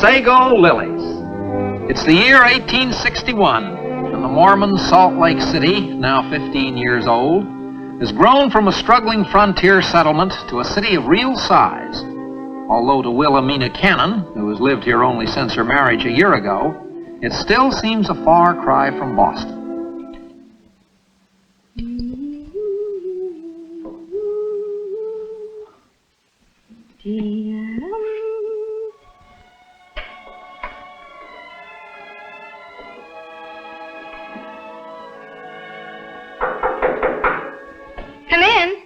Sego Lilies. It's the year 1861, and the Mormon Salt Lake City, now 15 years old, has grown from a struggling frontier settlement to a city of real size. Although to Wilhelmina Cannon, who has lived here only since her marriage a year ago, it still seems a far cry from Boston. Come in.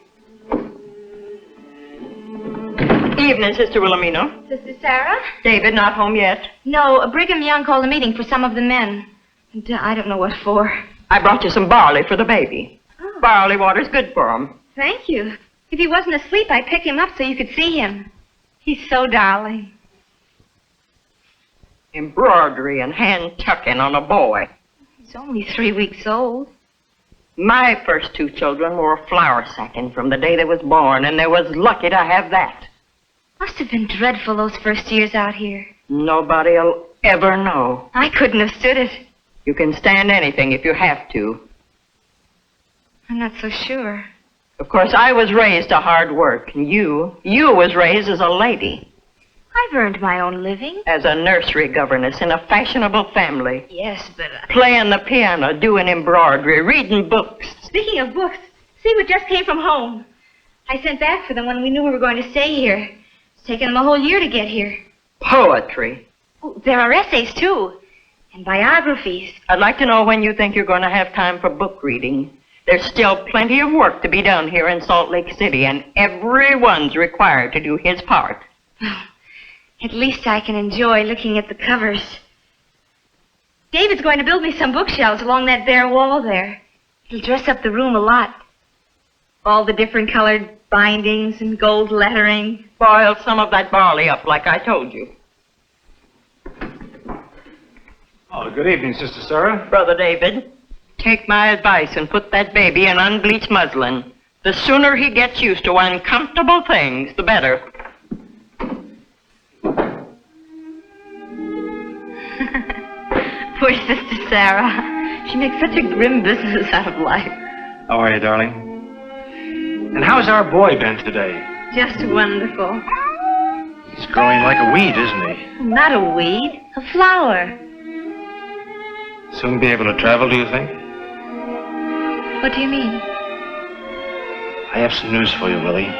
Evening, Sister Wilhelmina. Sister Sarah? David not home yet? No, Brigham Young called a meeting for some of the men. And I don't know what for. I brought you some barley for the baby. Oh. Barley water's good for him. Thank you. If he wasn't asleep, I'd pick him up so you could see him. He's so darling. Embroidery and hand tucking on a boy. He's only 3 weeks old. My first 2 children wore flour sacking from the day they was born, and they was lucky to have that. Must have been dreadful those first years out here. Nobody'll ever know. I couldn't have stood it. You can stand anything if you have to. I'm not so sure. Of course, I was raised to hard work, and you was raised as a lady. I've earned my own living. As a nursery governess in a fashionable family. Yes, but... Playing the piano, doing embroidery, reading books. Speaking of books, see what just came from home. I sent back for them when we knew we were going to stay here. It's taken them a whole year to get here. Poetry. Oh, there are essays, too. And biographies. I'd like to know when you think you're going to have time for book reading. There's still plenty of work to be done here in Salt Lake City, and everyone's required to do his part. Well, at least I can enjoy looking at the covers. David's going to build me some bookshelves along that bare wall there. It'll dress up the room a lot. All the different colored bindings and gold lettering. Boil some of that barley up like I told you. Oh, good evening, Sister Sarah. Brother David, take my advice and put that baby in unbleached muslin. The sooner he gets used to uncomfortable things, the better. Poor Sister Sarah. She makes such a grim business out of life. How are you, darling? And how's our boy been today? Just wonderful. He's growing like a weed, isn't he? Not a weed, a flower. Soon be able to travel, do you think? What do you mean? I have some news for you, Willie.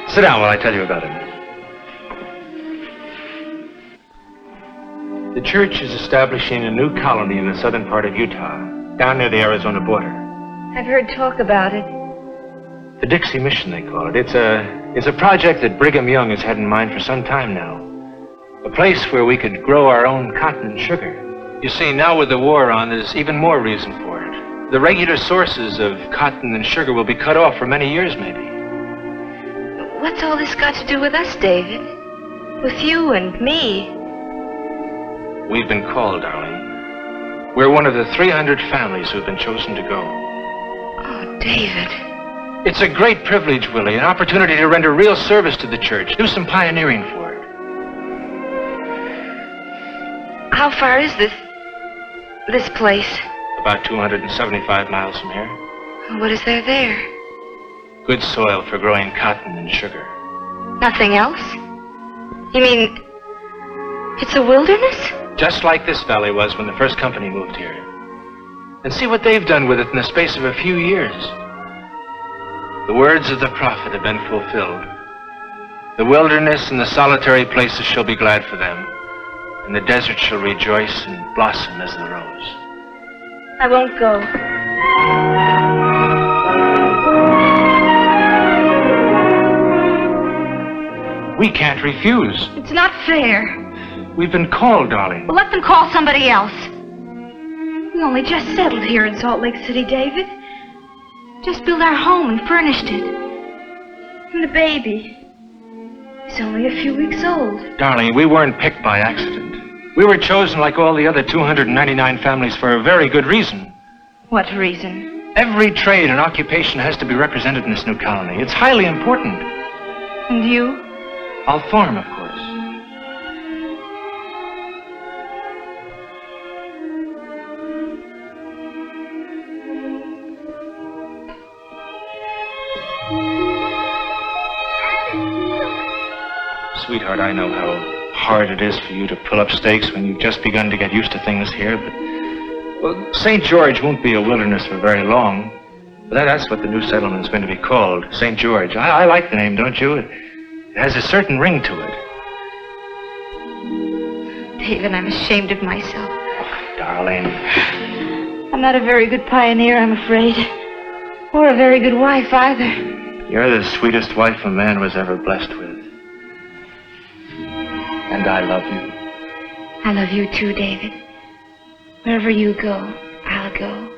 Sit down while I tell you about it. The church is establishing a new colony in the southern part of Utah, down near the Arizona border. I've heard talk about it. The Dixie Mission, they call it. It's a project that Brigham Young has had in mind for some time now. A place where we could grow our own cotton and sugar. You see, now with the war on, there's even more reason for it. The regular sources of cotton and sugar will be cut off for many years, maybe. What's all this got to do with us, David? With you and me? We've been called, darling. We're one of the 300 families who've been chosen to go. Oh, David. It's a great privilege, Willie, an opportunity to render real service to the church, do some pioneering for it. How far is this place? About 275 miles from here. What is there? Good soil for growing cotton and sugar. Nothing else? You mean it's a wilderness? Just like this valley was when the first company moved here. And see what they've done with it in the space of a few years. The words of the prophet have been fulfilled. The wilderness and the solitary places shall be glad for them, and the desert shall rejoice and blossom as the rose. I won't go. We can't refuse. It's not fair. We've been called, darling. Well, let them call somebody else. We only just settled here in Salt Lake City, David. Just built our home and furnished it. And the baby. He's only a few weeks old. Darling, we weren't picked by accident. We were chosen like all the other 299 families for a very good reason. What reason? Every trade and occupation has to be represented in this new colony. It's highly important. And you? I'll farm, of course. sweetheart, I know how hard it is for you to pull up stakes when you've just begun to get used to things here, but... Well, St. George won't be a wilderness for very long. But that's what the new settlement's going to be called, St. George. I like the name, don't you? It has a certain ring to it. David, I'm ashamed of myself. Oh, darling. I'm not a very good pioneer, I'm afraid. Or a very good wife, either. You're the sweetest wife a man was ever blessed with. And I love you. I love you too, David. Wherever you go, I'll go.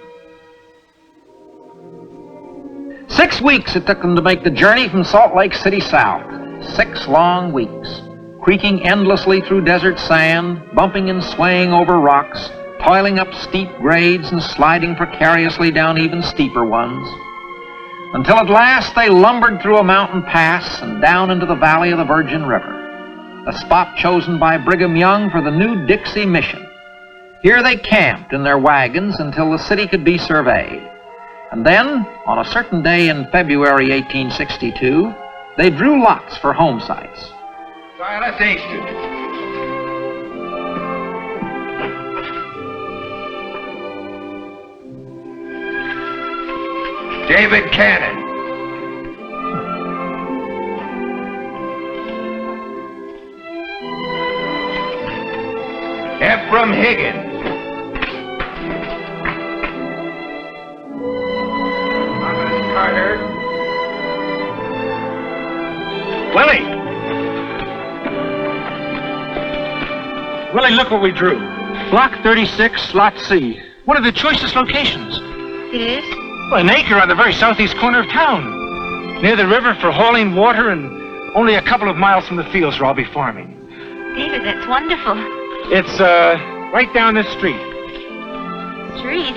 6 weeks it took them to make the journey from Salt Lake City south. 6 long weeks. Creaking endlessly through desert sand, bumping and swaying over rocks, toiling up steep grades and sliding precariously down even steeper ones. Until at last they lumbered through a mountain pass and down into the valley of the Virgin River, a spot chosen by Brigham Young for the new Dixie mission. Here they camped in their wagons until the city could be surveyed. And then, on a certain day in February 1862, they drew lots for home sites. Silas Easton. David Cannon. Ephraim Higgins. Thomas Carter. Willie! Willie, look what we drew. Block 36, Slot C. One of the choicest locations. It is? Well, an acre on the very southeast corner of town. Near the river for hauling water and only a couple of miles from the fields where I'll be farming. David, that's wonderful. It's, right down this street. Street?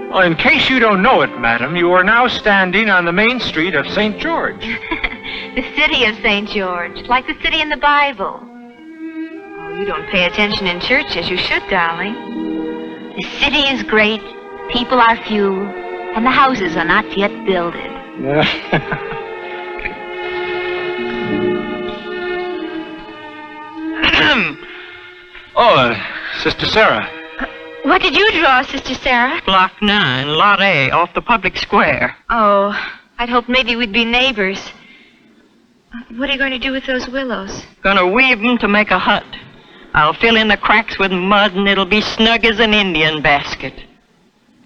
Well, in case you don't know it, madam, you are now standing on the main street of St. George. The city of St. George, like the city in the Bible. Oh, you don't pay attention in church as you should, darling. The city is great, people are few, and the houses are not yet builded. Sister Sarah. What did you draw, Sister Sarah? Block 9, Lot A, off the public square. Oh, I'd hoped maybe we'd be neighbors. What are you going to do with those willows? Gonna weave 'em to make a hut. I'll fill in the cracks with mud and it'll be snug as an Indian basket.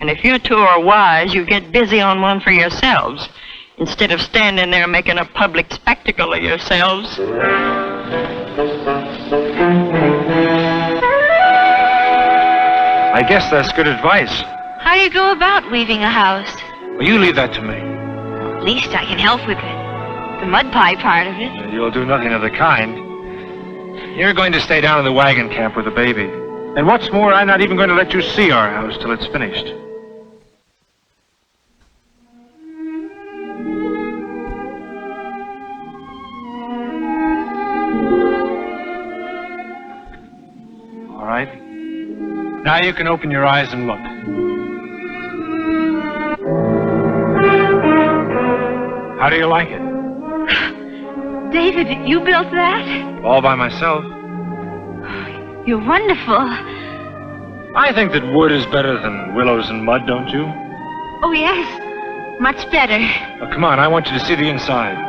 And if you two are wise, you get busy on one for yourselves, instead of standing there making a public spectacle of yourselves. I guess that's good advice. How do you go about weaving a house? Well, you leave that to me. At least I can help with it. The mud pie part of it. You'll do nothing of the kind. You're going to stay down in the wagon camp with the baby. And what's more, I'm not even going to let you see our house till it's finished. All right. Now you can open your eyes and look. How do you like it? David, you built that? All by myself. You're wonderful. I think that wood is better than willows and mud, don't you? Oh, yes. Much better. Well, come on, I want you to see the inside.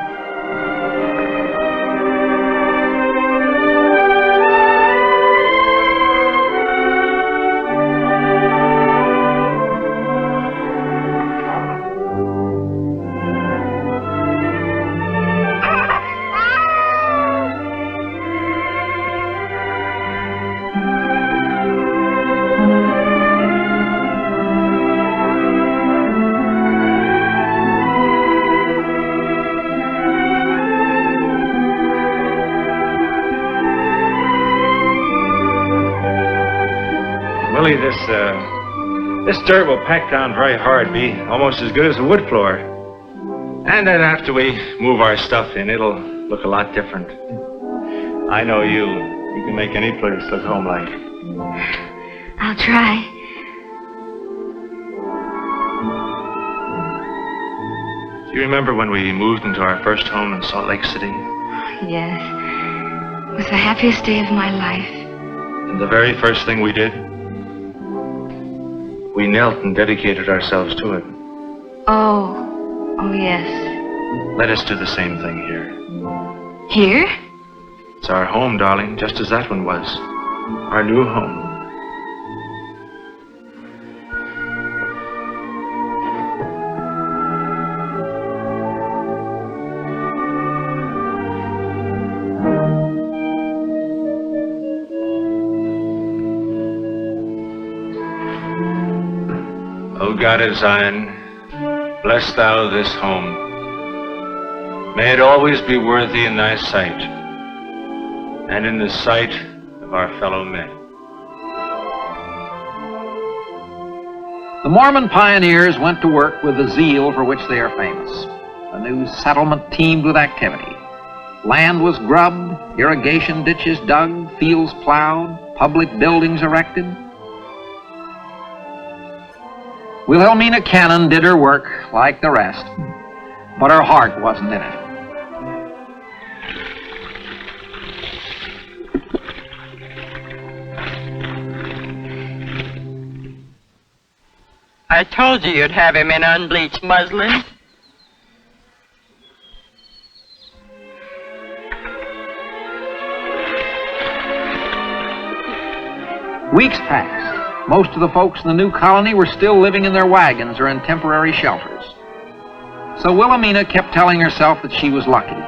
Willie, this dirt will pack down very hard, be almost as good as a wood floor. And then after we move our stuff in, it'll look a lot different. I know you. You can make any place look home-like. I'll try. Do you remember when we moved into our first home in Salt Lake City? Yes. was the happiest day of my life. And the very first thing we did, we knelt and dedicated ourselves to it. Oh, yes. Let us do the same thing here. Here? It's our home, darling, just as that one was. Our new home. O God of Zion, bless thou this home. May it always be worthy in thy sight, and in the sight of our fellow men. The Mormon pioneers went to work with the zeal for which they are famous. The new settlement teemed with activity. Land was grubbed, irrigation ditches dug, fields plowed, public buildings erected. Wilhelmina Cannon did her work like the rest, but her heart wasn't in it. I told you you'd have him in unbleached muslin. Weeks passed. Most of the folks in the new colony were still living in their wagons or in temporary shelters. So Wilhelmina kept telling herself that she was lucky,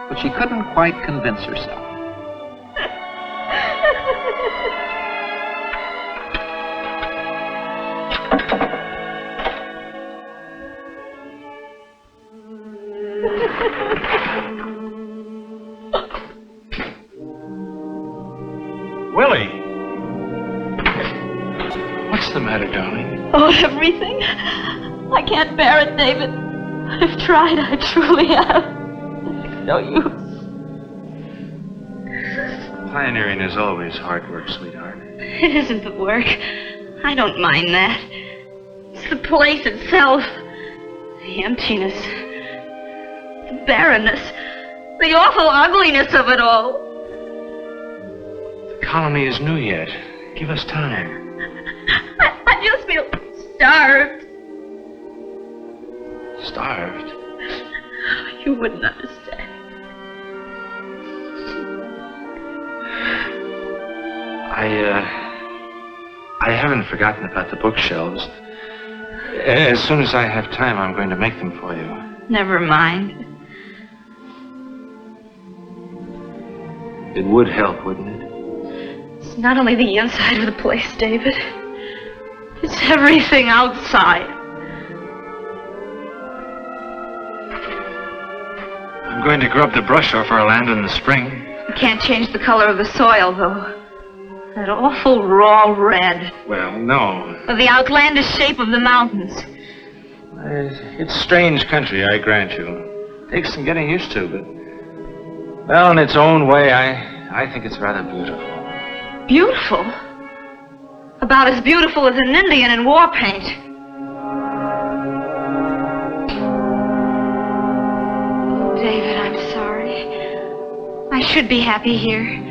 but she couldn't quite convince herself. Willie! What's the matter, darling? Oh, everything. I can't bear it, David. I've tried, I truly have. It's no use. Pioneering is always hard work, sweetheart. It isn't the work. I don't mind that. It's the place itself. The emptiness. The barrenness. The awful ugliness of it all. The colony is new yet. Give us time. I just feel starved. Starved? You wouldn't understand. I haven't forgotten about the bookshelves. As soon as I have time, I'm going to make them for you. Never mind. It would help, wouldn't it? It's not only the inside of the place, David. It's everything outside. I'm going to grub the brush off our land in the spring. You can't change the color of the soil, though. That awful raw red. Well, no. Or the outlandish shape of the mountains. It's strange country, I grant you. Takes some getting used to, but... Well, in its own way, I think it's rather beautiful. Beautiful? About as beautiful as an Indian in war paint. Oh, David, I'm sorry. I should be happy here.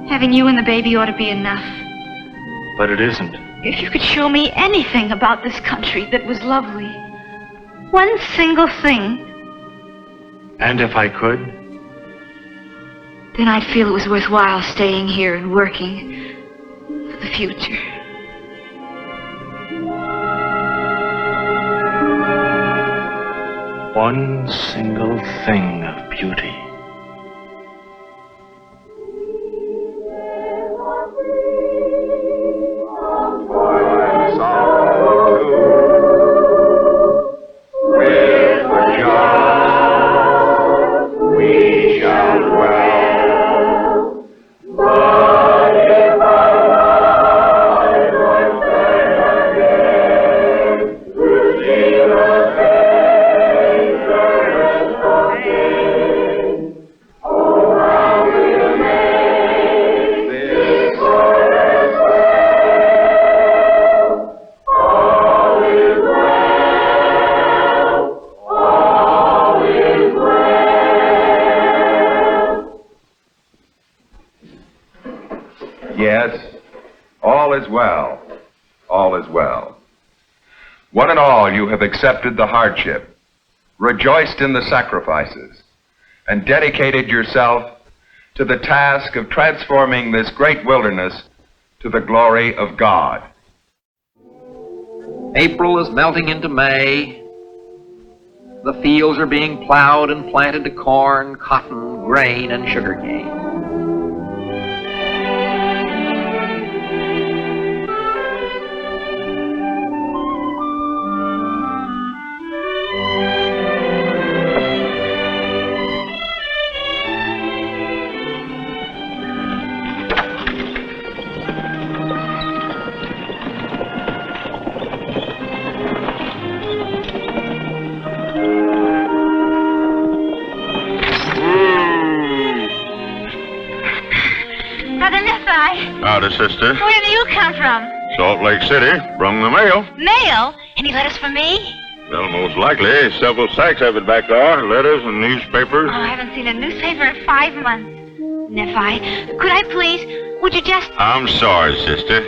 Having you and the baby ought to be enough. But it isn't. If you could show me anything about this country that was lovely. One single thing. And if I could? Then I'd feel it was worthwhile staying here and working for the future. One single thing of beauty. Yes, all is well. All is well. One and all, you have accepted the hardship, rejoiced in the sacrifices, and dedicated yourself to the task of transforming this great wilderness to the glory of God. April is melting into May. The fields are being plowed and planted to corn, cotton, grain, and sugarcane. Howdy, sister. Where do you come from? Salt Lake City. Brung the mail. Mail? Any letters for me? Well, most likely. Several sacks of it back there. Letters and newspapers. Oh, I haven't seen a newspaper in 5 months. Nephi, could I please? Would you just... I'm sorry, sister.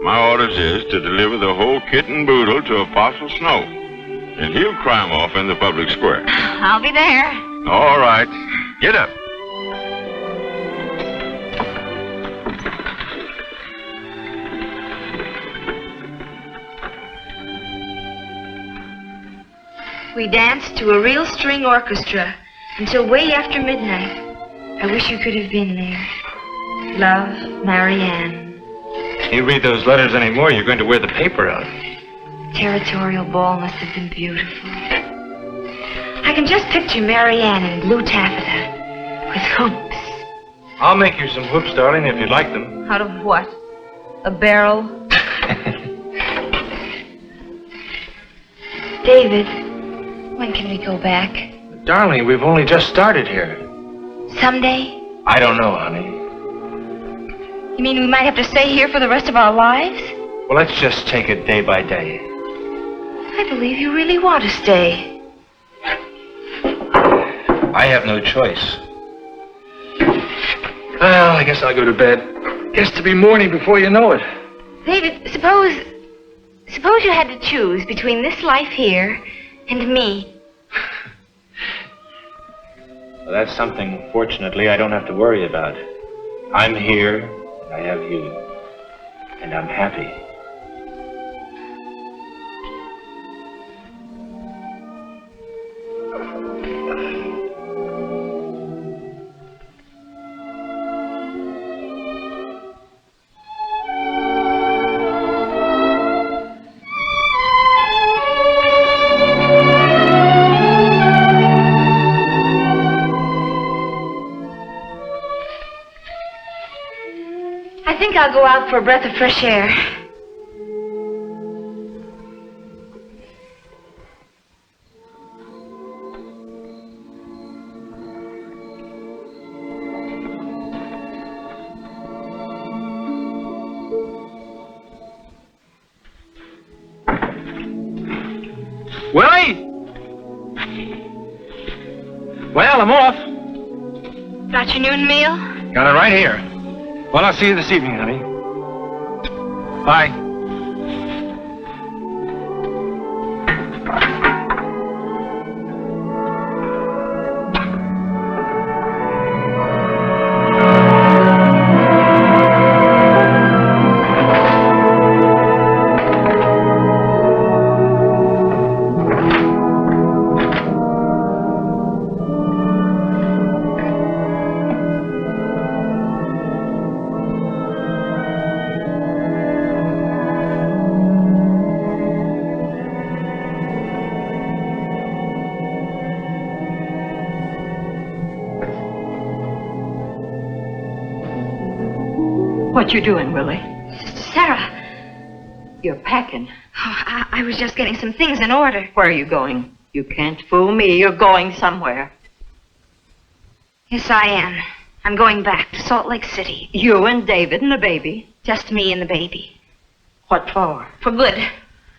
My orders is to deliver the whole kit and boodle to Apostle Snow. And he'll crime off in the public square. I'll be there. All right. Get up. We danced to a real string orchestra until way after midnight. I wish you could have been there. Love, Marianne. You read those letters anymore, you're going to wear the paper out. Territorial ball must have been beautiful. I can just picture Marianne in blue taffeta with hoops. I'll make you some hoops, darling, if you'd like them. Out of what? A barrel? David, when can we go back? Darling, we've only just started here. Someday? I don't know, honey. You mean we might have to stay here for the rest of our lives? Well, let's just take it day by day. I believe you really want to stay. I have no choice. Well, I guess I'll go to bed. Gets to be morning before you know it. David, suppose you had to choose between this life here and me. Well, that's something, fortunately, I don't have to worry about. I'm here, and I have you, and I'm happy. I think I'll go out for a breath of fresh air. Willie! Well, I'm off. Got your noon meal? Got it right here. Well, I'll see you this evening, honey. Bye. What you doing, Willie? Sarah. You're packing. Oh, I was just getting some things in order. Where are you going? You can't fool me. You're going somewhere. Yes, I am. I'm going back to Salt Lake City. You and David and the baby. Just me and the baby. What for? For good.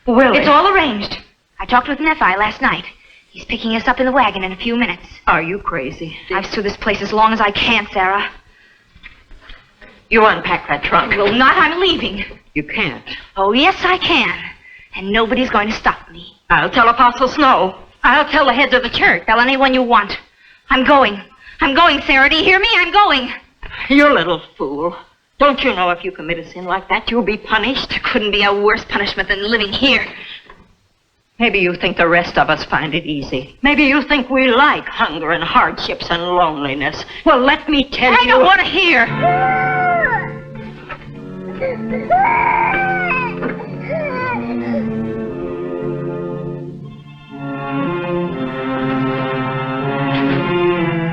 Willie. It's all arranged. I talked with Nephi last night. He's picking us up in the wagon in a few minutes. Are you crazy? I've stood this place as long as I can, Sarah. You unpack that trunk. Well, not. I'm leaving. You can't. Oh, yes, I can. And nobody's going to stop me. I'll tell Apostle Snow. I'll tell the heads of the church. Tell anyone you want. I'm going. I'm going, Sarah. Do you hear me? I'm going. You little fool. Don't you know if you commit a sin like that, you'll be punished? There couldn't be a worse punishment than living here. Maybe you think the rest of us find it easy. Maybe you think we like hunger and hardships and loneliness. Well, let me tell you... I don't want to hear.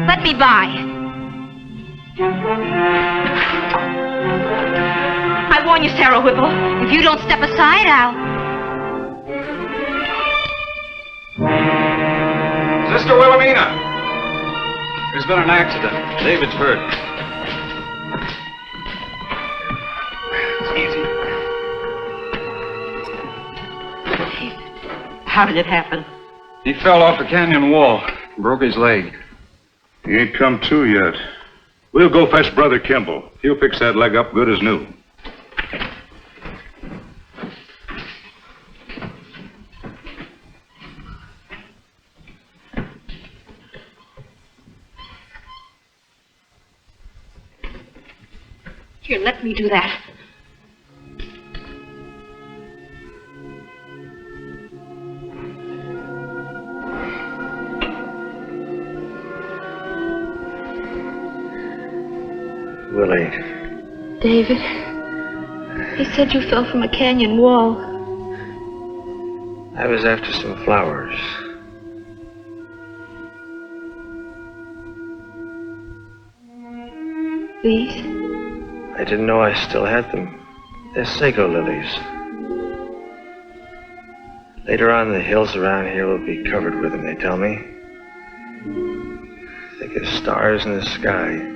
Let me by. I warn you, Sarah Whipple. If you don't step aside, I'll... Sister Wilhelmina! There's been an accident. David's hurt. It's easy. How did it happen? He fell off the canyon wall. Broke his leg. He ain't come to yet. We'll go fetch Brother Kimball. He'll fix that leg up good as new. Here, let me do that. Willie, David, he said you fell from a canyon wall. I was after some flowers. These? I didn't know I still had them. They're Sego Lilies. Later on, the hills around here will be covered with them, they tell me. Think of stars in the sky.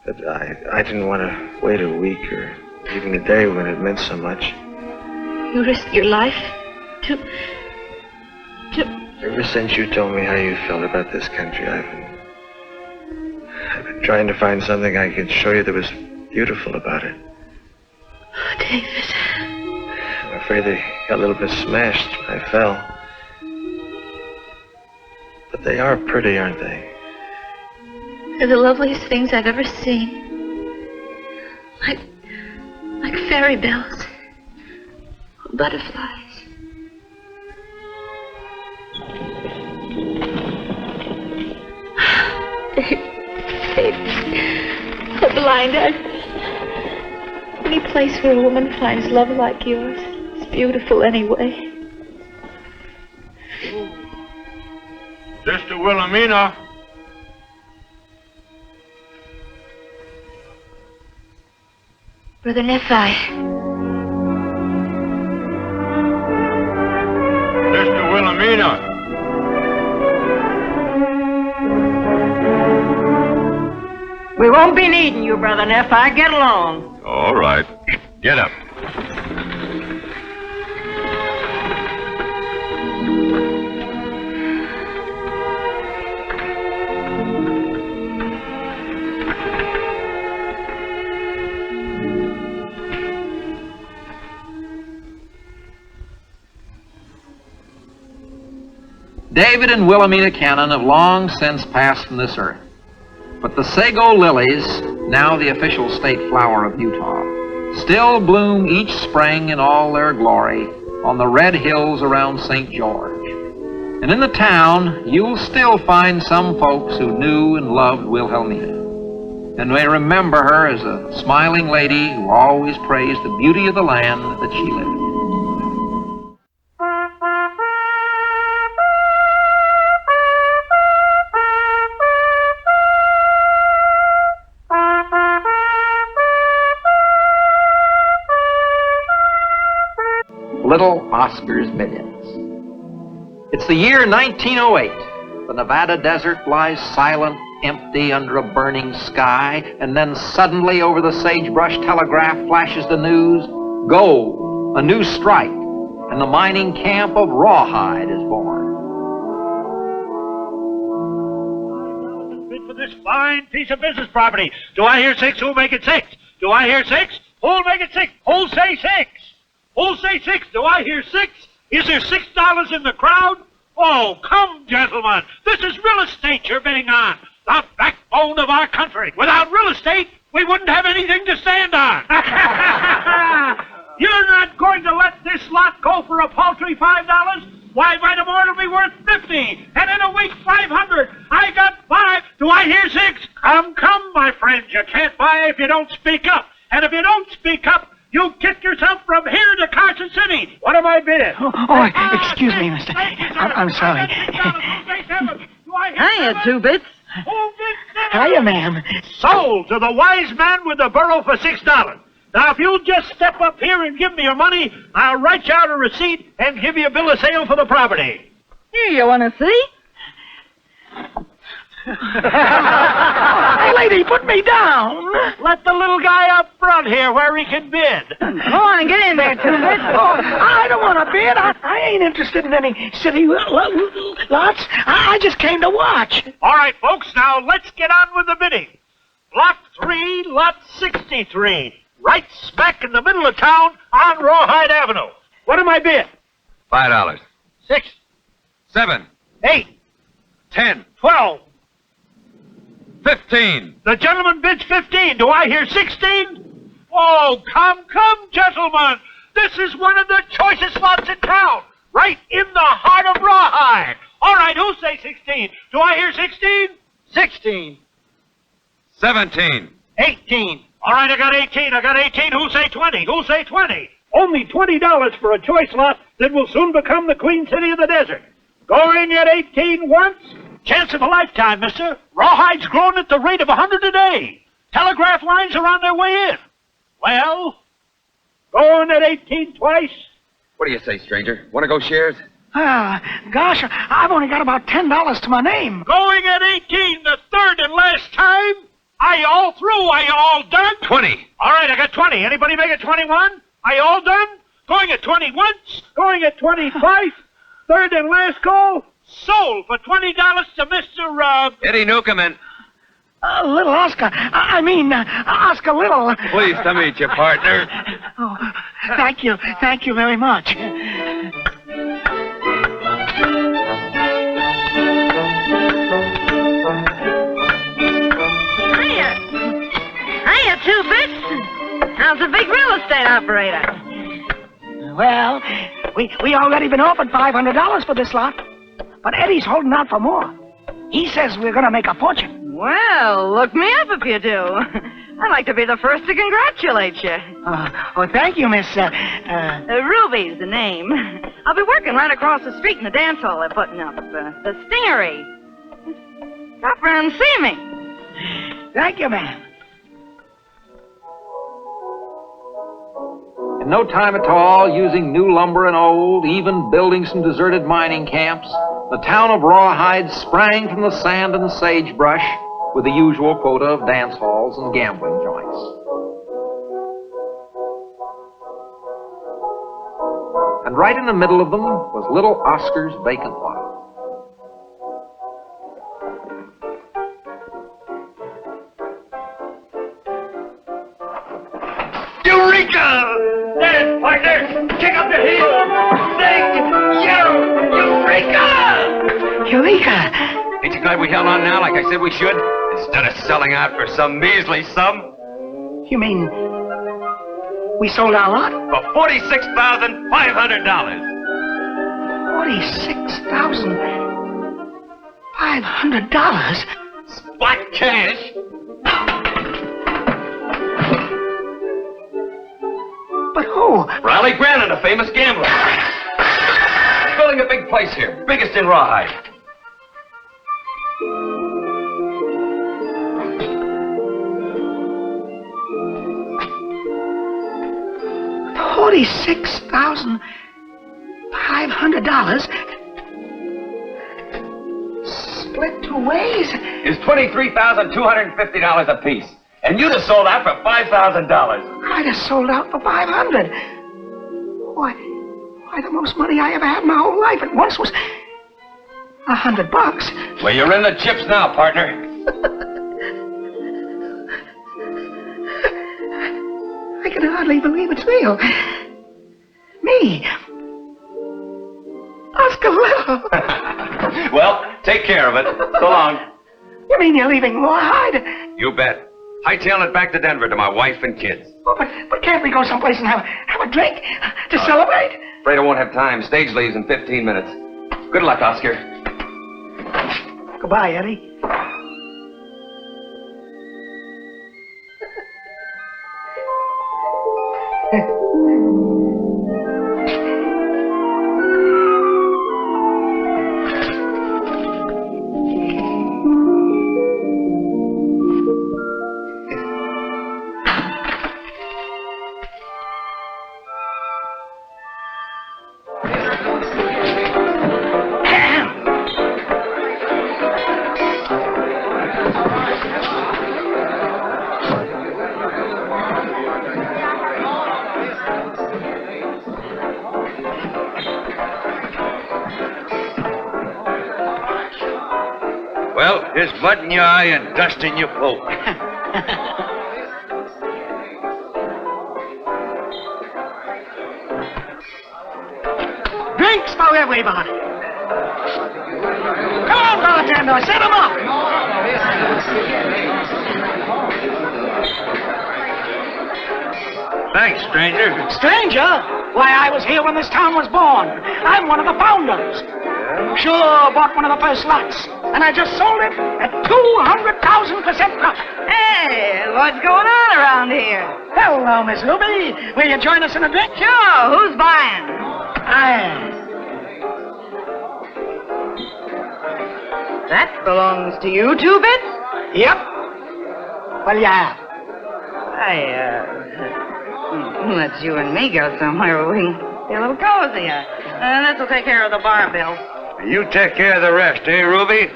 But I didn't want to wait a week or even a day when it meant so much. You risked your life to... Ever since you told me how you felt about this country, I've been trying to find something I could show you that was beautiful about it. Oh, David. I'm afraid they got a little bit smashed when I fell. But they are pretty, aren't they? They're the loveliest things I've ever seen. Like fairy bells. Or butterflies. Dave, a blind artist. Any place where a woman finds love like yours is beautiful anyway. Sister Wilhelmina. Brother Nephi. Sister Wilhelmina. We won't be needing you, Brother Nephi. Get along. All right. Get up. David and Wilhelmina Cannon have long since passed from this earth. But the Sego Lilies, now the official state flower of Utah, still bloom each spring in all their glory on the red hills around St. George. And in the town, you'll still find some folks who knew and loved Wilhelmina, and may remember her as a smiling lady who always praised the beauty of the land that she lived in. Little Oscar's Millions. It's the year 1908. The Nevada desert lies silent, empty under a burning sky, and then suddenly over the sagebrush telegraph flashes the news: gold, a new strike, and the mining camp of Rawhide is born. Bid for this fine piece of business property. Do I hear 6? Who'll make it 6? Do I hear 6? Who'll make it 6? Who'll say 6? Who'll say 6? Do I hear 6? Is there $6 in the crowd? Oh, come, gentlemen. This is real estate you're bidding on. The backbone of our country. Without real estate, we wouldn't have anything to stand on. You're not going to let this lot go for a paltry $5? Why, by tomorrow it'll be worth 50, and in a week 500. I got 5. Do I hear 6? Come, my friends. You can't buy if you don't speak up. And if you don't speak up, you kick yourself from here to Carson City. What am I bidding? Excuse me, mister. I'm sorry. Hiya, 2 Bits. Hiya, ma'am. Sold to the wise man with the burro for $6. Now, if you'll just step up here and give me your money, I'll write you out a receipt and give you a bill of sale for the property. Here, you want to see? Hey, lady, put me down. Let the little guy up front here where he can bid. Go on, get in there, 2 Bits. I don't want to bid. I ain't interested in any city lots. I just came to watch. All right, folks, now let's get on with the bidding. Block 3, lot 63. Right smack in the middle of town on Rawhide Avenue. What am I bid? $5. 6, 7, 8, 10, 12. 15. The gentleman bids 15. Do I hear 16? Oh, come, gentlemen. This is one of the choicest lots in town. Right in the heart of Rawhide. All right, who say 16? Do I hear 16? 16. 17. 18. All right, I got 18. Who say 20? Who say 20? Only $20 for a choice lot that will soon become the Queen City of the Desert. Going at 18 once? Chance of a lifetime, mister. Rawhide's grown at the rate of 100 a day. Telegraph lines are on their way in. Well, going at 18 twice? What do you say, stranger? Want to go shares? Gosh, I've only got about $10 to my name. Going at 18 the third and last time? Are you all through? Are you all done? 20. All right, I got 20. Anybody make it 21? Are you all done? Going at 20 once? Going at 20 twice? Third and last call? Sold for $20 to Mr. Eddie Newcomb and... Little Oscar. Oscar Little. Pleased to meet you, partner. Oh, thank you. Thank you very much. Hiya, 2 Bits. How's the big real estate operator? Well, we already been offered $500 for this lot. But Eddie's holding out for more. He says we're going to make a fortune. Well, look me up if you do. I'd like to be the first to congratulate you. Thank you, Miss... Ruby's the name. I'll be working right across the street in the dance hall they're putting up. The Stingery. Stop around and see me. Thank you, ma'am. In no time at all, using new lumber and old, even building some deserted mining camps, the town of Rawhide sprang from the sand and sagebrush with the usual quota of dance halls and gambling joints. And right in the middle of them was little Oscar's vacant lot. Eureka! There, partner! Kick up your heels! Sing! Eureka! Eureka! Ain't you glad we held on now like I said we should? Instead of selling out for some measly sum? You mean we sold our lot? For $46,500. $46,500? Spot cash? But who? Riley Grannon, a famous gambler. He's building a big place here, biggest in Rawhide. $46,500 split 2 ways is $23,250 apiece. And you'd have sold out for $5,000. I'd have sold out for $500. Why, the most money I ever had in my whole life at once was $100. Well, you're in the chips now, partner. can hardly believe it's real. Me. Oscar Little. Well, take care of it. So long. You mean you're leaving Rawhide? You bet. Hightailing it back to Denver to my wife and kids. Oh, but can't we go someplace and have a drink to celebrate? Afraid I won't have time. Stage leaves in 15 minutes. Good luck, Oscar. Goodbye, Eddie. Well, here's mud in your eye and dust in your poke. Drinks for everybody. Come on, bartender, set them up. Thanks, stranger. Stranger? Why, I was here when this town was born. I'm one of the founders. Sure, bought one of the first lots. And I just sold it at 200,000% profit. Hey, what's going on around here? Hello, Miss Ruby. Will you join us in a drink? Sure, who's buying? I am. That belongs to you, Two Bits? Yep. What'll you have? Let's you and me go somewhere where we can be a little cozier. This'll take care of the bar bill. You take care of the rest, eh, Ruby?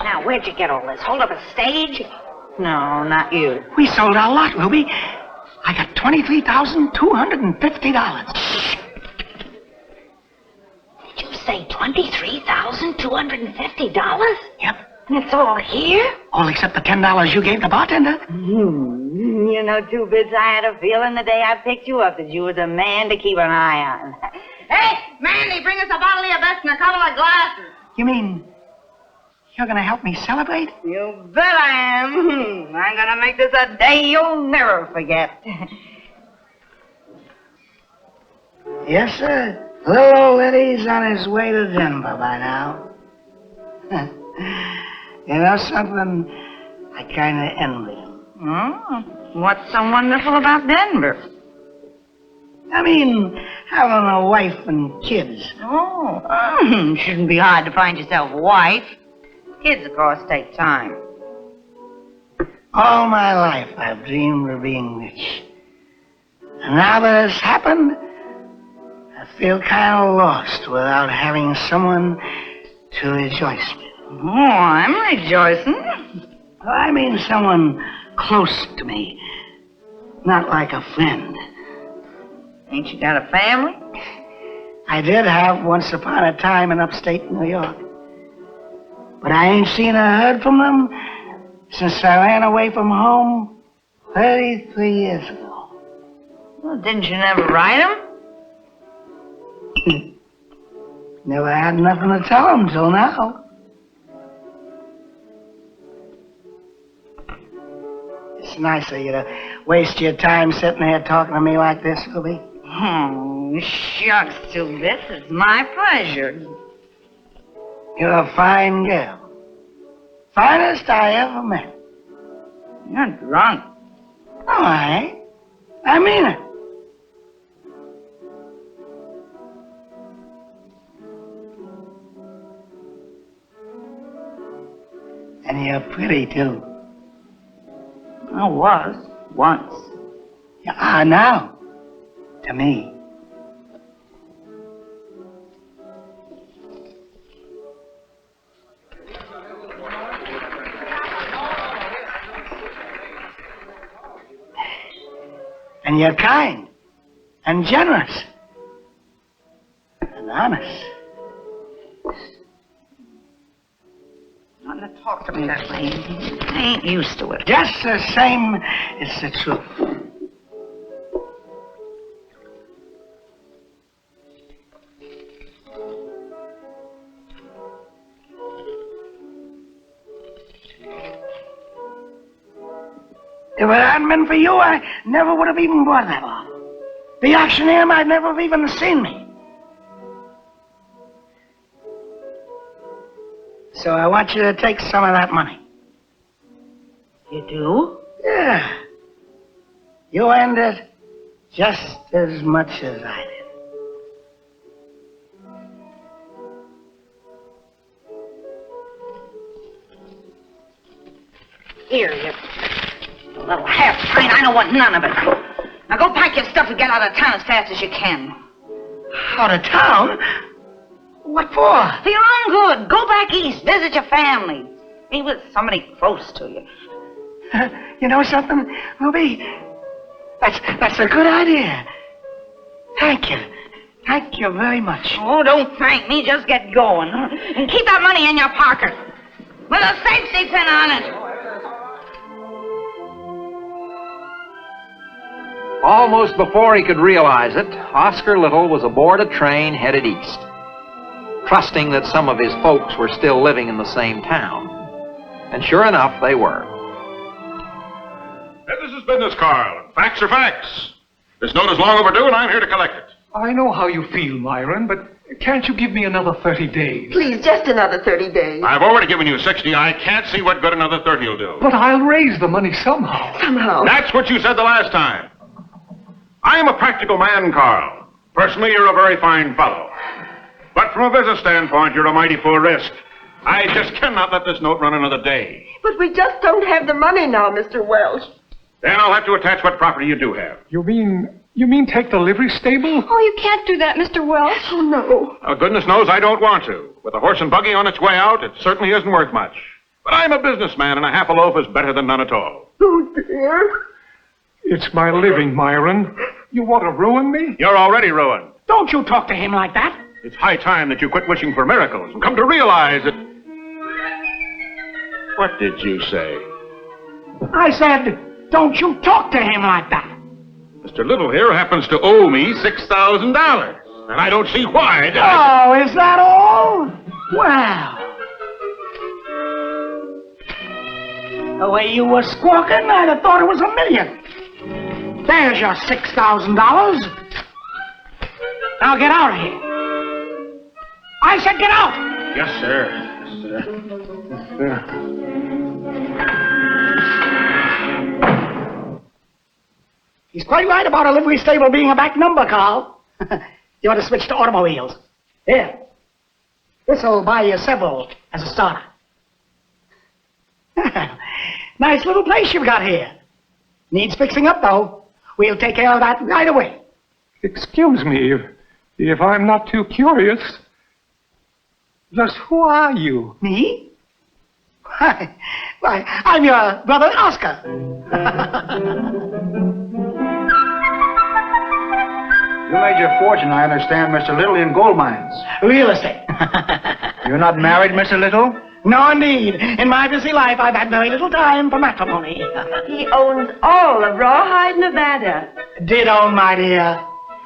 Now, where'd you get all this? Hold up a stage? No, not you. We sold our lot, Ruby. I got $23,250. Did you say $23,250? Yep. And it's all here? All except the $10 you gave the bartender. You know, Two Bits, I had a feeling the day I picked you up that you was a man to keep an eye on. Hey, Mandy, bring us a bottle of your best and a couple of glasses. You mean you're going to help me celebrate? You bet I am. I'm going to make this a day you'll never forget. Yes, sir. Little old Eddie's on his way to Denver by now. You know something? I kind of envy him. What's so wonderful about Denver? I mean, having a wife and kids. Shouldn't be hard to find yourself a wife. Kids, of course, take time. All my life I've dreamed of being rich. And now that it's happened, I feel kind of lost without having someone to rejoice with. Oh, I'm rejoicing. I mean someone close to me, not like a friend. Ain't you got a family? I did have once upon a time in upstate New York. But I ain't seen or heard from them since I ran away from home 33 years ago. Well, didn't you never write them? Never had nothing to tell them till now. It's nice of you to waste your time sitting here talking to me like this, Ruby. Oh, shucks, Two Bits. It's my pleasure. You're a fine girl. Finest I ever met. You're drunk. No, I ain't. I mean it. And you're pretty, too. I was, once. You are now. To me. And you're kind. And generous. And honest. Not to talk to me that way. I ain't used to it. Just the same, it's the truth. If it hadn't been for you, I never would have even brought that on. The auctioneer might never have even seen me. So I want you to take some of that money. You do? Yeah. You earned it just as much as I did. Here, you little half-pint. I don't want none of it. Now go pack your stuff and get out of town as fast as you can. Out of town? What for? For your own good. Go back east. Visit your family. Be with somebody close to you. You know something, Ruby? That's a good idea. Thank you. Thank you very much. Oh, don't thank me. Just get going. And keep that money in your pocket. With a safety pin on it. Almost before he could realize it, Oscar Little was aboard a train headed east, trusting that some of his folks were still living in the same town. And sure enough, they were. Business is business, Carl. Facts are facts. This note is long overdue, and I'm here to collect it. I know how you feel, Myron, but can't you give me another 30 days? Please, just another 30 days. I've already given you 60. I can't see what good another 30 will do. But I'll raise the money somehow. Somehow. That's what you said the last time. I am a practical man, Carl. Personally, you're a very fine fellow. But from a business standpoint, you're a mighty poor risk. I just cannot let this note run another day. But we just don't have the money now, Mr. Welsh. Then I'll have to attach what property you do have. You mean take the livery stable? Oh, you can't do that, Mr. Welsh. Oh, no. Now, goodness knows I don't want to. With a horse and buggy on its way out, it certainly isn't worth much. But I'm a businessman, and a half a loaf is better than none at all. Oh, dear. It's my living, Myron. You want to ruin me? You're already ruined. Don't you talk to him like that. It's high time that you quit wishing for miracles and come to realize that... What did you say? I said, don't you talk to him like that. Mr. Little here happens to owe me $6,000, and I don't see why. Oh, is that all? Well. The way you were squawking, I'd have thought it was $1 million. There's your $6,000. Now get out of here. I said get out. Yes, sir. Yes, sir. He's quite right about a livery stable being a back number, Carl. You ought to switch to automobiles. Here. This'll buy you several as a starter. Nice little place you've got here. Needs fixing up, though. We'll take care of that right away. Excuse me, if I'm not too curious. Just who are you? Me? Why, I'm your brother Oscar. You made your fortune, I understand, Mr. Little, in gold mines. Real estate. You're not married, Mr. Little? No, indeed. In my busy life, I've had very little time for matrimony. He owns all of Rawhide, Nevada. Did own, my dear.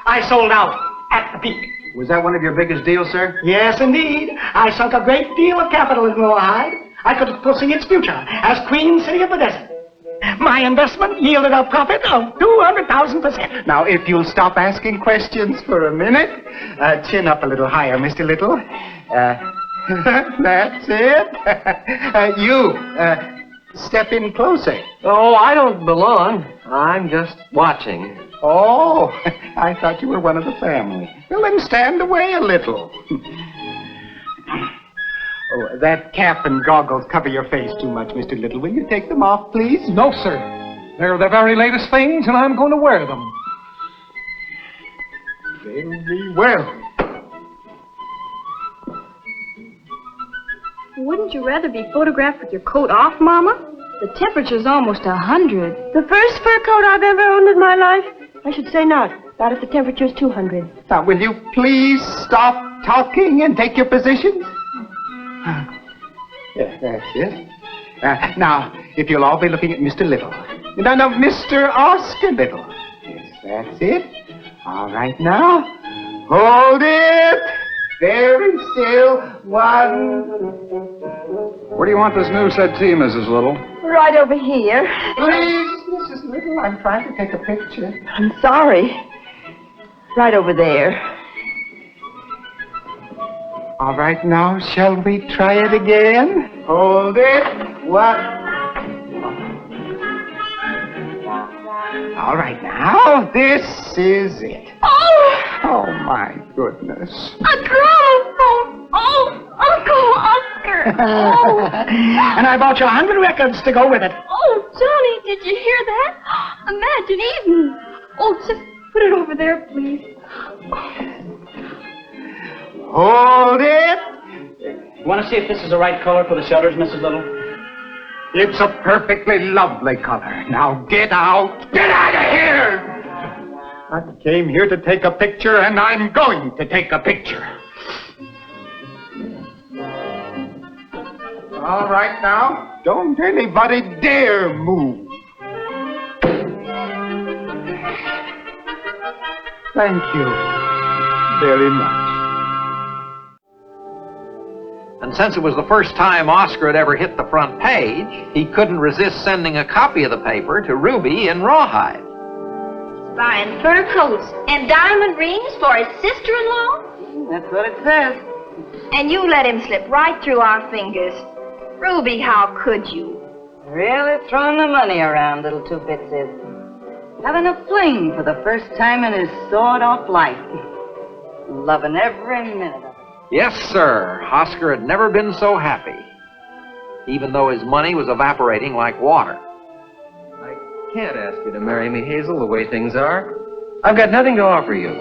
I sold out at the peak. Was that one of your biggest deals, sir? Yes, indeed. I sunk a great deal of capital in Rawhide. I could foresee its future as Queen City of the Desert. My investment yielded a profit of 200,000%. Now, if you'll stop asking questions for a minute, chin up a little higher, Mr. Little. That's it. Step in closer. Oh, I don't belong. I'm just watching. Oh, I thought you were one of the family. Well, then stand away a little. Oh, that cap and goggles cover your face too much, Mr. Little. Will you take them off, please? No, sir. They're the very latest things, and I'm going to wear them. Very well. Wouldn't you rather be photographed with your coat off, Mama? The temperature's almost 100. The first fur coat I've ever owned in my life. I should say not. Not if the temperature's 200. Now, will you please stop talking and take your positions? Yeah, that's it. Now, if you'll all be looking at Mr. Little. No, Mr. Oscar Little. Yes, that's it. All right, now. Hold it. Very still. One. Where do you want this new settee, Mrs. Little? Right over here. Please, Mrs. Little, I'm trying to take a picture. I'm sorry. Right over there. All right, now, shall we try it again? Hold it. One. All right, now, this is it. Oh, my goodness. A gramophone! Oh, Uncle Oscar! Oh. And I bought you 100 records to go with it. Oh, Johnny, did you hear that? Imagine Eden. Oh, just put it over there, please. Hold it. You want to see if this is the right color for the shutters, Mrs. Little? It's a perfectly lovely color. Now get out. Get out of here! I came here to take a picture, and I'm going to take a picture. All right, now. Don't anybody dare move. Thank you very much. And since it was the first time Oscar had ever hit the front page, he couldn't resist sending a copy of the paper to Ruby in Rawhide. Buying fur coats and diamond rings for his sister-in-law? That's what it says. And you let him slip right through our fingers. Ruby, how could you? Really throwing the money around, little Two-Bits is. Having a fling for the first time in his sawed-off life. Loving every minute of it. Yes, sir. Oscar had never been so happy, even though his money was evaporating like water. Can't ask you to marry me, Hazel, the way things are. I've got nothing to offer you.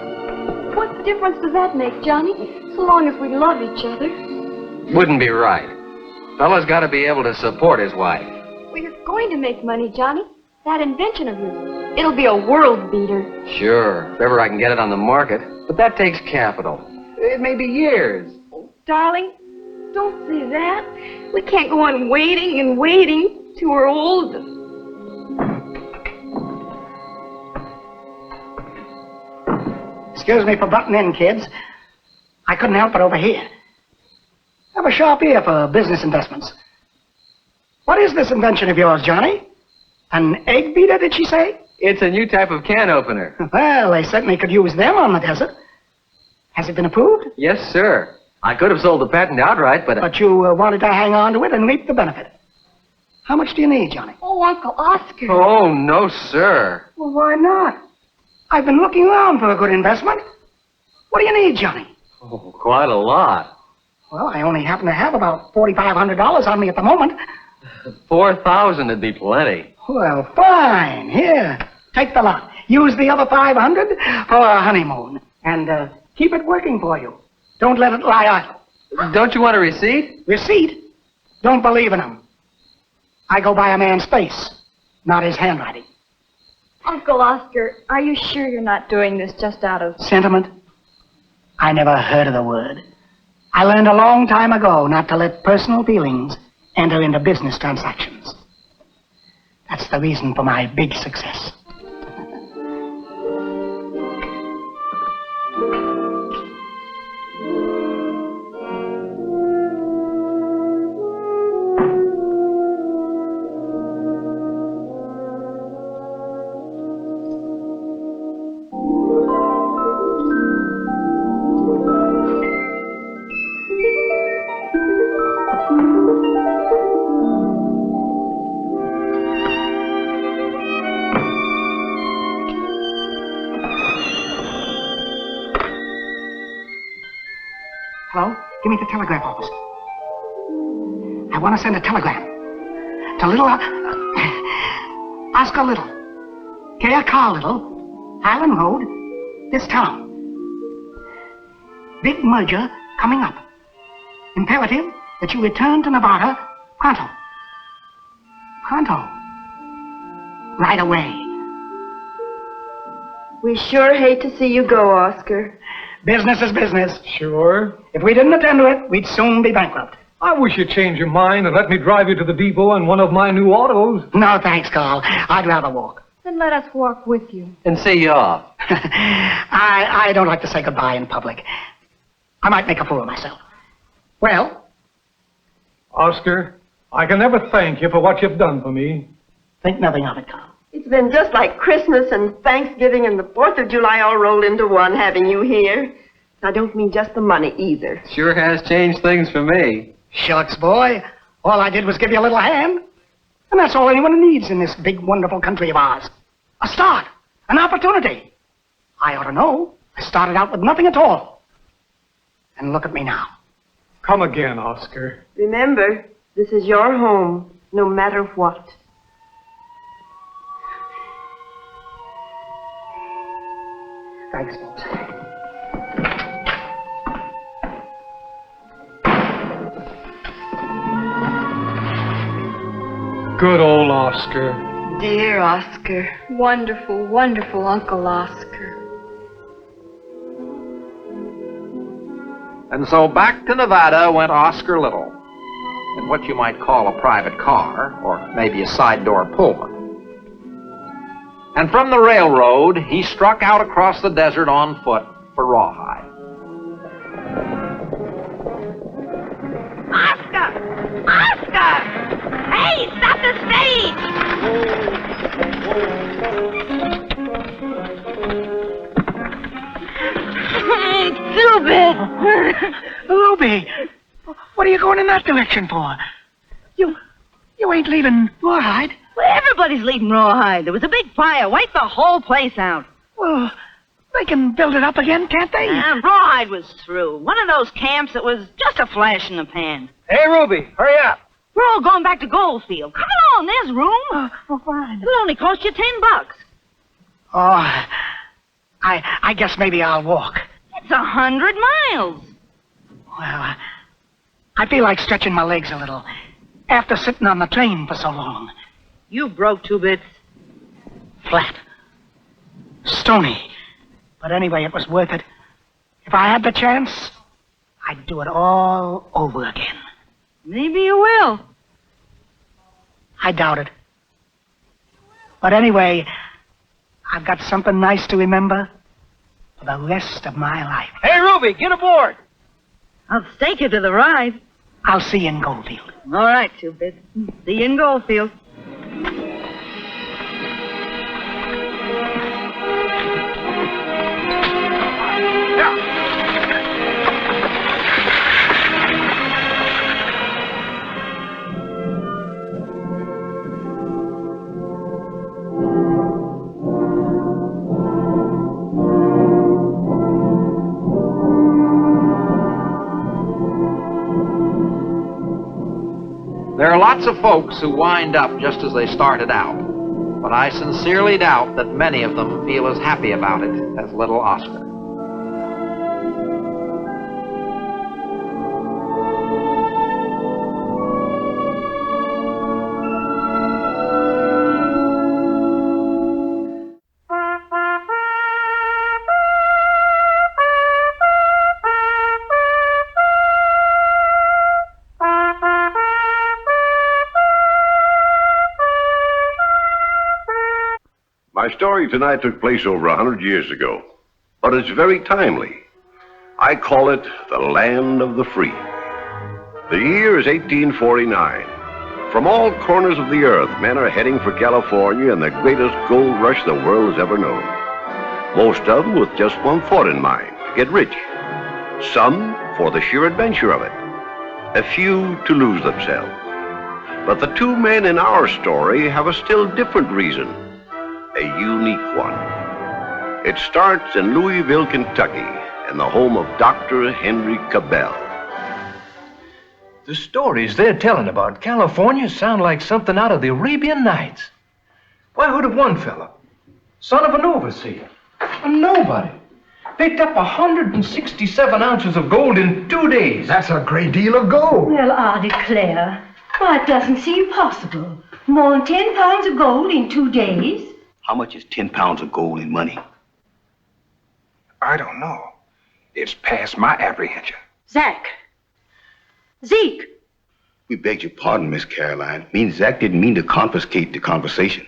What difference does that make, Johnny? So long as we love each other. Wouldn't be right. Fella's got to be able to support his wife. Well, you're going to make money, Johnny. That invention of yours. It'll be a world beater. Sure, if ever I can get it on the market. But that takes capital. It may be years. Darling, don't say that. We can't go on waiting and waiting till we're old. Excuse me for butting in, kids. I couldn't help but overhear. I have a sharp ear for business investments. What is this invention of yours, Johnny? An egg beater, did she say? It's a new type of can opener. Well, they certainly could use them on the desert. Has it been approved? Yes, sir. I could have sold the patent outright, but... But you wanted to hang on to it and reap the benefit. How much do you need, Johnny? Oh, Uncle Oscar. Oh, no, sir. Well, why not? I've been looking around for a good investment. What do you need, Johnny? Oh, quite a lot. Well, I only happen to have about $4,500 on me at the moment. 4,000 would be plenty. Well, fine. Here, take the lot. Use the other 500 for a honeymoon. And keep it working for you. Don't let it lie idle. Don't you want a receipt? Receipt? Don't believe in them. I go by a man's face, not his handwriting. Uncle Oscar, are you sure you're not doing this just out of... Sentiment? I never heard of the word. I learned a long time ago not to let personal feelings enter into business transactions. That's the reason for my big success. Hello? Give me the telegraph office. I want to send a telegram to Little... Oscar Little. Care Car Little. Highland Road. This town. Big merger coming up. Imperative that you return to Nevada pronto. Pronto. Right away. We sure hate to see you go, Oscar. Business is business. Sure. If we didn't attend to it, we'd soon be bankrupt. I wish you'd change your mind and let me drive you to the depot in one of my new autos. No, thanks, Carl. I'd rather walk. Then let us walk with you. And see you off. I don't like to say goodbye in public. I might make a fool of myself. Well, Oscar, I can never thank you for what you've done for me. think nothing of it, Carl. It's been just like Christmas and Thanksgiving and the 4th of July all rolled into one having you here. I don't mean just the money either. Sure has changed things for me. Shucks, boy. All I did was give you a little hand. And that's all anyone needs in this big, wonderful country of ours. A start. An opportunity. I ought to know. I started out with nothing at all. And look at me now. Come again, Oscar. Remember, this is your home, no matter what. Thanks, folks. Good old Oscar. Dear Oscar. Wonderful, wonderful Uncle Oscar. And so back to Nevada went Oscar Little, in what you might call a private car, or maybe a side-door Pullman. And from the railroad, he struck out across the desert on foot for Rawhide. Oscar! Oscar! Hey, stop the Ruby! Ruby! What are you going in that direction for? You ain't leaving Rawhide. Well, everybody's leaving Rawhide. There was a big fire. Wiped the whole place out. Well, they can build it up again, can't they? Rawhide was through. One of those camps that was just a flash in the pan. Hey, Ruby, hurry up. We're all going back to Goldfield. Come along, there's room. Oh, fine. It'll only cost you $10. Oh, I guess maybe I'll walk. It's 100 miles. Well, I feel like stretching my legs a little after sitting on the train for so long. You broke 2 bits. Flat. Stony. But anyway, it was worth it. If I had the chance, I'd do it all over again. Maybe you will. I doubt it. But anyway, I've got something nice to remember for the rest of my life. Hey, Ruby, get aboard. I'll stake you to the ride. I'll see you in Goldfield. All right, 2 bits. See you in Goldfield. There are lots of folks who wind up just as they started out, but I sincerely doubt that many of them feel as happy about it as little Oscar. My story tonight took place over 100 years ago, but it's very timely. I call it the land of the free. The year is 1849. From all corners of the earth, men are heading for California in the greatest gold rush the world has ever known. Most of them with just one thought in mind, to get rich. Some for the sheer adventure of it. A few to lose themselves. But the 2 men in our story have a still different reason. A unique one. It starts in Louisville, Kentucky, in the home of Dr. Henry Cabell. The stories they're telling about California sound like something out of the Arabian Nights. Why, who'd have one fella? Son of an overseer. A nobody. Picked up 167 ounces of gold in 2 days. That's a great deal of gold. Well, I declare, why, it doesn't seem possible. More than 10 pounds of gold in 2 days? How much is 10 pounds of gold in money? I don't know. It's past my apprehension. Zach. Zeke. We beg your pardon, Miss Caroline. Me and Zach didn't mean to confiscate the conversation.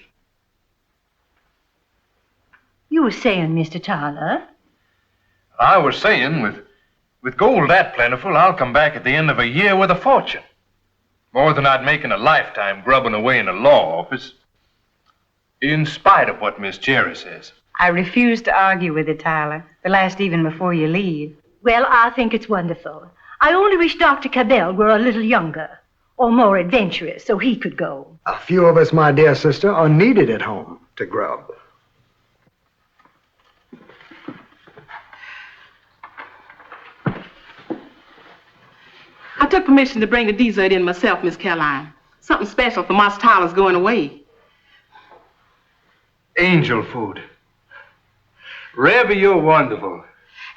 You were saying, Mr. Tyler? I was saying, with gold that plentiful, I'll come back at the end of a year with a fortune. More than I'd make in a lifetime grubbing away in a law office. In spite of what Miss Cherry says. I refuse to argue with you, Tyler. The last even before you leave. Well, I think it's wonderful. I only wish Dr. Cabell were a little younger or more adventurous so he could go. A few of us, my dear sister, are needed at home to grub. I took permission to bring the dessert in myself, Miss Caroline. Something special for Master Tyler's going away. Angel food. Rebby, you're wonderful.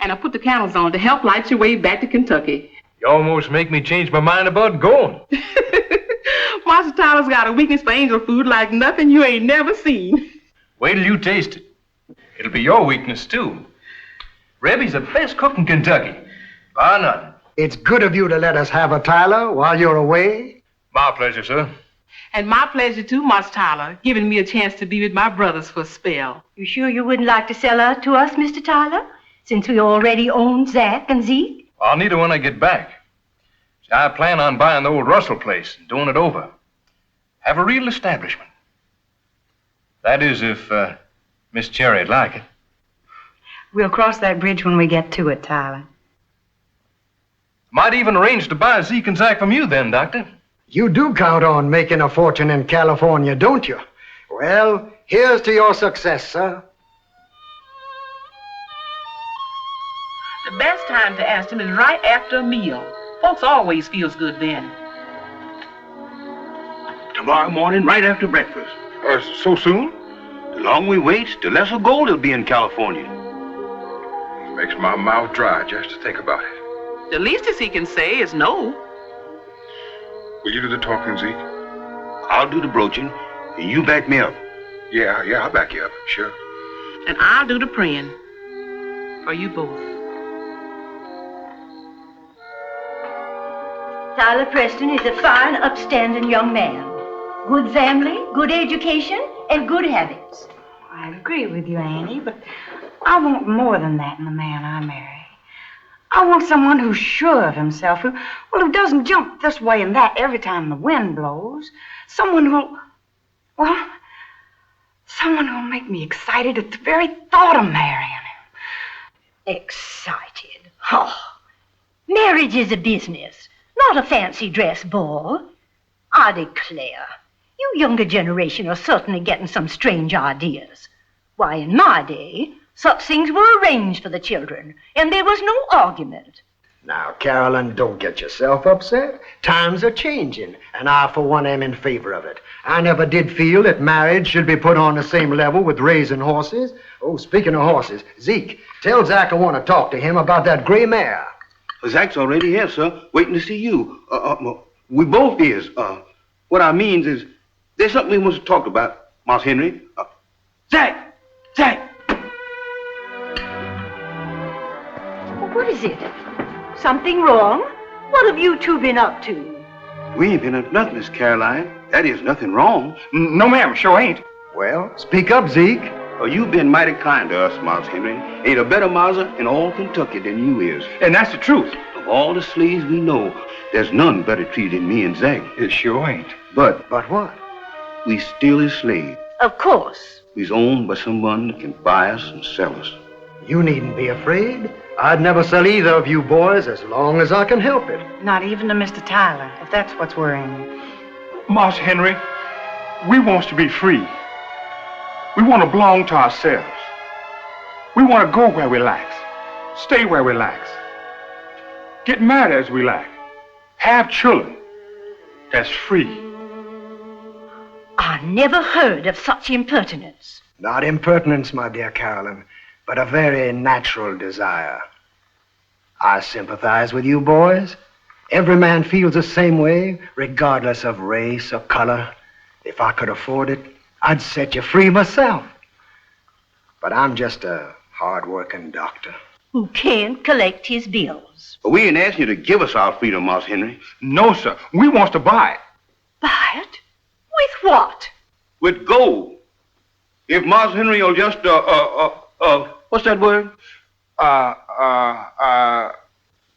And I put the candles on to help light your way back to Kentucky. You almost make me change my mind about going. Master Tyler's got a weakness for angel food like nothing you ain't never seen. Wait till you taste it. It'll be your weakness, too. Rebby's the best cook in Kentucky. Bar none. It's good of you to let us have her, Tyler, while you're away. My pleasure, sir. And my pleasure, too, Master Tyler, giving me a chance to be with my brothers for a spell. You sure you wouldn't like to sell her to us, Mr. Tyler? Since we already own Zach and Zeke? I'll need her when I get back. See, I plan on buying the old Russell place and doing it over. Have a real establishment. That is, if Miss Cherry'd like it. We'll cross that bridge when we get to it, Tyler. Might even arrange to buy Zeke and Zach from you then, Doctor. You do count on making a fortune in California, don't you? Well, here's to your success, sir. The best time to ask him is right after a meal. Folks always feels good then. Tomorrow morning, right after breakfast. So soon? The longer we wait, the lesser gold there'll be in California. Makes my mouth dry just to think about it. The least as he can say is no. Will you do the talking, Zeke? I'll do the broaching, and you back me up. Yeah, I'll back you up, sure. And I'll do the praying. For you both. Tyler Preston is a fine, upstanding young man. Good family, good education, and good habits. I agree with you, Annie, but I want more than that in the man I marry. I want someone who's sure of himself, who doesn't jump this way and that every time the wind blows. Someone who'll make me excited at the very thought of marrying him. Excited? Oh, marriage is a business, not a fancy dress ball. I declare, you younger generation are certainly getting some strange ideas. Why, in my day, such things were arranged for the children, and there was no argument. Now, Carolyn, don't get yourself upset. Times are changing, and I, for one, am in favor of it. I never did feel that marriage should be put on the same level with raising horses. Oh, speaking of horses, Zeke, tell Zach I want to talk to him about that gray mare. Zach's already here, sir, waiting to see you. We both is. What I means is, there's something we want to talk about, Moss Henry. Zach! What is it? Something wrong? What have you two been up to? We ain't been up to nothing, Miss Caroline. That is nothing wrong. No, ma'am, sure ain't. Well, speak up, Zeke. Oh, you've been mighty kind to us, Moss Henry. Ain't a better Mazza in all Kentucky than you is. And that's the truth. Of all the slaves we know, there's none better treated than me and Zach. It sure ain't. But what? We still is slaves. Of course. We's owned by someone that can buy us and sell us. You needn't be afraid. I'd never sell either of you boys as long as I can help it. Not even to Mr. Tyler, if that's what's worrying you. Moss Henry, we wants to be free. We want to belong to ourselves. We want to go where we like, stay where we like, get married as we like, have children. That's free. I never heard of such impertinence. Not impertinence, my dear Carolyn, but a very natural desire. I sympathize with you boys. Every man feels the same way, regardless of race or color. If I could afford it, I'd set you free myself. But I'm just a hard-working doctor. who can't collect his bills. We ain't asking you to give us our freedom, Moss Henry. No, sir. We wants to buy it. Buy it? With what? With gold. If Moss Henry will just, what's that word?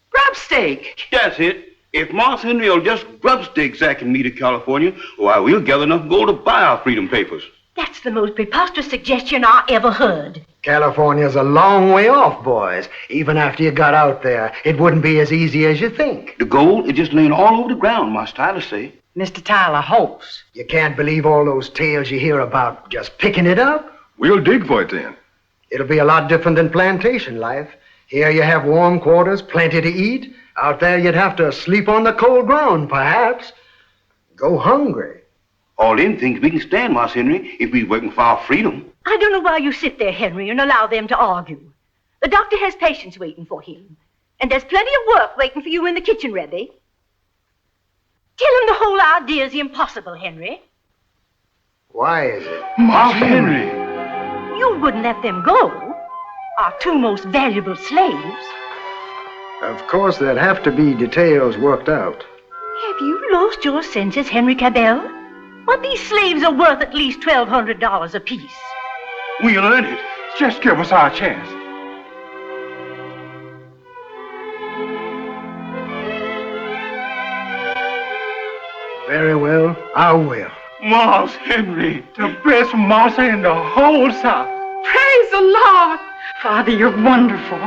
Grub steak. That's it. If Moss Henry will just grubstick Zach and me to California, why, we'll gather enough gold to buy our freedom papers. That's the most preposterous suggestion I ever heard. California's a long way off, boys. Even after you got out there, it wouldn't be as easy as you think. The gold is just laying all over the ground, Moss Tyler say. Mr. Tyler hopes. You can't believe all those tales you hear about just picking it up. We'll dig for it then. It'll be a lot different than plantation life. Here you have warm quarters, plenty to eat. Out there you'd have to sleep on the cold ground, perhaps. Go hungry. All them things we can stand, Moss Henry, if we're working for our freedom. I don't know why you sit there, Henry, and allow them to argue. The doctor has patients waiting for him. And there's plenty of work waiting for you in the kitchen, Rebby. Tell him the whole idea's impossible, Henry. Why is it? Moss Henry! You wouldn't let them go. Our two most valuable slaves. Of course, there'd have to be details worked out. Have you lost your senses, Henry Cabell? But these slaves are worth at least $1,200 apiece. We'll earn it. Just give us our chance. Very well, I will. Moss Henry, the best moss in the whole South. Praise the Lord. Father, you're wonderful.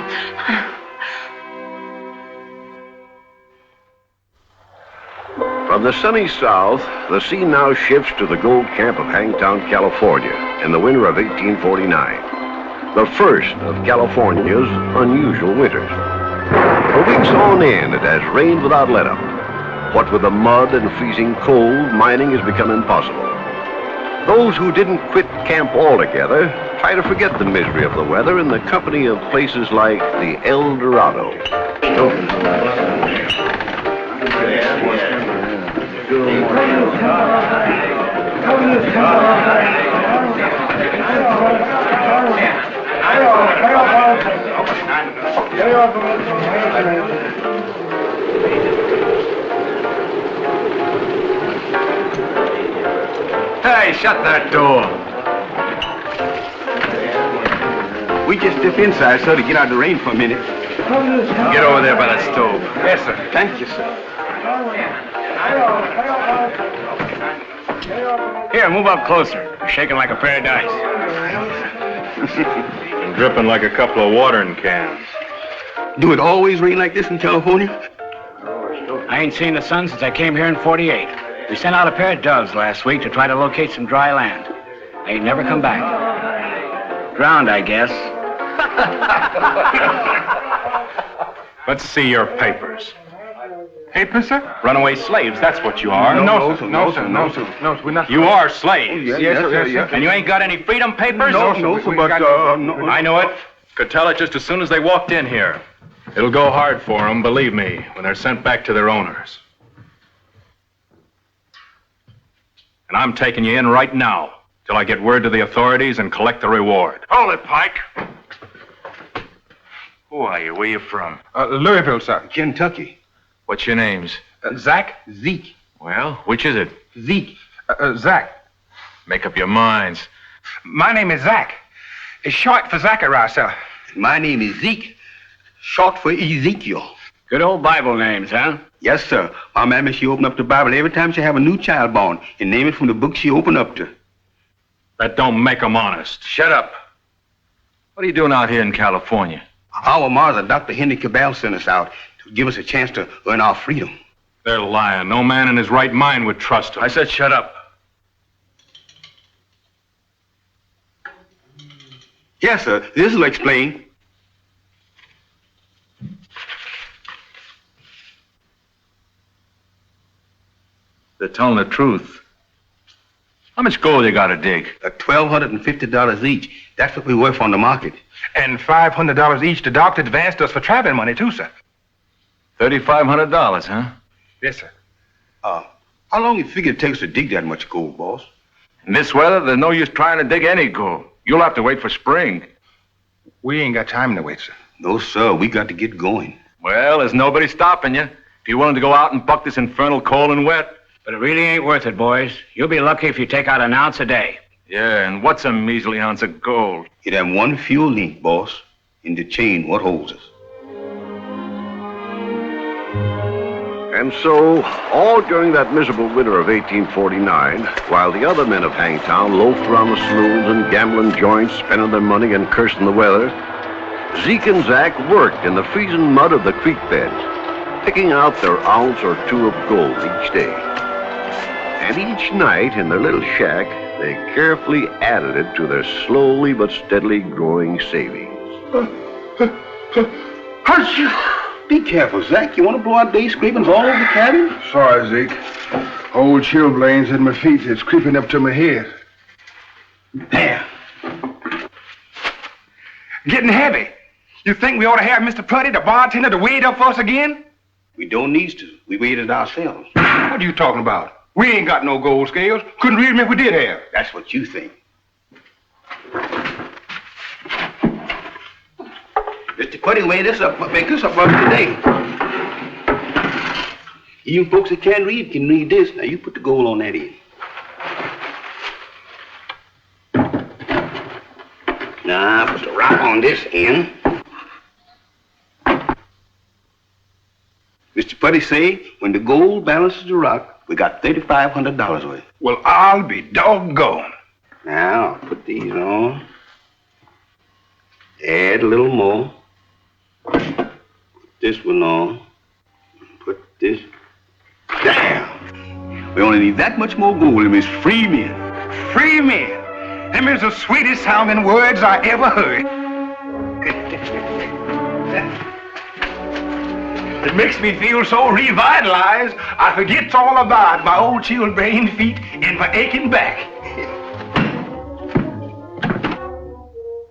From the sunny south, the scene now shifts to the gold camp of Hangtown, California, in the winter of 1849. The first of California's unusual winters. For weeks on end, it has rained without let-up. What with the mud and freezing cold, mining has become impossible. Those who didn't quit camp altogether try to forget the misery of the weather in the company of places like the El Dorado. Hey, shut that door. We just step inside, sir, to get out of the rain for a minute. Get over there by the stove. Yes, sir. Thank you, sir. Here, move up closer. You're shaking like a pair of dice. Dripping like a couple of watering cans. Do it always rain like this in California? I ain't seen the sun since I came here in 48. We sent out a pair of doves last week to try to locate some dry land. They ain't never come back. Drowned, I guess. Let's see your papers. Papers, sir? Runaway slaves, that's what you are. No, sir, we're not. You are slaves. Yes, sir. And you ain't got any freedom papers? No, sir, but, no. I know it. Could tell it just as soon as they walked in here. It'll go hard for them, believe me, when they're sent back to their owners. And I'm taking you in right now, till I get word to the authorities and collect the reward. Hold it, Pike. Who are you? Where you from? Louisville, sir. Kentucky. What's your names? Zach? Zeke. Well, which is it? Zeke. Zach. Make up your minds. My name is Zach. It's short for Zachariah, sir. My name is Zeke, short for Ezekiel. Good old Bible names, huh? Yes, sir. My mammy, she open up the Bible every time she have a new child born and name it from the book she open up to. That don't make them honest. Shut up. What are you doing out here in California? Our mother, Dr. Henry Cabell, sent us out to give us a chance to earn our freedom. They're lying. No man in his right mind would trust them. I said shut up. Yes, sir. This will explain. They're telling the truth. How much gold you got to dig? $1,250 each. That's what we worth on the market. And $500 each the doctor advanced us for traveling money, too, sir. $3,500, huh? Yes, sir. How long you figure it takes to dig that much gold, boss? In this weather, there's no use trying to dig any gold. You'll have to wait for spring. We ain't got time to wait, sir. No, sir. We got to get going. Well, there's nobody stopping you. If you're willing to go out and buck this infernal cold and wet. But it really ain't worth it, boys. You'll be lucky if you take out an ounce a day. Yeah, and what's a measly ounce of gold? It have one fuel link, boss, in the chain what holds us. And so, all during that miserable winter of 1849, while the other men of Hangtown loafed around the saloons and gambling joints, spending their money and cursing the weather, Zeke and Zach worked in the freezing mud of the creek beds, picking out their ounce or two of gold each day. And each night in their little shack, they carefully added it to their slowly but steadily growing savings. Be careful, Zach. You want to blow out day scrapings all over the cabin? Sorry, Zeke. Old chilblains in my feet. It's creeping up to my head. There. Getting heavy. You think we ought to have Mr. Putty, the bartender, to weigh it up for us again? We don't need to. We weighed it ourselves. What are you talking about? We ain't got no gold scales. Couldn't read them if we did have. That's what you think. Mr. Putty weighed this up, make this up today. Even folks that can't read can read this. Now you put the gold on that end. Now put the rock on this end. Mr. Putty say when the gold balances the rock, we got $3,500 worth. Well, I'll be doggone. Now I'll put these on. Add a little more. Put this one on. Put this. Damn! We only need that much more gold and it's free men. Free men. Them is the sweetest sounding words I ever heard. It makes me feel so revitalized, I forget all about my old chilblain feet and my aching back.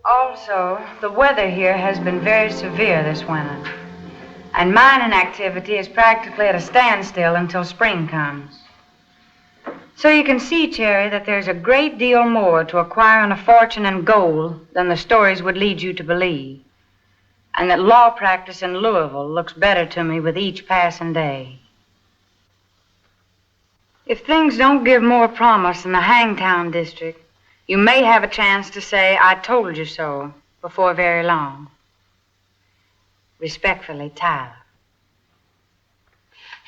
Also, the weather here has been very severe this winter. And mining activity is practically at a standstill until spring comes. So you can see, Cherry, that there's a great deal more to acquiring a fortune in gold than the stories would lead you to believe. And that law practice in Louisville looks better to me with each passing day. If things don't give more promise in the Hangtown district, you may have a chance to say, I told you so, before very long. Respectfully, Tyler.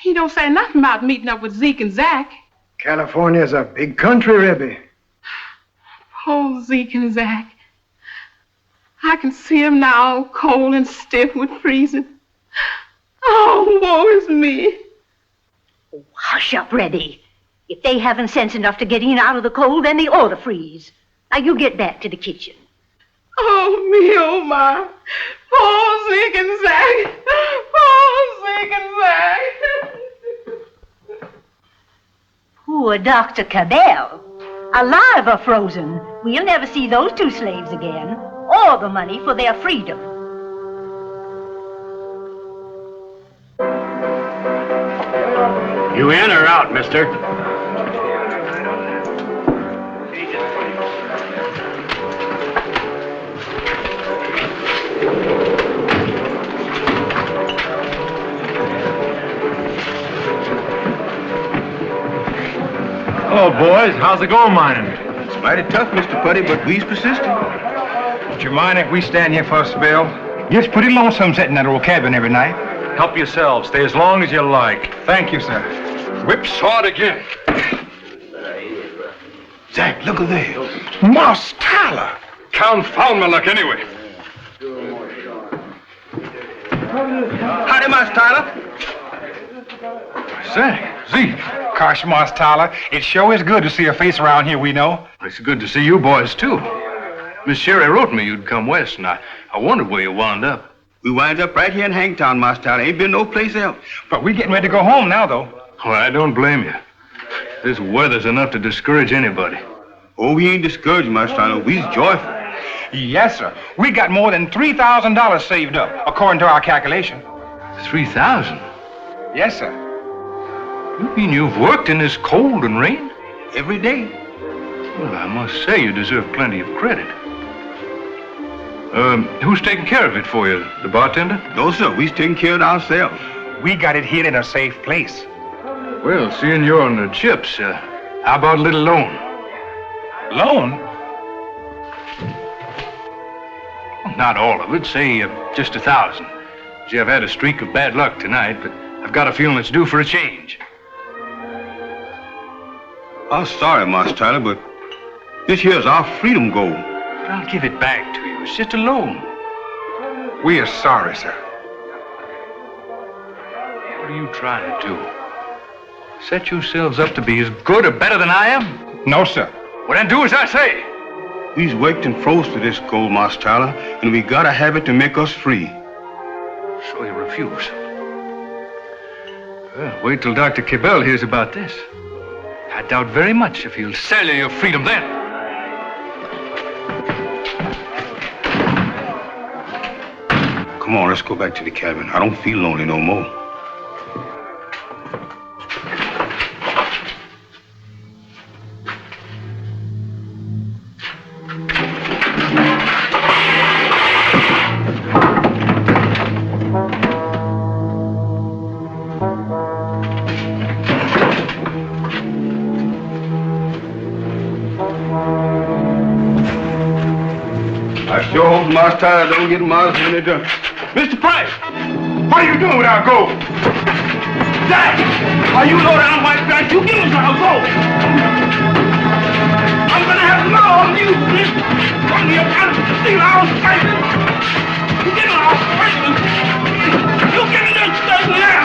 He don't say nothing about meeting up with Zeke and Zach. California's a big country, Ribby. Oh, Zeke and Zach. I can see him now, cold and stiff with freezing. Oh, woe is me. Oh, hush up, Reddy. If they haven't sense enough to get in out of the cold, then they ought to freeze. Now, you get back to the kitchen. Oh, me, oh, my. Poor Zeke and Zach. Poor Zeke and Zach. Poor Dr. Cabell. Alive or frozen, we'll never see those two slaves again, or the money for their freedom. You in or out, mister? Oh, boys, how's it going mining? It's mighty tough, Mr. Putty, but we's persistent. Don't you mind if we stand here for a spell? Just pretty lonesome sitting in that old cabin every night. Help yourselves. Stay as long as you like. Thank you, sir. Whipsawed again. Zach, look at there. Moss Tyler. Confound my luck anyway. Howdy, Moss Tyler. Say, Zeke. Gosh, Moss Tyler, it sure is good to see a face around here we know. It's good to see you boys, too. Miss Sherry wrote me you'd come west, and I wondered where you wound up. We wind up right here in Hangtown, Moss Tyler. Ain't been no place else. But we getting ready to go home now, though. Well, I don't blame you. This weather's enough to discourage anybody. Oh, we ain't discouraged, Moss Tyler. We's joyful. Yes, sir. We got more than $3,000 saved up, according to our calculation. 3,000? Yes, sir. You mean you've worked in this cold and rain? Every day. Well, I must say you deserve plenty of credit. Who's taking care of it for you? The bartender? No, sir. We's taking care of it ourselves. We got it hid in a safe place. Well, seeing you're on the chips, how about a little loan? Loan? Not all of it. Say just 1,000. See, I've had a streak of bad luck tonight, but I've got a feeling it's due for a change. I'm sorry, Master Tyler, but this here's our freedom gold. I'll give it back to you. It's just a loan. We are sorry, sir. What are you trying to do? Set yourselves up to be as good or better than I am? No, sir. Well, then do as I say. We's worked and froze for this gold, Master Tyler, and we gotta have it to make us free. So you refuse? Well, wait till Dr. Kibel hears about this. I doubt very much if he'll sell you your freedom then. Come on, let's go back to the cabin. I don't feel lonely no more. I sure hope Master Tyler don't get Master Henry done. Mr. Price, what are you doing with our gold? Jack, are you low down white trash? You give us our gold. I'm gonna have law on you, Chris. From the account to steal our stipend. You give us our stipend. You give me this stuff now.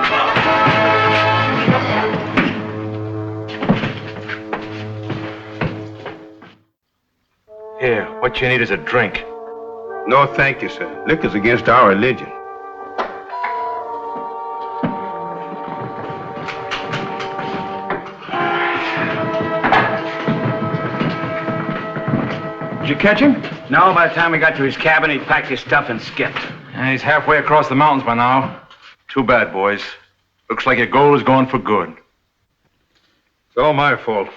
Here, what you need is a drink. No, thank you, sir. Liquor's against our religion. Did you catch him? No, by the time we got to his cabin, he'd packed his stuff and skipped. And he's halfway across the mountains by now. Too bad, boys. Looks like your gold is gone for good. It's all my fault.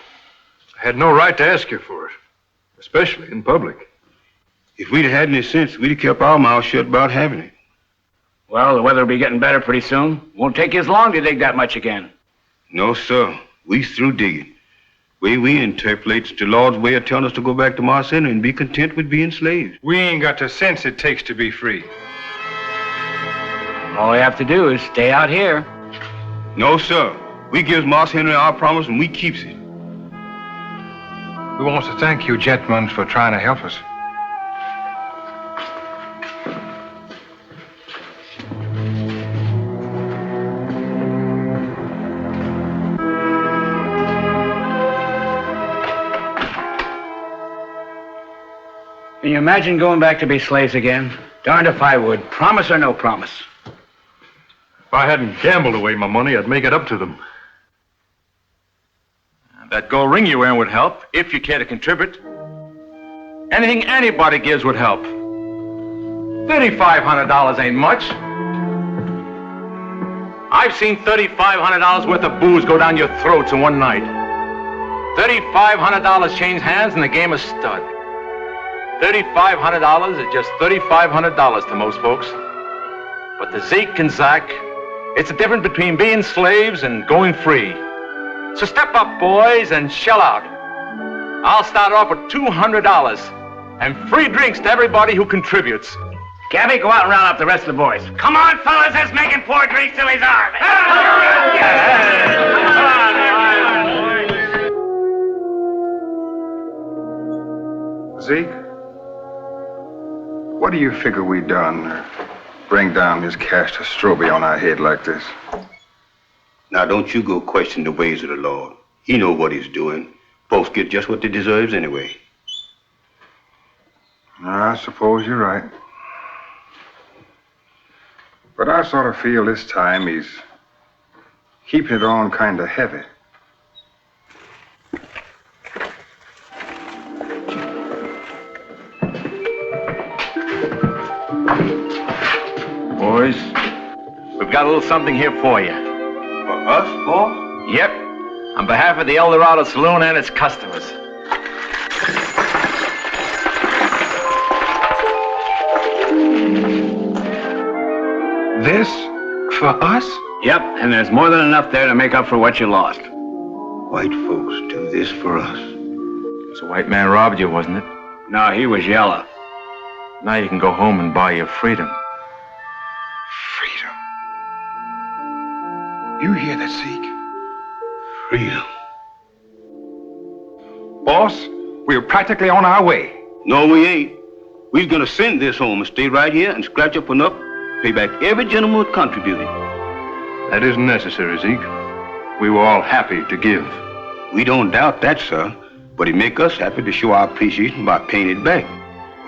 I had no right to ask you for it, especially in public. If we'd had any sense, we'd have kept our mouths shut about having it. Well, the weather will be getting better pretty soon. Won't take you as long to dig that much again. No, sir. We's through digging. Way we interpolate's the Lord's way of telling us to go back to Mars Center and be content with being slaves. We ain't got the sense it takes to be free. All we have to do is stay out here. No, sir. We gives Mars Henry our promise and we keeps it. We want to thank you, gentlemen, for trying to help us. Can you imagine going back to be slaves again? Darned if I would. Promise or no promise. If I hadn't gambled away my money, I'd make it up to them. That gold ring you wear would help, if you care to contribute. Anything anybody gives would help. $3,500 ain't much. I've seen $3,500 worth of booze go down your throats in one night. $3,500 change hands and the game is stud. $3,500 is just $3,500 to most folks. But to Zeke and Zach, it's the difference between being slaves and going free. So step up, boys, and shell out. I'll start off with $200 and free drinks to everybody who contributes. Gabby, go out and round up the rest of the boys. Come on, fellas, let's make him pour drinks till he's army. Zeke, what do you figure we done? Bring down this cash to Stroby on our head like this? Now, don't you go question the ways of the Lord. He know what he's doing. Folks get just what they deserves anyway. I suppose you're right. But I sort of feel this time he's keeping it on kind of heavy. Boys, we've got a little something here for you. For us, boy? Yep, on behalf of the El Dorado Saloon and its customers. This for us? Yep, and there's more than enough there to make up for what you lost. White folks do this for us. It's a white man robbed you, wasn't it? No, he was yellow. Now you can go home and buy your freedom. Freedom. You hear that, Zeke? Freedom. Boss, we're practically on our way. No, we ain't. We're gonna send this home and stay right here and scratch up enough to pay back every gentleman who contributed. That isn't necessary, Zeke. We were all happy to give. We don't doubt that, sir. But it make us happy to show our appreciation by paying it back.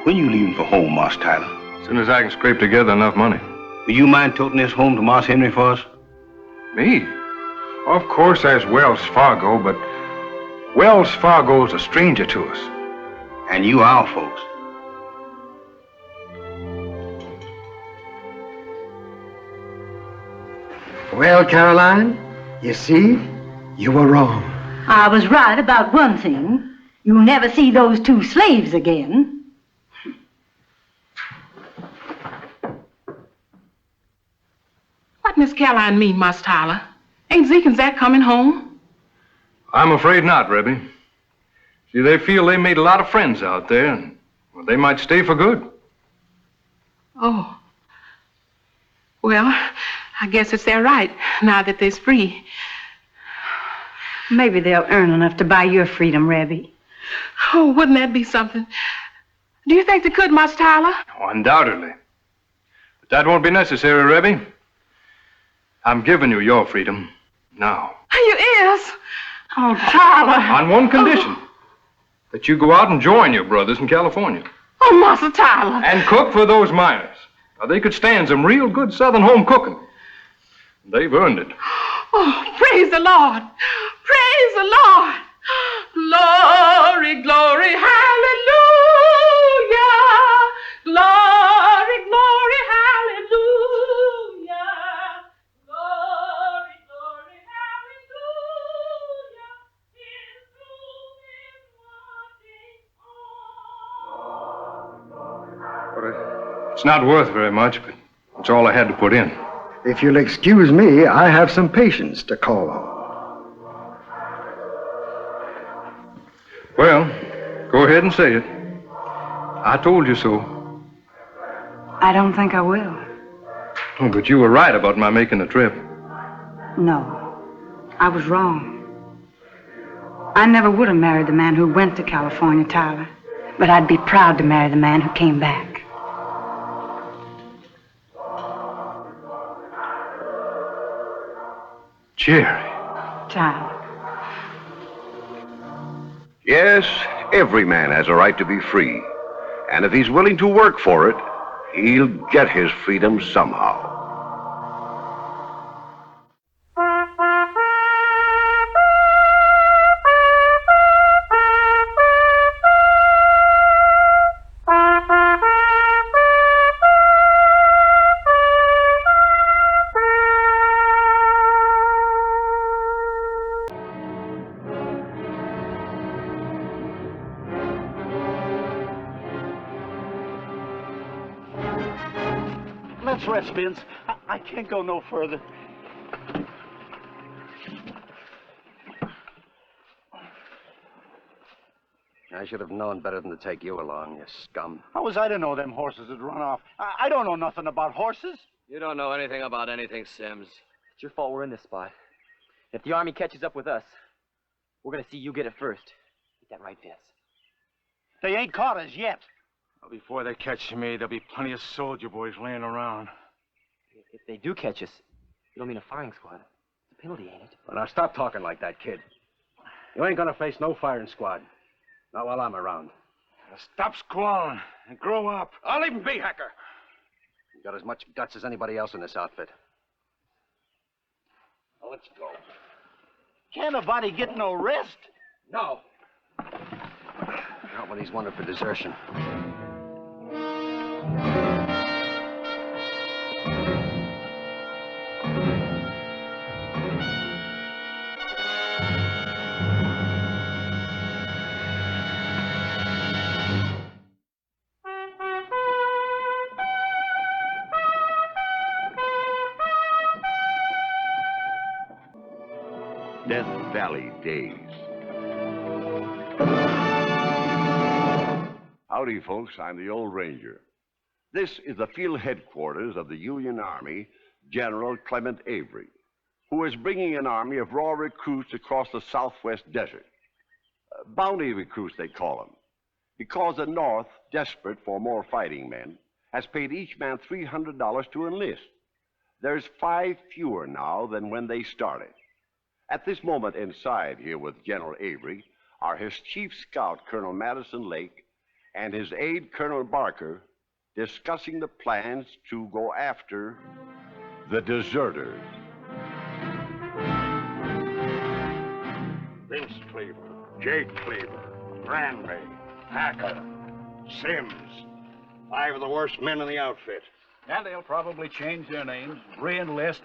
When you leaving for home, Marse Tyler? As soon as I can scrape together enough money. Do you mind toting this home to Marse Henry for us? Me? Of course, there's Wells Fargo, but Wells Fargo's a stranger to us. And you our folks. Well, Caroline, you see, you were wrong. I was right about one thing. You'll never see those two slaves again. What Miss Caroline mean, Miss Tyler? Ain't Zeke and Zach coming home? I'm afraid not, Rebby. See, they feel they made a lot of friends out there, and well, they might stay for good. Oh. Well, I guess it's their right, now that they're free. Maybe they'll earn enough to buy your freedom, Rebby. Oh, wouldn't that be something? Do you think they could, Miss Tyler? Oh, undoubtedly. But that won't be necessary, Rebby. I'm giving you your freedom now. You is? Oh, Tyler. On one condition. That you go out and join your brothers in California. Oh, Master Tyler. And cook for those miners. Now, they could stand some real good Southern home cooking. They've earned it. Oh, praise the Lord. Praise the Lord. Glory, glory, hallelujah. Glory, glory, hallelujah. Glory, glory, hallelujah. It's not worth very much, but it's all I had to put in. If you'll excuse me, I have some patients to call on. Well, go ahead and say it. I told you so. I don't think I will. Oh, but you were right about my making the trip. No, I was wrong. I never would have married the man who went to California, Tyler. But I'd be proud to marry the man who came back. Jerry. Tyler. Yes, every man has a right to be free. And if he's willing to work for it, he'll get his freedom somehow. Let's rest, Vince. I can't go no further. I should have known better than to take you along, you scum. How was I to know them horses had run off? I don't know nothing about horses. You don't know anything about anything, Sims. It's your fault we're in this spot. If the Army catches up with us, we're gonna see you get it first. Get that right, Vince? They ain't caught us yet. Well, before they catch me, there'll be plenty of soldier boys laying around. If they do catch us, it'll mean a firing squad. It's a penalty, ain't it? Well, now stop talking like that, kid. You ain't gonna face no firing squad. Not while I'm around. Now stop squalling and grow up. I'll leave him be, Hacker. You got as much guts as anybody else in this outfit. Now let's go. Can't nobody get no rest? No. Not when he's wanted for desertion. Death Valley days. Howdy, folks. I'm the old ranger. This is the field headquarters of the Union Army, General Clement Avery, who is bringing an army of raw recruits across the southwest desert. Bounty recruits, they call them, because the North, desperate for more fighting men, has paid each man $300 to enlist. There's 5 fewer now than when they started. At this moment inside here with General Avery are his chief scout, Colonel Madison Lake, and his aide, Colonel Barker, discussing the plans to go after the deserters. Vince Cleaver, Jake Cleaver, Granby, Hacker, Sims. 5 of the worst men in the outfit. And they'll probably change their names, re-enlist,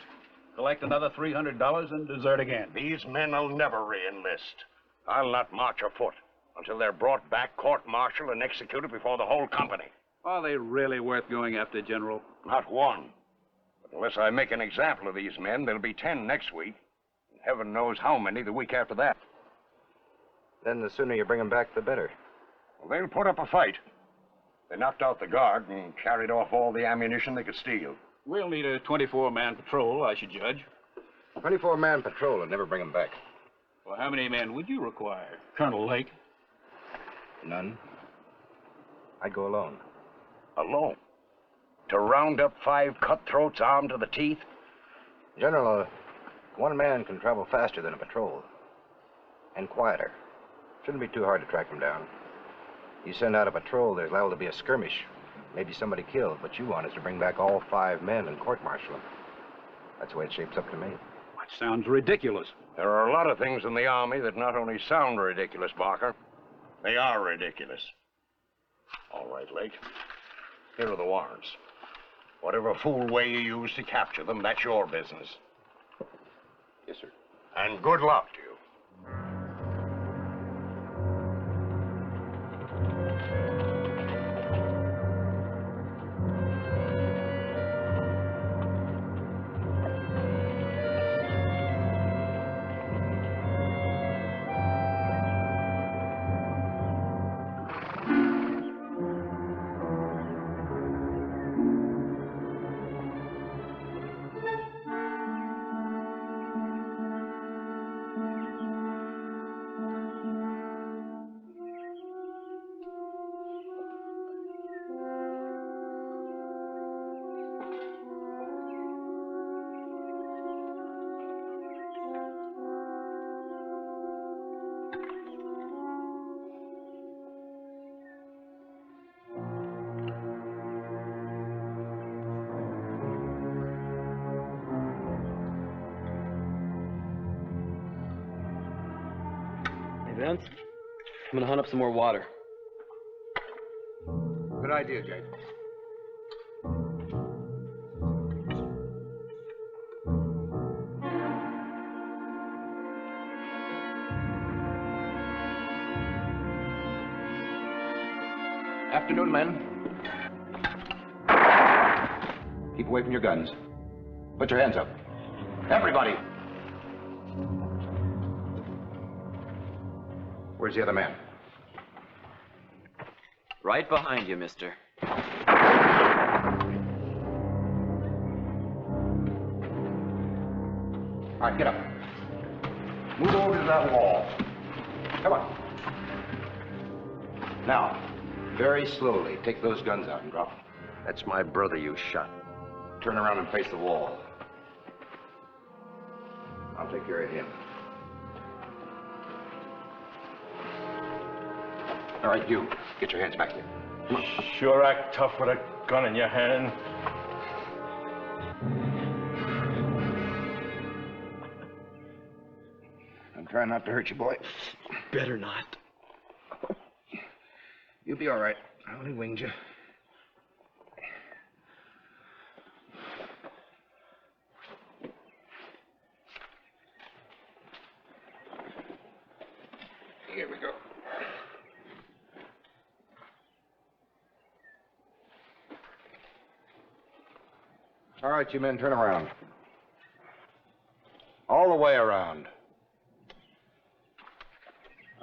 collect another $300, and desert again. These men will never re-enlist. I'll not march a foot until they're brought back, court-martialed, and executed before the whole company. Are they really worth going after, General? Not one. But unless I make an example of these men, there'll be 10 next week. And heaven knows how many the week after that. Then the sooner you bring them back, the better. Well, they'll put up a fight. They knocked out the guard and carried off all the ammunition they could steal. We'll need a 24-man patrol, I should judge. 24-man patrol would never bring them back. Well, how many men would you require, Colonel Lake? None. I'd go alone. Alone? To round up 5 cutthroats armed to the teeth? General, one man can travel faster than a patrol. And quieter. Shouldn't be too hard to track them down. You send out a patrol, there's liable to be a skirmish. Maybe somebody killed. What you want is to bring back all 5 men and court-martial them. That's the way it shapes up to me. That sounds ridiculous. There are a lot of things in the Army that not only sound ridiculous, Barker, they are ridiculous. All right, Lake. Here are the warrants. Whatever fool way you use to capture them, that's your business. Yes, sir. And good luck to you. Vince, I'm gonna hunt up some more water. Good idea, Jake. Afternoon, men. Keep away from your guns. Put your hands up. Everybody! Where's the other man? Right behind you, mister. All right, get up. Move over to that wall. Come on. Now, very slowly, take those guns out and drop them. That's my brother you shot. Turn around and face the wall. I'll take care of him. All right, you. Get your hands back there. Come on. Sure act tough with a gun in your hand. I'm trying not to hurt you, boy. Better not. You'll be all right. I only winged you. Here we go. All right, you men, turn around. All the way around.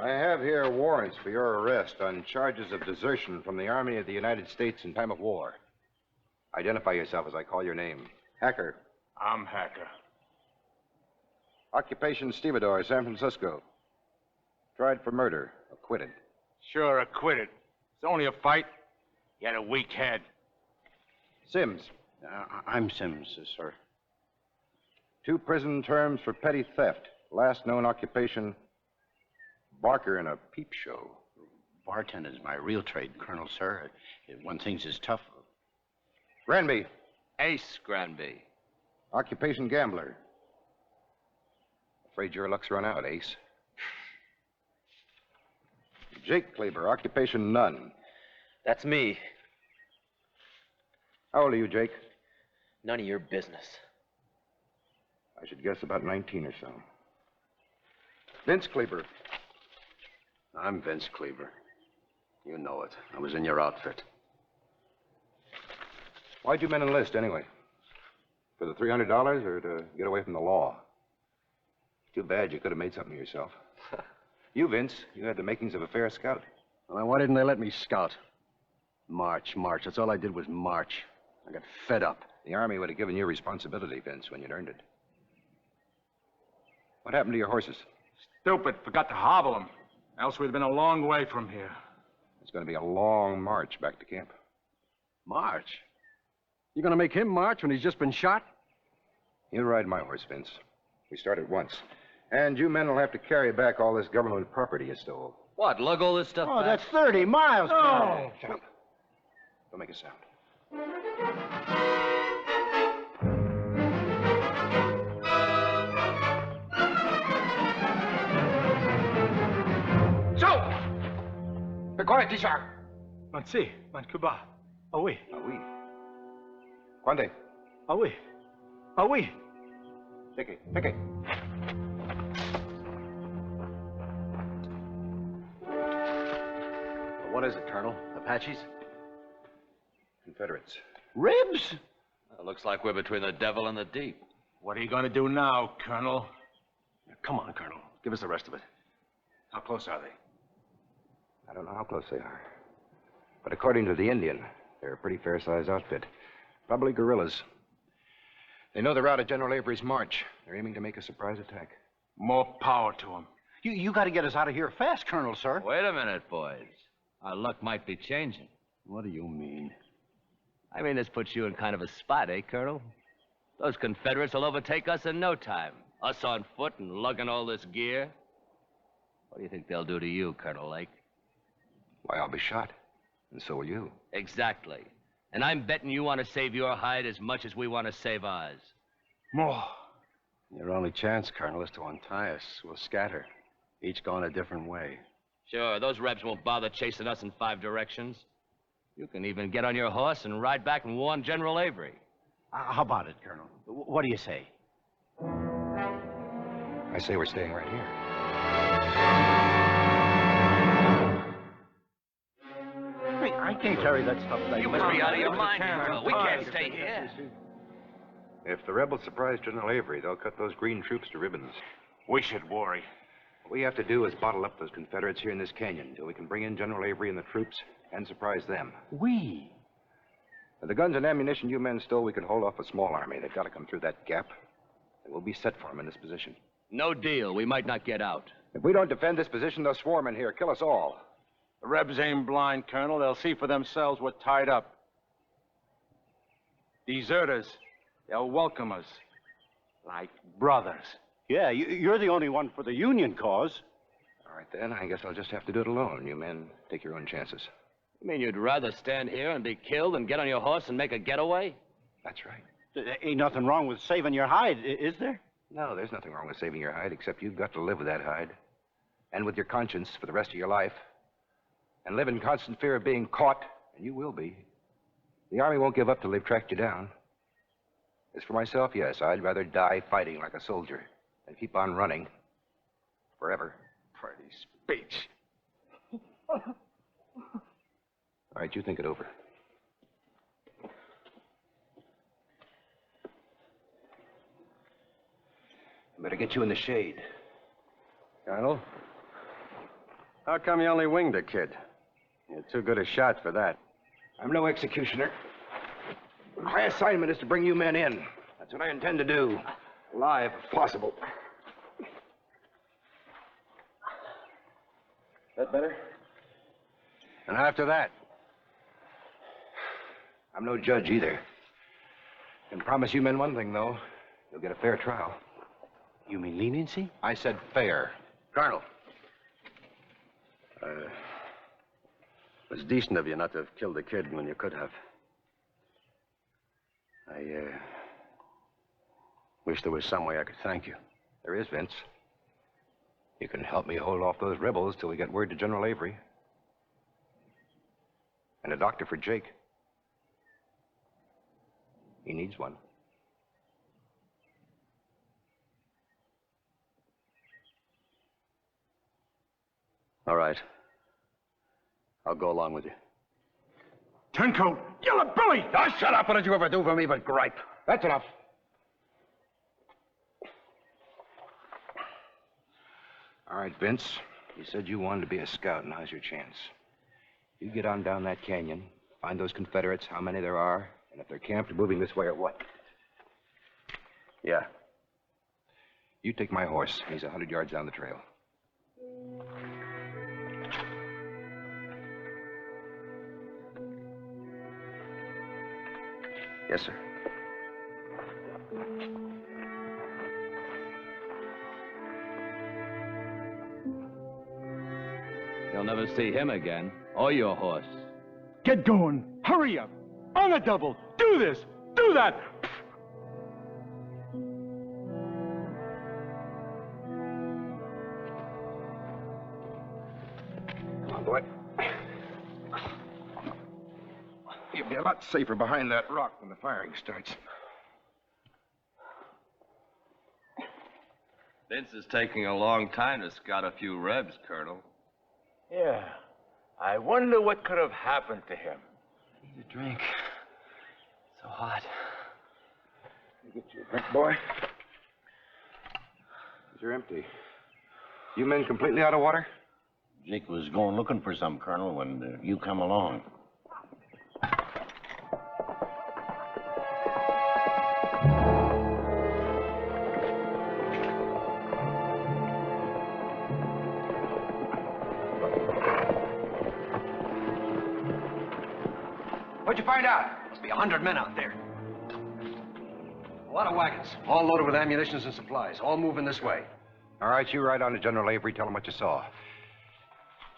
I have here warrants for your arrest on charges of desertion from the Army of the United States in time of war. Identify yourself as I call your name. Hacker. I'm Hacker. Occupation stevedore, San Francisco. Tried for murder. Acquitted. Sure, acquitted. It's only a fight. He had a weak head. Sims. I'm Sims, sir. 2 prison terms for petty theft. Last known occupation, barker in a peep show. Bartending's my real trade, Colonel, sir. One thing's is tough. Granby. Ace Granby. Occupation gambler. Afraid your luck's run out, Ace. Jake Kleber, occupation none. That's me. How old are you, Jake? None of your business. I should guess about 19 or so. Vince Kleber. I'm Vince Kleber. You know it. I was in your outfit. Why'd you men enlist, anyway? For the $300 or to get away from the law? Too bad you could have made something of yourself. You, Vince, you had the makings of a fair scout. Well, why didn't they let me scout? March. That's all I did was march. I got fed up. The Army would have given you responsibility, Vince, when you'd earned it. What happened to your horses? Stupid. Forgot to hobble them. Else we'd have been a long way from here. It's going to be a long march back to camp. March? You gonna make him march when he's just been shot? You ride my horse, Vince. We start at once. And you men will have to carry back all this government property you stole. What, lug all this stuff back? That's 30 miles. Oh! Shut up. Don't make a sound. Be quiet, Tisha. Mansi, Mancuba. Ah oui. Ah oui. Quande? Ah oui. Ah oui. Take it. What is it, Colonel? Apaches? Confederates. Ribs? Well, looks like we're between the devil and the deep. What are you going to do now, Colonel? Come on, Colonel. Give us the rest of it. How close are they? I don't know how close they are. But according to the Indian, they're a pretty fair-sized outfit. Probably guerrillas. They know the route of General Avery's march. They're aiming to make a surprise attack. More power to them. You got to get us out of here fast, Colonel, sir. Wait a minute, boys. Our luck might be changing. What do you mean? I mean, this puts you in kind of a spot, eh, Colonel? Those Confederates will overtake us in no time. Us on foot and lugging all this gear. What do you think they'll do to you, Colonel Lake? Why, I'll be shot. And so will you. Exactly. And I'm betting you want to save your hide as much as we want to save ours. More. Your only chance, Colonel, is to untie us. We'll scatter. Each going a different way. Sure, those Rebs won't bother chasing us in 5 directions. You can even get on your horse and ride back and warn General Avery. How about it, Colonel? What do you say? I say we're staying right here. Hey, I can't carry that stuff like You must be out of your mind, Colonel. We can't stay here. If the rebels surprise General Avery, they'll cut those green troops to ribbons. We should worry. What we have to do is bottle up those Confederates here in this canyon until we can bring in General Avery and the troops and surprise them. We? With the guns and ammunition you men stole, we can hold off a small army. They've got to come through that gap. And we'll be set for them in this position. No deal. We might not get out. If we don't defend this position, they'll swarm in here, kill us all. The Rebs ain't blind, Colonel. They'll see for themselves we're tied up. Deserters, they'll welcome us like brothers. Yeah, you're the only one for the Union cause. All right, then. I guess I'll just have to do it alone. You men take your own chances. You mean you'd rather stand here and be killed than get on your horse and make a getaway? That's right. There ain't nothing wrong with saving your hide, is there? No, there's nothing wrong with saving your hide, except you've got to live with that hide. And with your conscience for the rest of your life. And live in constant fear of being caught, and you will be. The Army won't give up till they've tracked you down. As for myself, yes, I'd rather die fighting like a soldier than keep on running forever. Pretty speech. All right, you think it over. I better get you in the shade. Colonel? How come you only winged a kid? You're too good a shot for that. I'm no executioner. My assignment is to bring you men in. That's what I intend to do. Alive, if possible. That better? And after that? I'm no judge either. Can promise you men one thing, though. You'll get a fair trial. You mean leniency? I said fair. Colonel. It was decent of you not to have killed the kid when you could have. I wish there was some way I could thank you. There is, Vince. You can help me hold off those rebels till we get word to General Avery. And a doctor for Jake. He needs one. All right. I'll go along with you. Turncoat! Yellow Billy! Oh, shut up! What did you ever do for me but gripe? That's enough. All right, Vince. You said you wanted to be a scout. Now's your chance. You get on down that canyon, find those Confederates, how many there are, and if they're camped moving this way or what. Yeah. You take my horse. He's 100 yards down the trail. Yes, sir. You'll never see him again, or your horse. Get going. Hurry up. On a double. Do this. Do that. Come on, boy. You'll be a lot safer behind that rock when the firing starts. Vince is taking a long time to scout a few rebs, Colonel. Yeah. I wonder what could have happened to him. Need a drink. So hot. Get you a drink, boy. These are empty. You men completely out of water? Jake was going looking for some, Colonel, when you come along. What'd you find out? Must be 100 men out there. A lot of wagons, all loaded with ammunition and supplies, all moving this way. All right, you ride on to General Avery, tell him what you saw.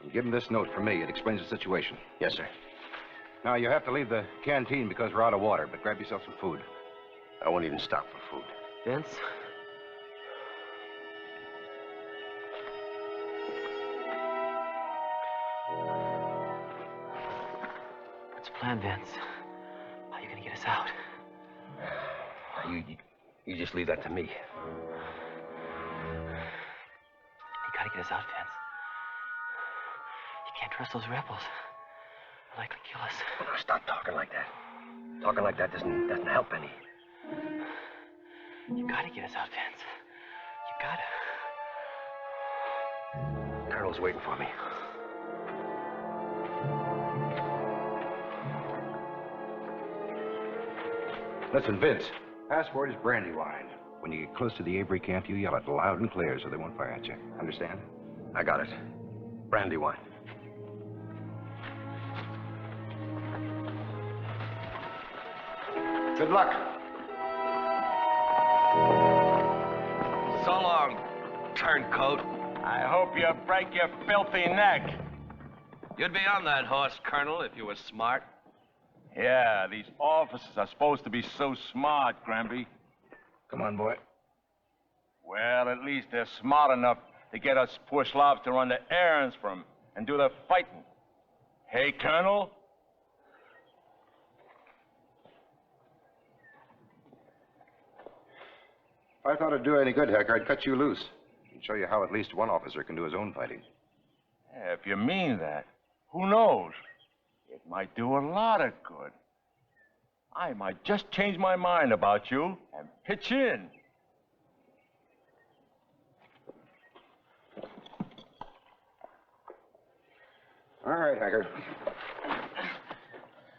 And give him this note from me. It explains the situation. Yes, sir. Now, you have to leave the canteen because we're out of water, but grab yourself some food. I won't even stop for food. Vince? What's the plan, Vince? How are you gonna get us out? You just leave that to me. You gotta get us out, Vince. You can't trust those rebels. They'll likely kill us. Oh, now stop talking like that. Talking like that doesn't help any. You gotta get us out, Vince. You gotta. Colonel's waiting for me. Listen, Vince. Password is Brandywine. When you get close to the Avery camp, you yell it loud and clear so they won't fire at you. Understand? I got it. Brandywine. Good luck. So long, turncoat. I hope you break your filthy neck. You'd be on that horse, Colonel, if you were smart. Yeah, these officers are supposed to be so smart, Granby. Come on, boy. Well, at least they're smart enough to get us poor slobs to run the errands for 'em and do the fighting. Hey, Colonel? If I thought it'd do any good, Heck, I'd cut you loose and show you how at least one officer can do his own fighting. Yeah, if you mean that, who knows? It might do a lot of good. I might just change my mind about you and pitch in. All right, Hacker.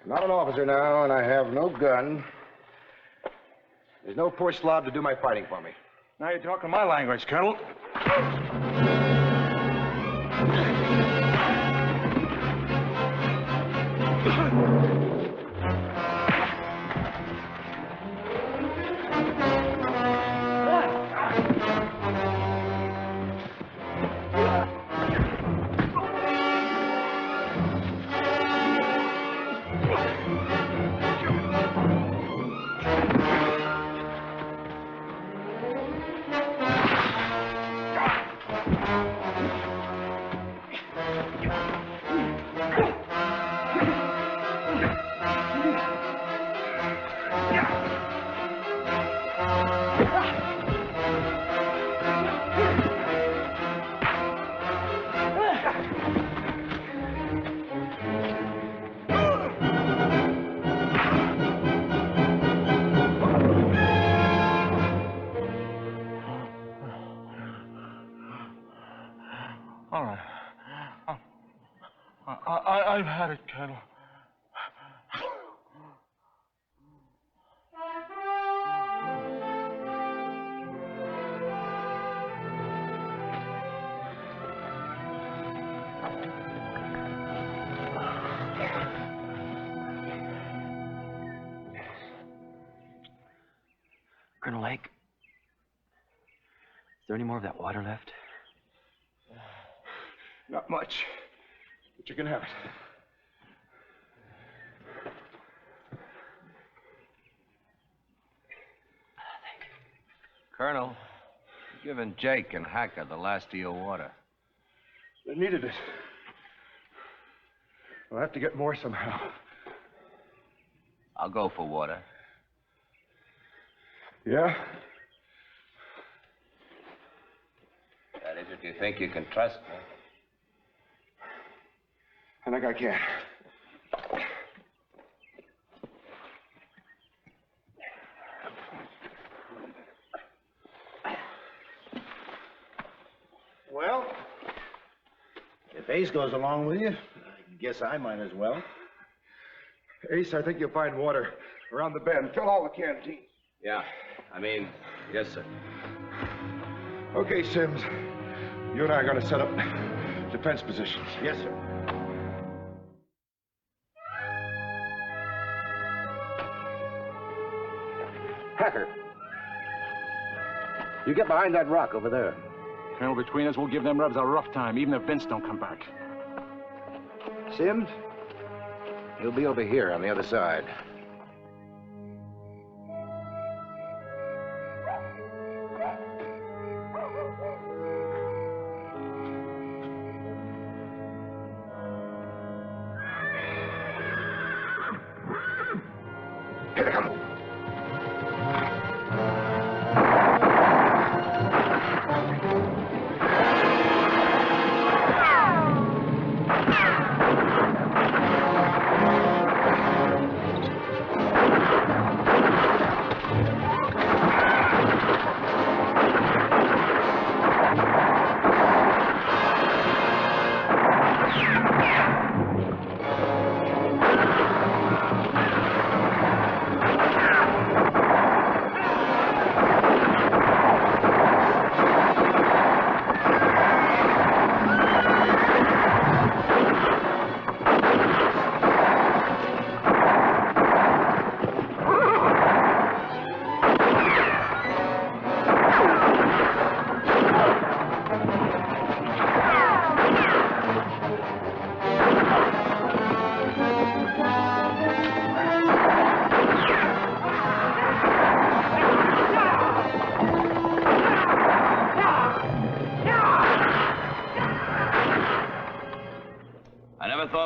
I'm not an officer now, and I have no gun. There's no poor slob to do my fighting for me. Now you're talking my language, Colonel. All right. I've had it, Colonel. Colonel Lake, is there any more of that water left? Not much, but you can have it. Colonel, you're giving Jake and Hacker the last of your water. They needed it. We'll have to get more somehow. I'll go for water. Yeah? That is, if you think you can trust me. I think I can. Well, if Ace goes along with you, I guess I might as well. Ace, I think you'll find water around the bend. Fill all the canteens. Yeah, yes, sir. Okay, Sims. You and I are going to set up defense positions. Yes, sir. Hacker, you get behind that rock over there. Colonel, between us, we'll give them Rebs a rough time, even if Vince don't come back. Sims, you'll be over here on the other side.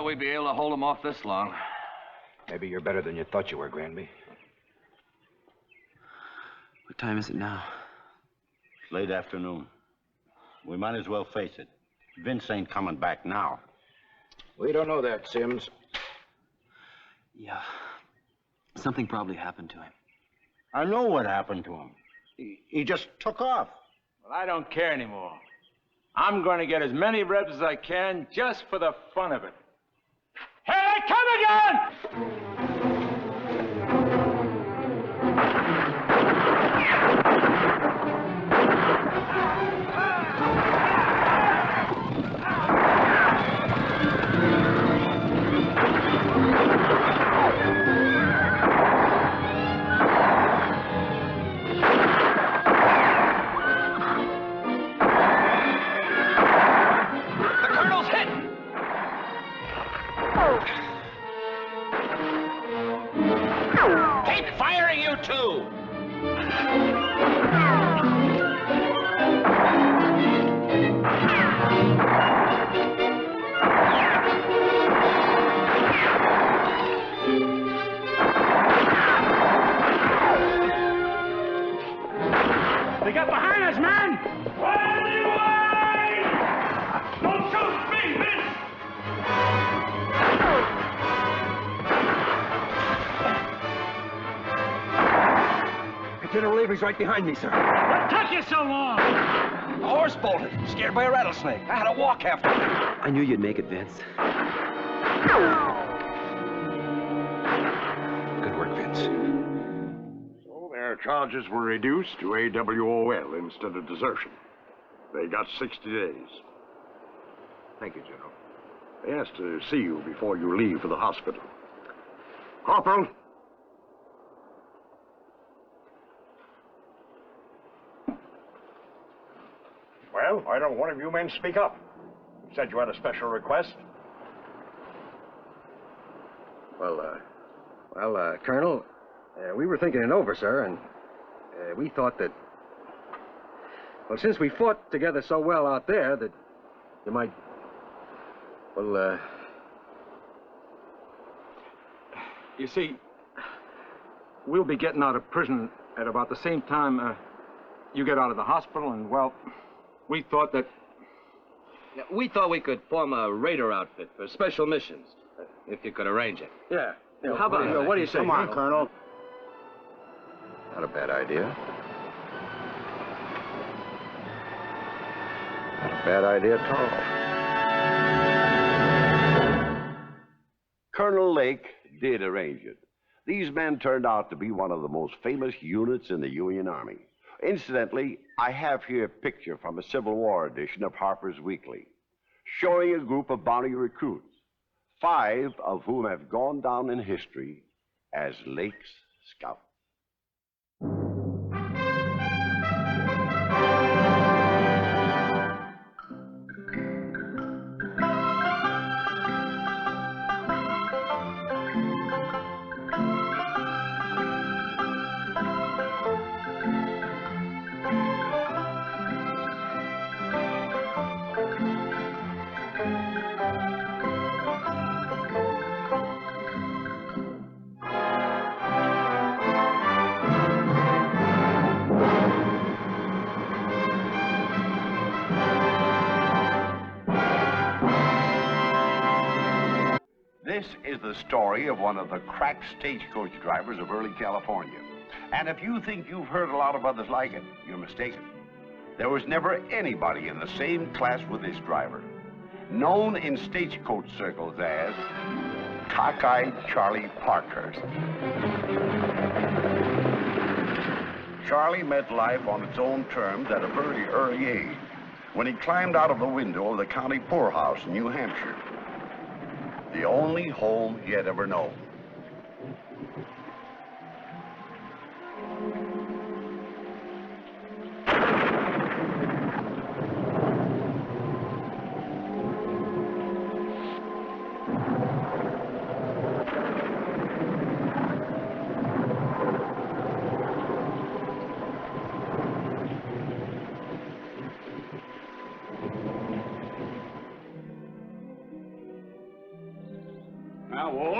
We'd be able to hold them off this long. Maybe you're better than you thought you were, Granby. What time is it now? It's late afternoon. We might as well face it. Vince ain't coming back now. We don't know that, Sims. Yeah. Something probably happened to him. I know what happened to him. He just took off. Well, I don't care anymore. I'm going to get as many Rebs as I can just for the fun of it. Keep firing, you two! They got behind us, man! Don't shoot me, Vince! General Avery's right behind me, sir. What took you so long? The horse bolted, scared by a rattlesnake. I had to walk after him. I knew you'd make it, Vince. Good work, Vince. So their charges were reduced to AWOL instead of desertion. They got 60 days. Thank you, General. They asked to see you before you leave for the hospital. Corporal! Well, why don't one of you men speak up? You said you had a special request. Well, Colonel, we were thinking it over, sir, and we thought that, well, since we fought together so well out there, that you might, well, You see, we'll be getting out of prison at about the same time you get out of the hospital, and, well, we thought that... We thought we could form a raider outfit for special missions, if you could arrange it. Yeah. How about it? What do you say? Come on, Colonel. Not a bad idea. Not a bad idea at all. Colonel Lake did arrange it. These men turned out to be one of the most famous units in the Union Army. Incidentally, I have here a picture from a Civil War edition of Harper's Weekly, showing a group of bounty recruits, 5 of whom have gone down in history as Lake's scouts. This is the story of one of the crack stagecoach drivers of early California. And if you think you've heard a lot of others like it, you're mistaken. There was never anybody in the same class with this driver, known in stagecoach circles as Cockeyed Charlie Parkhurst. Charlie met life on its own terms at a very early age when he climbed out of the window of the county poorhouse in New Hampshire, the only home he had ever known.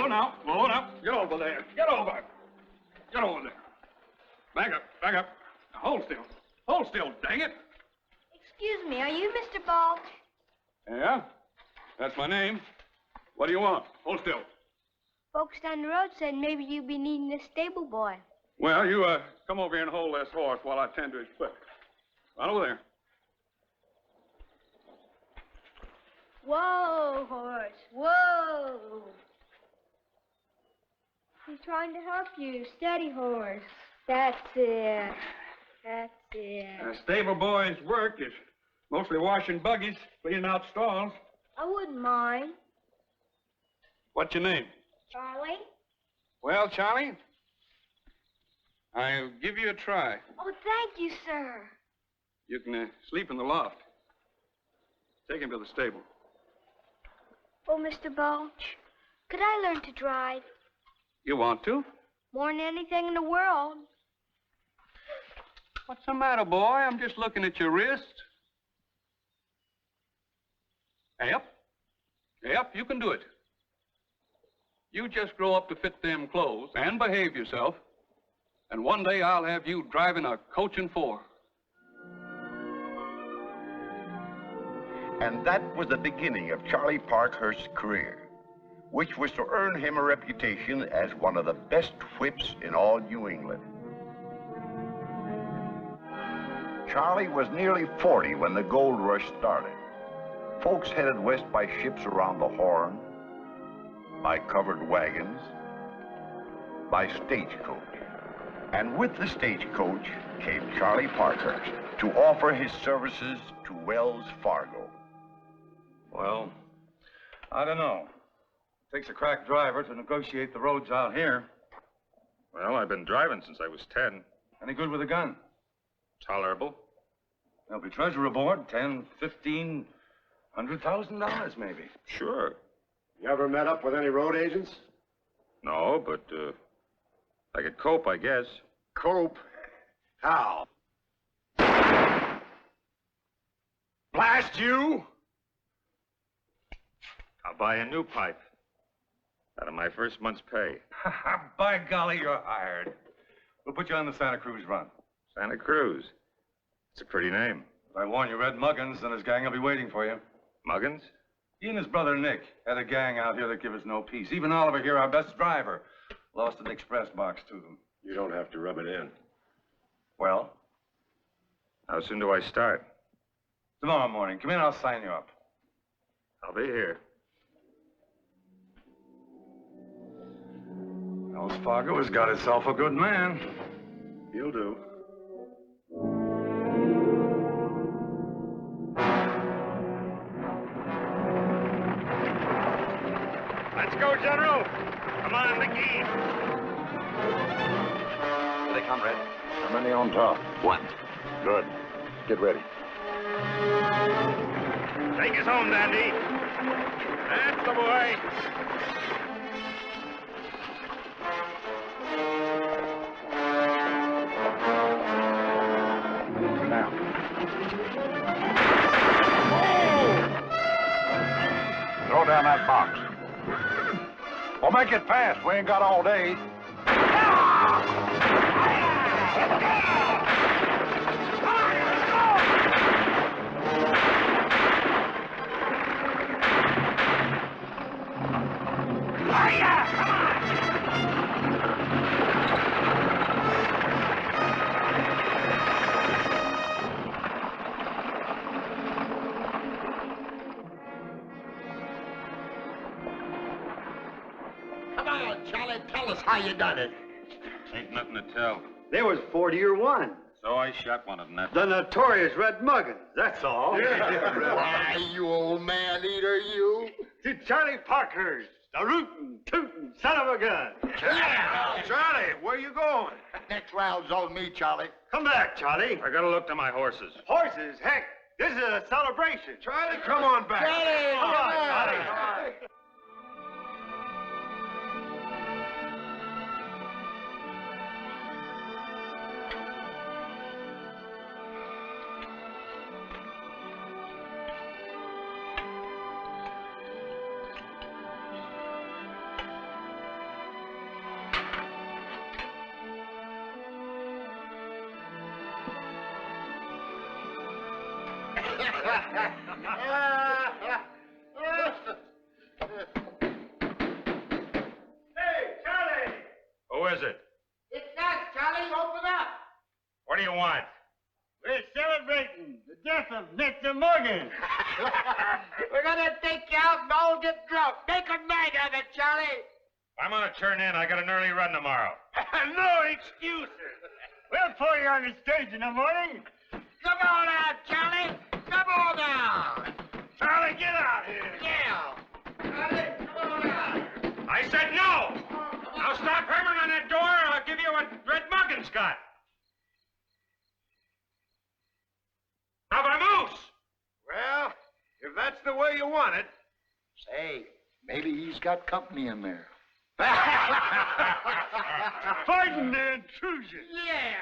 Now, get over there. Get over. Get over there. Back up. Now, hold still. Hold still, dang it. Excuse me, are you Mr. Balch? Yeah? That's my name. What do you want? Hold still. Folks down the road said maybe you'd be needing a stable boy. Well, you, come over here and hold this horse while I tend to his foot. Right over there. Whoa, horse, whoa. He's trying to help you. Steady, horse. That's it. That's it. A stable boy's work is mostly washing buggies, cleaning out stalls. I wouldn't mind. What's your name? Charlie? Well, Charlie, I'll give you a try. Oh, thank you, sir. You can sleep in the loft. Take him to the stable. Oh, Mr. Bulge, could I learn to drive? You want to? More than anything in the world. What's the matter, boy? I'm just looking at your wrist. Yep. Yep, you can do it. You just grow up to fit them clothes and behave yourself, and one day I'll have you driving a coach and four. And that was the beginning of Charlie Parkhurst's career, which was to earn him a reputation as one of the best whips in all New England. Charlie was nearly 40 when the gold rush started. Folks headed west by ships around the Horn, by covered wagons, by stagecoach. And with the stagecoach came Charlie Parkhurst to offer his services to Wells Fargo. Well, I don't know. It takes a crack driver to negotiate the roads out here. Well, I've been driving since I was 10. Any good with a gun? Tolerable. There'll be treasure aboard, $10, $15, $100,000 maybe. Sure. You ever met up with any road agents? No, but I could cope, I guess. Cope? How? Blast you! I'll buy a new pipe. Out of my first month's pay. By golly, you're hired. We'll put you on the Santa Cruz run. Santa Cruz. It's a pretty name. If I warn you, Red Muggins and his gang will be waiting for you. Muggins? He and his brother Nick had a gang out here that give us no peace. Even Oliver here, our best driver, lost an express box to them. You don't have to rub it in. Well? How soon do I start? Tomorrow morning. Come in, I'll sign you up. I'll be here. Wells Fargo has got itself a good man. He'll do. Let's go, General. Come on, Mickey. Here they come, Red. How many on top? One. Good. Get ready. Take us home, Dandy. That's the boy. Now. Throw down that box. Well, make it fast. We ain't got all day. Come on, Charlie, tell us how you done it. Ain't nothing to tell. There was 40 or 1. So I shot one of them. The notorious Red Muggins, that's all. Why, you old man-eater, you. To Charlie Parkhurst, the rootin', tootin' son of a gun. Charlie, where you going? Next round's on me, Charlie. Come back, Charlie. I gotta look to my horses. Horses, heck, this is a celebration. Charlie, come on back. Charlie, come on, Charlie. Hey, Charlie! Who is it? It's us, Charlie. Open up. What do you want? We're celebrating the death of Mr. Morgan. We're gonna take you out and all get drunk. Make a night of it, Charlie. I'm gonna turn in. I got an early run tomorrow. No excuses. We'll pull you on the stage in the morning. Come on out, Charlie. Come on out. Charlie, get out here. Yeah. Charlie, come on out. I said no. Now stop hammering on that door or I'll give you a red muggin, Scott. Now vamoose. Well, if that's the way you want it. Say, maybe he's got company in there. Pardon the intrusion. Yeah.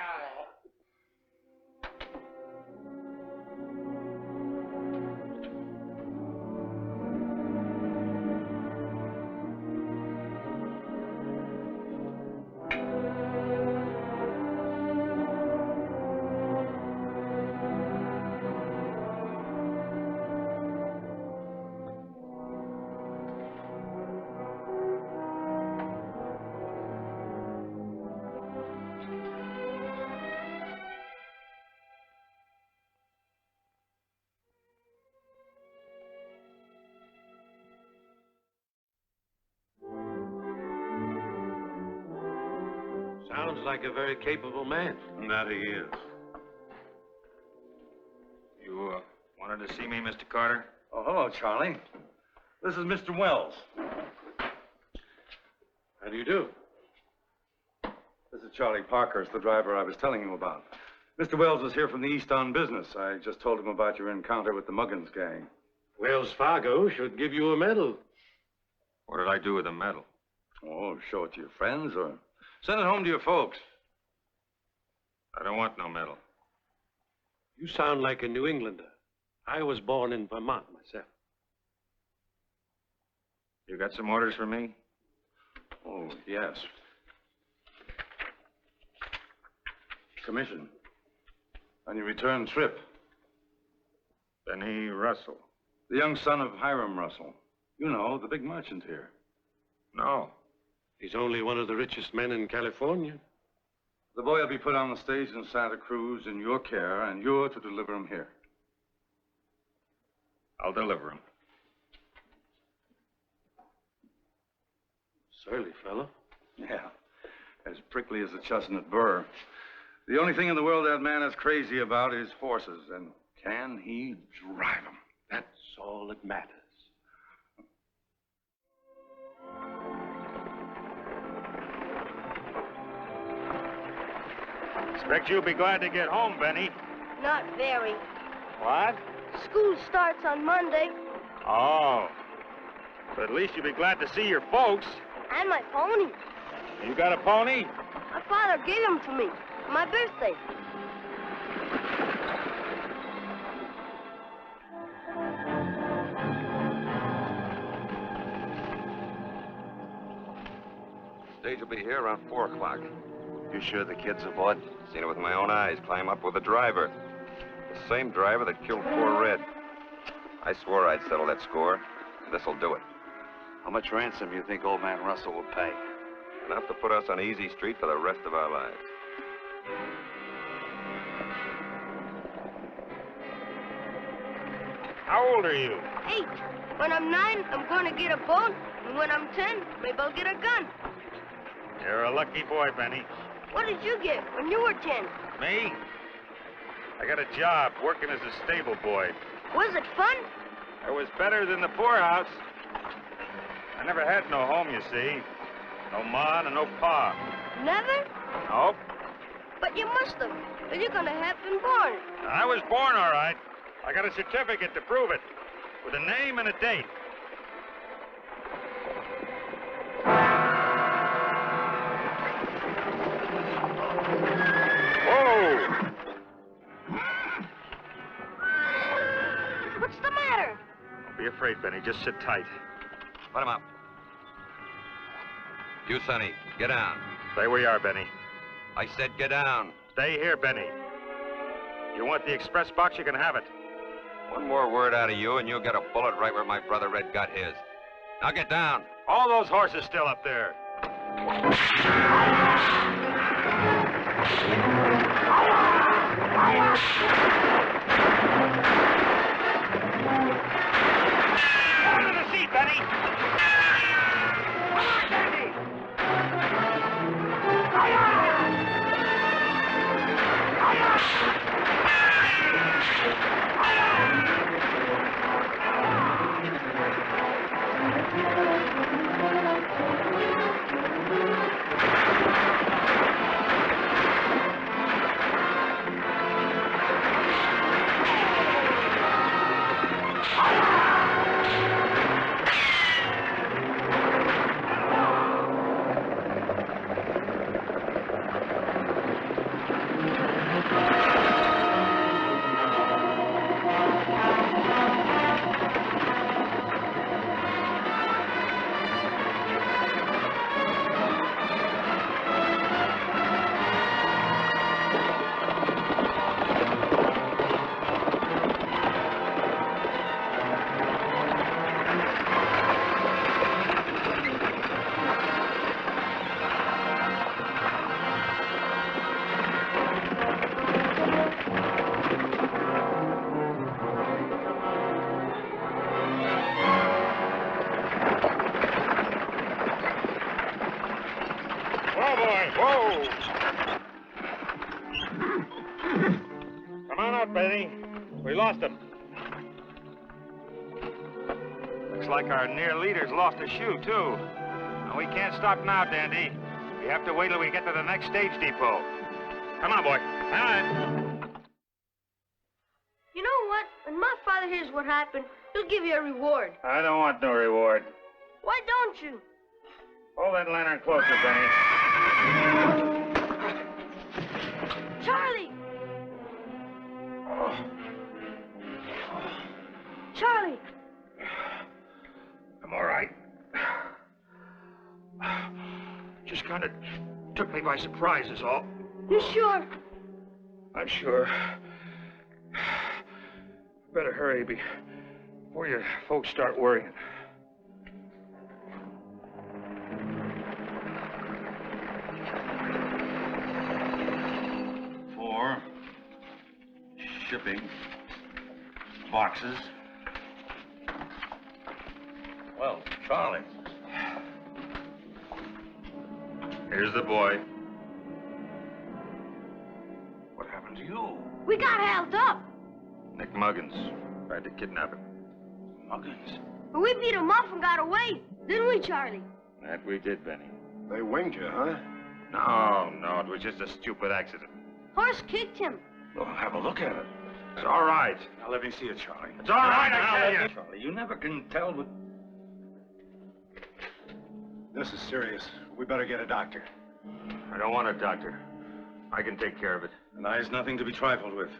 Sounds like a very capable man. That he is. You wanted to see me, Mr. Carter? Oh, hello, Charlie. This is Mr. Wells. How do you do? This is Charlie Parker. It's the driver I was telling you about. Mr. Wells is here from the East on business. I just told him about your encounter with the Muggins gang. Wells Fargo should give you a medal. What did I do with the medal? Oh, show it to your friends or send it home to your folks. I don't want no medal. You sound like a New Englander. I was born in Vermont myself. You got some orders for me? Oh, yes. Commission. On your return trip. Benny Russell. The young son of Hiram Russell. You know, the big merchant here. No. He's only one of the richest men in California. The boy will be put on the stage in Santa Cruz in your care, and you're to deliver him here. I'll deliver him. Surly fellow. Yeah, as prickly as a chestnut burr. The only thing in the world that man is crazy about is horses, and can he drive them? That's all that matters. Expect you'll be glad to get home, Benny. Not very. What? School starts on Monday. Oh. But at least you'll be glad to see your folks. And my pony. You got a pony? My father gave him to me for my birthday. Stage will be here around 4 o'clock. You sure the kid's aboard? Seen it with my own eyes. Climb up with the driver. The same driver that killed poor Red. I swore I'd settle that score. This'll do it. How much ransom you think old man Russell will pay? Enough to put us on easy street for the rest of our lives. How old are you? 8. When I'm 9, I'm going to get a boat. And when I'm 10, maybe I'll get a gun. You're a lucky boy, Benny. What did you get when you were 10? Me? I got a job working as a stable boy. Was it fun? It was better than the poorhouse. I never had no home, you see. No ma and no pa. Never? Nope. But you must have, or you're going to have been born. I was born all right. I got a certificate to prove it, with a name and a date. Whoa! What's the matter? Don't be afraid, Benny. Just sit tight. Put him up. You, Sonny, get down. Stay where you are, Benny. I said get down. Stay here, Benny. You want the express box, you can have it. One more word out of you, and you'll get a bullet right where my brother Red got his. Now get down. All those horses still up there. Under the seat, Benny! Come on, Benny! Benny. We lost him. Looks like our near leader's lost a shoe, too. And we can't stop now, Dandy. We have to wait till we get to the next stage depot. Come on, boy. All right. You know what? When my father hears what happened, he'll give you a reward. I don't want no reward. Why don't you? Hold that lantern closer, Benny. Charlie! Charlie! I'm all right. Just kind of took me by surprise is all. You sure? I'm sure. Better hurry before your folks start worrying. Four shipping boxes. Well, Charlie. Here's the boy. What happened to you? We got held up. Nick Muggins tried to kidnap him. Muggins? But we beat him up and got away. Didn't we, Charlie? That we did, Benny. They winged you, huh? No, it was just a stupid accident. Horse kicked him. Well, have a look at it. It's all right. Now, let me see it, Charlie. It's all right, I tell you. Charlie, you never can tell what... This is serious. We better get a doctor. I don't want a doctor. I can take care of it. And there's nothing to be trifled with.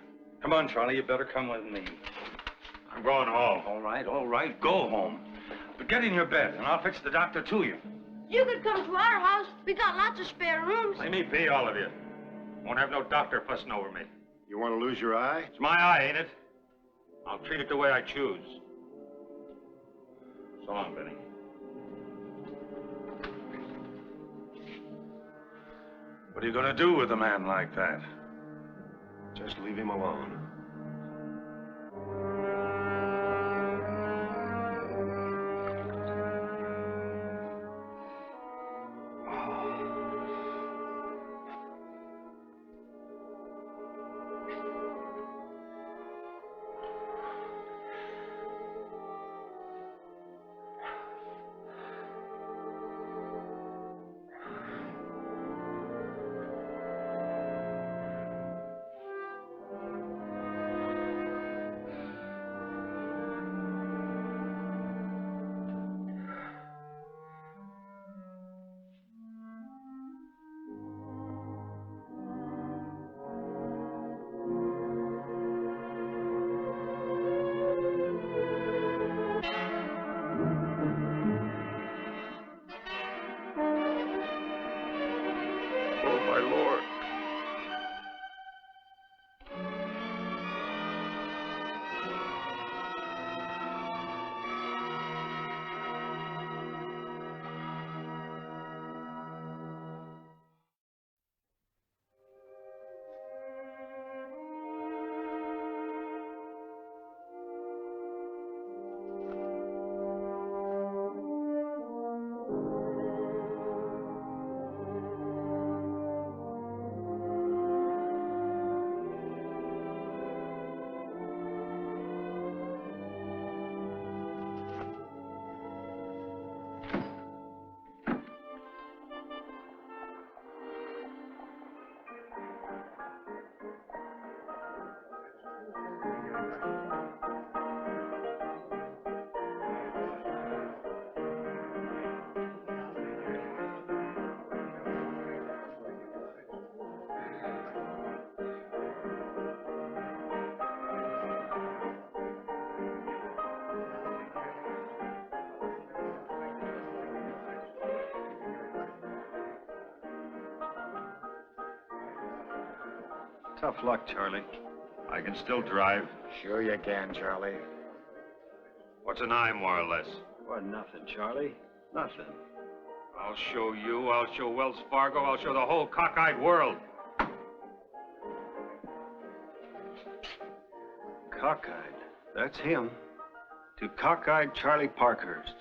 Come on, Charlie, you better come with me. I'm going home. All right, go home. But get in your bed, and I'll fetch the doctor to you. You could come to our house. We got lots of spare rooms. Let me be, all of you. Won't have no doctor fussing over me. You want to lose your eye? It's my eye, ain't it? I'll treat it the way I choose. So long, Benny. What are you going to do with a man like that? Just leave him alone. Tough luck, Charlie. I can still drive. Sure you can, Charlie. What's an eye, more or less? Well, nothing, Charlie. Nothing. I'll show you. I'll show Wells Fargo. I'll show the whole cockeyed world. Cockeyed. That's him. To cockeyed Charlie Parkhurst.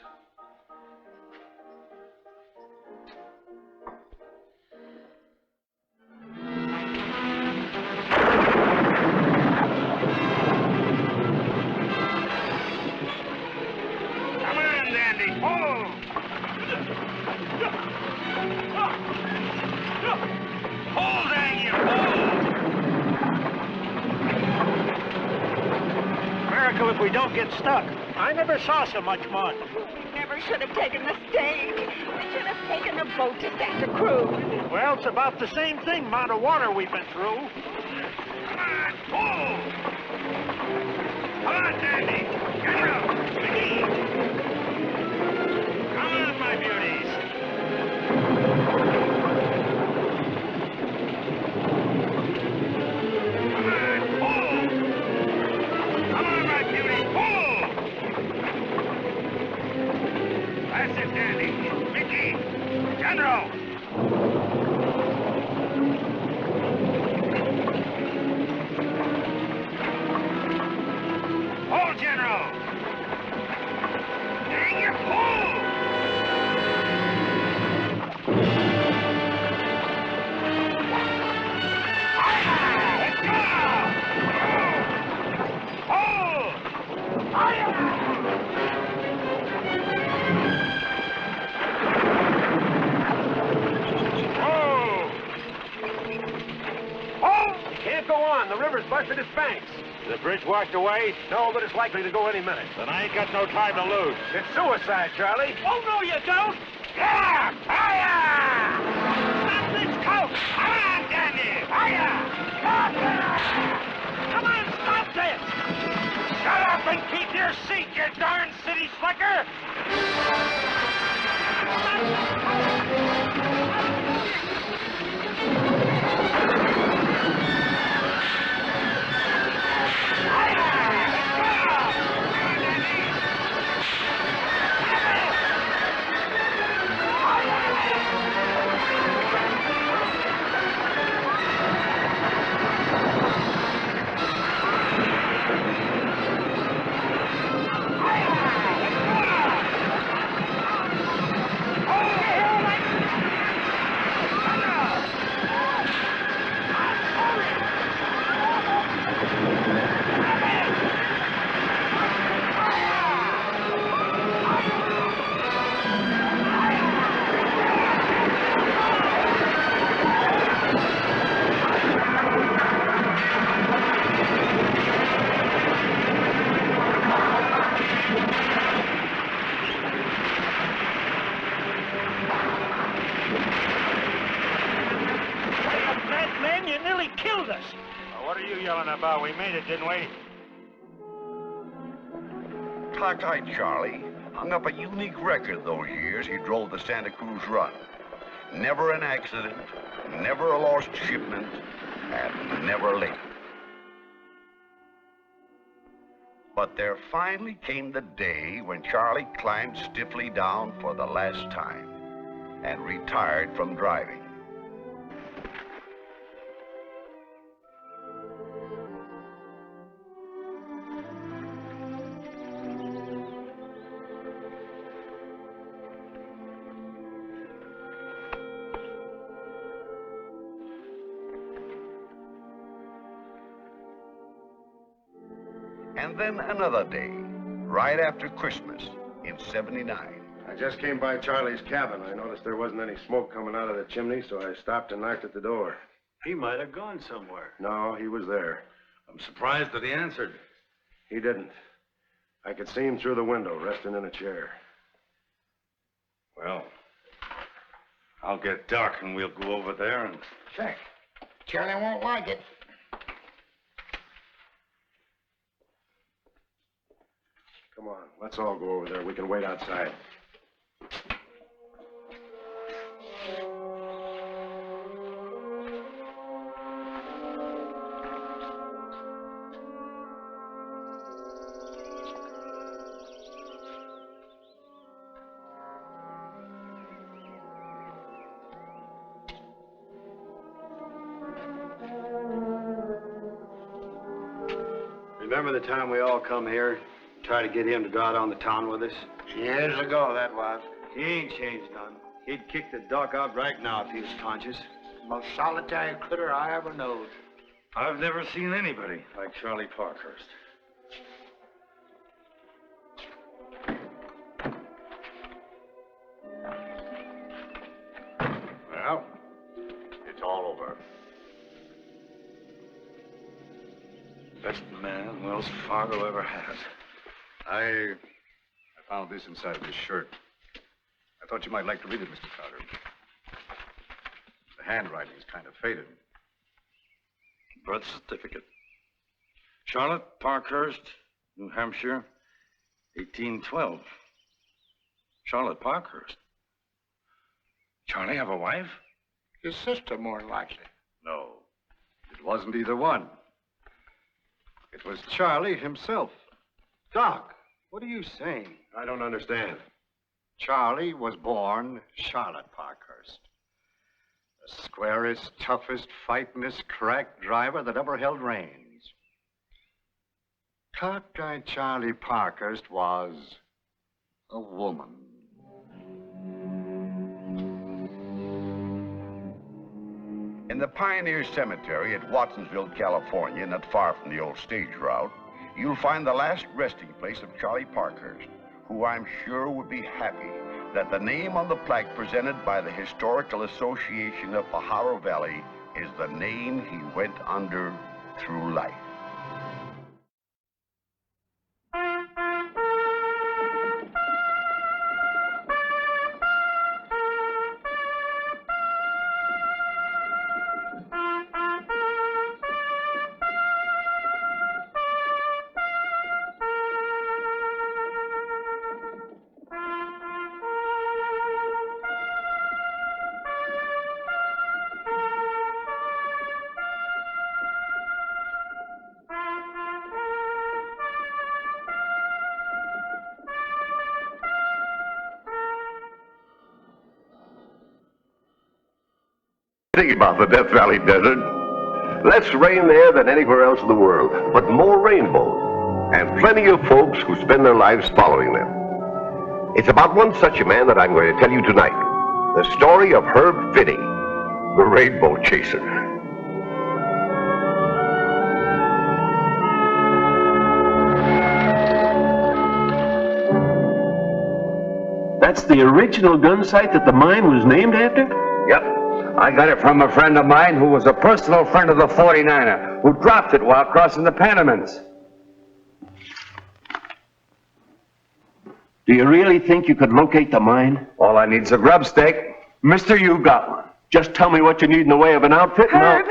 if we don't get stuck. I never saw so much mud. We never should have taken the stage. We should have taken a boat to Santa Cruz. Well, it's about the same thing, amount of water we've been through. Come on, pull! Come on, Dandy. Get up. Mickey. Come on, my beauties. Come on, pull! Come on, my beauty, pull! That's it, Dandy. Mickey. General. Pull, General! Dang you, pull! Can't go on. The river's busted its banks. The bridge washed away? No, but it's likely to go any minute. Then I ain't got no time to lose. It's suicide, Charlie. Oh, no, you don't! Yeah! Fire! Stop this coach! Come on, Dandy! Fire! Come on, stop this! Shut up and keep your seat, you darn city slicker! Man, you nearly killed us. Well, what are you yelling about? We made it, didn't we? Cockeyed Charlie hung up a unique record those years he drove the Santa Cruz run. Never an accident, never a lost shipment, and never late. But there finally came the day when Charlie climbed stiffly down for the last time and retired from driving. And then another day, right after Christmas in '79. I just came by Charlie's cabin. I noticed there wasn't any smoke coming out of the chimney, so I stopped and knocked at the door. He might have gone somewhere. No, he was there. I'm surprised that he answered. He didn't. I could see him through the window, resting in a chair. Well, I'll get Doc and we'll go over there and... Check. Charlie won't like it. Come on, let's all go over there. We can wait outside. Remember the time we all come here, try to get him to go out on the town with us? Years ago, that was. He ain't changed none. He'd kick the doc out right now if he was conscious. Most solitary critter I ever knowed. I've never seen anybody like Charlie Parkhurst. Well, it's all over. Best man Wells Fargo ever had. I found this inside this shirt. I thought you might like to read it, Mr. Carter. The handwriting is kind of faded. Birth certificate. Charlotte Parkhurst, New Hampshire, 1812. Charlotte Parkhurst. Charlie have a wife? His sister, more than likely. No, it wasn't either one. It was Charlie himself. Doc, what are you saying? I don't understand. Charlie was born Charlotte Parkhurst. The squarest, toughest, fightingest, crack driver that ever held reins. Cockeyed Charlie Parkhurst was a woman. In the Pioneer Cemetery at Watsonville, California, not far from the old stage route, you'll find the last resting place of Charlie Parkhurst, who I'm sure would be happy that the name on the plaque presented by the Historical Association of Pajaro Valley is the name he went under through life. Think about the Death Valley Desert. Less rain there than anywhere else in the world, but more rainbows, and plenty of folks who spend their lives following them. It's about one such a man that I'm going to tell you tonight. The story of Herb Finney, the Rainbow Chaser. That's the original gun site that the mine was named after? Yep. I got it from a friend of mine who was a personal friend of the 49er, who dropped it while crossing the Panamints. Do you really think you could locate the mine? All I need's a grub stake. Mister, you got one. Just tell me what you need in the way of an outfit and Herb.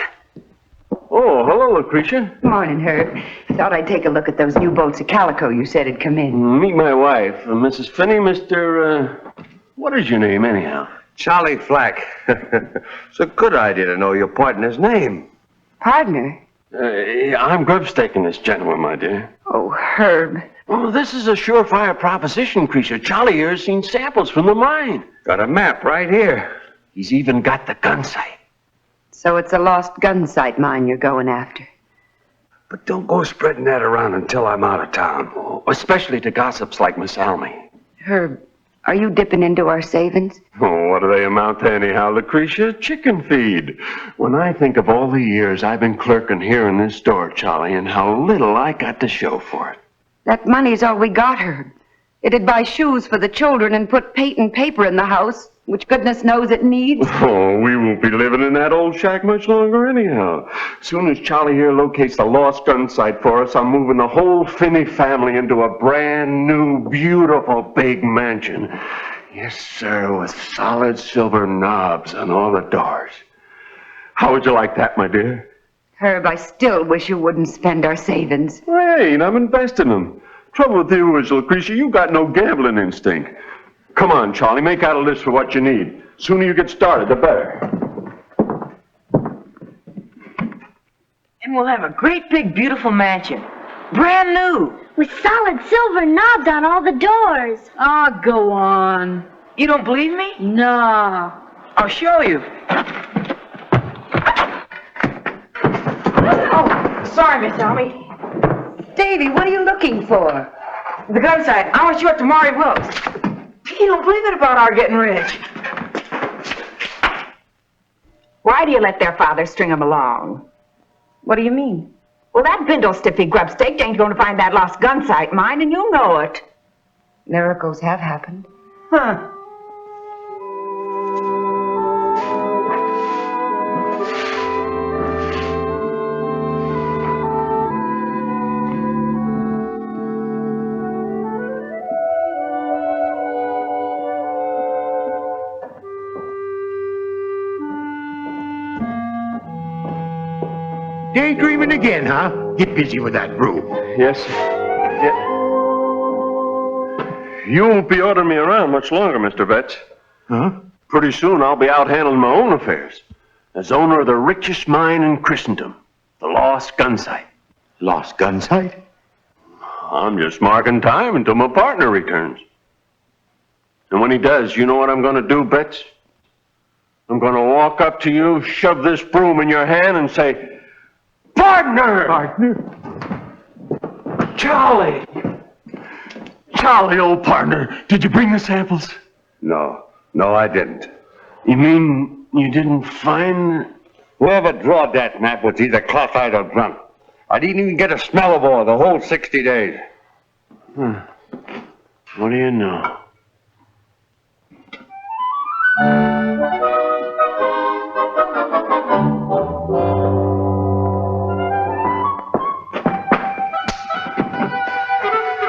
Oh, hello, Lucretia. Morning, Herb. Thought I'd take a look at those new bolts of calico you said had come in. Meet my wife, Mrs. Finney, what is your name, anyhow? Charlie Flack. It's a good idea to know your partner's name. Partner? I'm grubstaking this gentleman, my dear. Oh, Herb. Oh, this is a surefire proposition, Creature. Charlie here has seen samples from the mine. Got a map right here. He's even got the gun site. So it's a lost gun site mine you're going after. But don't go spreading that around until I'm out of town. Oh, especially to gossips like Miss Almy. Herb, are you dipping into our savings? Oh, what do they amount to anyhow, Lucretia? Chicken feed. When I think of all the years I've been clerking here in this store, Charlie, and how little I got to show for it. That money's all we got, Herb. It'd buy shoes for the children and put patent paper in the house, which goodness knows it needs. Oh, we won't be living in that old shack much longer anyhow. Soon as Charlie here locates the lost gun site for us, I'm moving the whole Finney family into a brand new, beautiful big mansion. Yes, sir, with solid silver knobs on all the doors. How would you like that, my dear? Herb, I still wish you wouldn't spend our savings. Wait, I'm investing them. Trouble with you is, Lucretia, you got no gambling instinct. Come on, Charlie, make out a list for what you need. Sooner you get started, the better. And we'll have a great big beautiful mansion. Brand new. With solid silver knobs on all the doors. Oh, go on. You don't believe me? No. I'll show you. Oh, sorry, Miss Almy. Davy, what are you looking for? The gun site. I want to show it to Maury Wilkes. You don't believe it about our getting rich. Why do you let their father string them along? What do you mean? Well, that bindle stiffy grubstake ain't going to find that lost gun site mine, and you know it. Miracles have happened. Huh. Daydreaming again, huh? Get busy with that broom. Yes, sir. Yeah. You won't be ordering me around much longer, Mr. Betts. Huh? Pretty soon I'll be out handling my own affairs. As owner of the richest mine in Christendom, the Lost Gun Site. Lost Gun Site? I'm just marking time until my partner returns. And when he does, you know what I'm going to do, Betts? I'm going to walk up to you, shove this broom in your hand, and say, "Partner!" Partner? Charlie! Charlie, old partner, did you bring the samples? No, I didn't. You mean you didn't find... Whoever drawed that map was either cross-eyed or drunk. I didn't even get a smell of oil the whole 60 days. What do you know?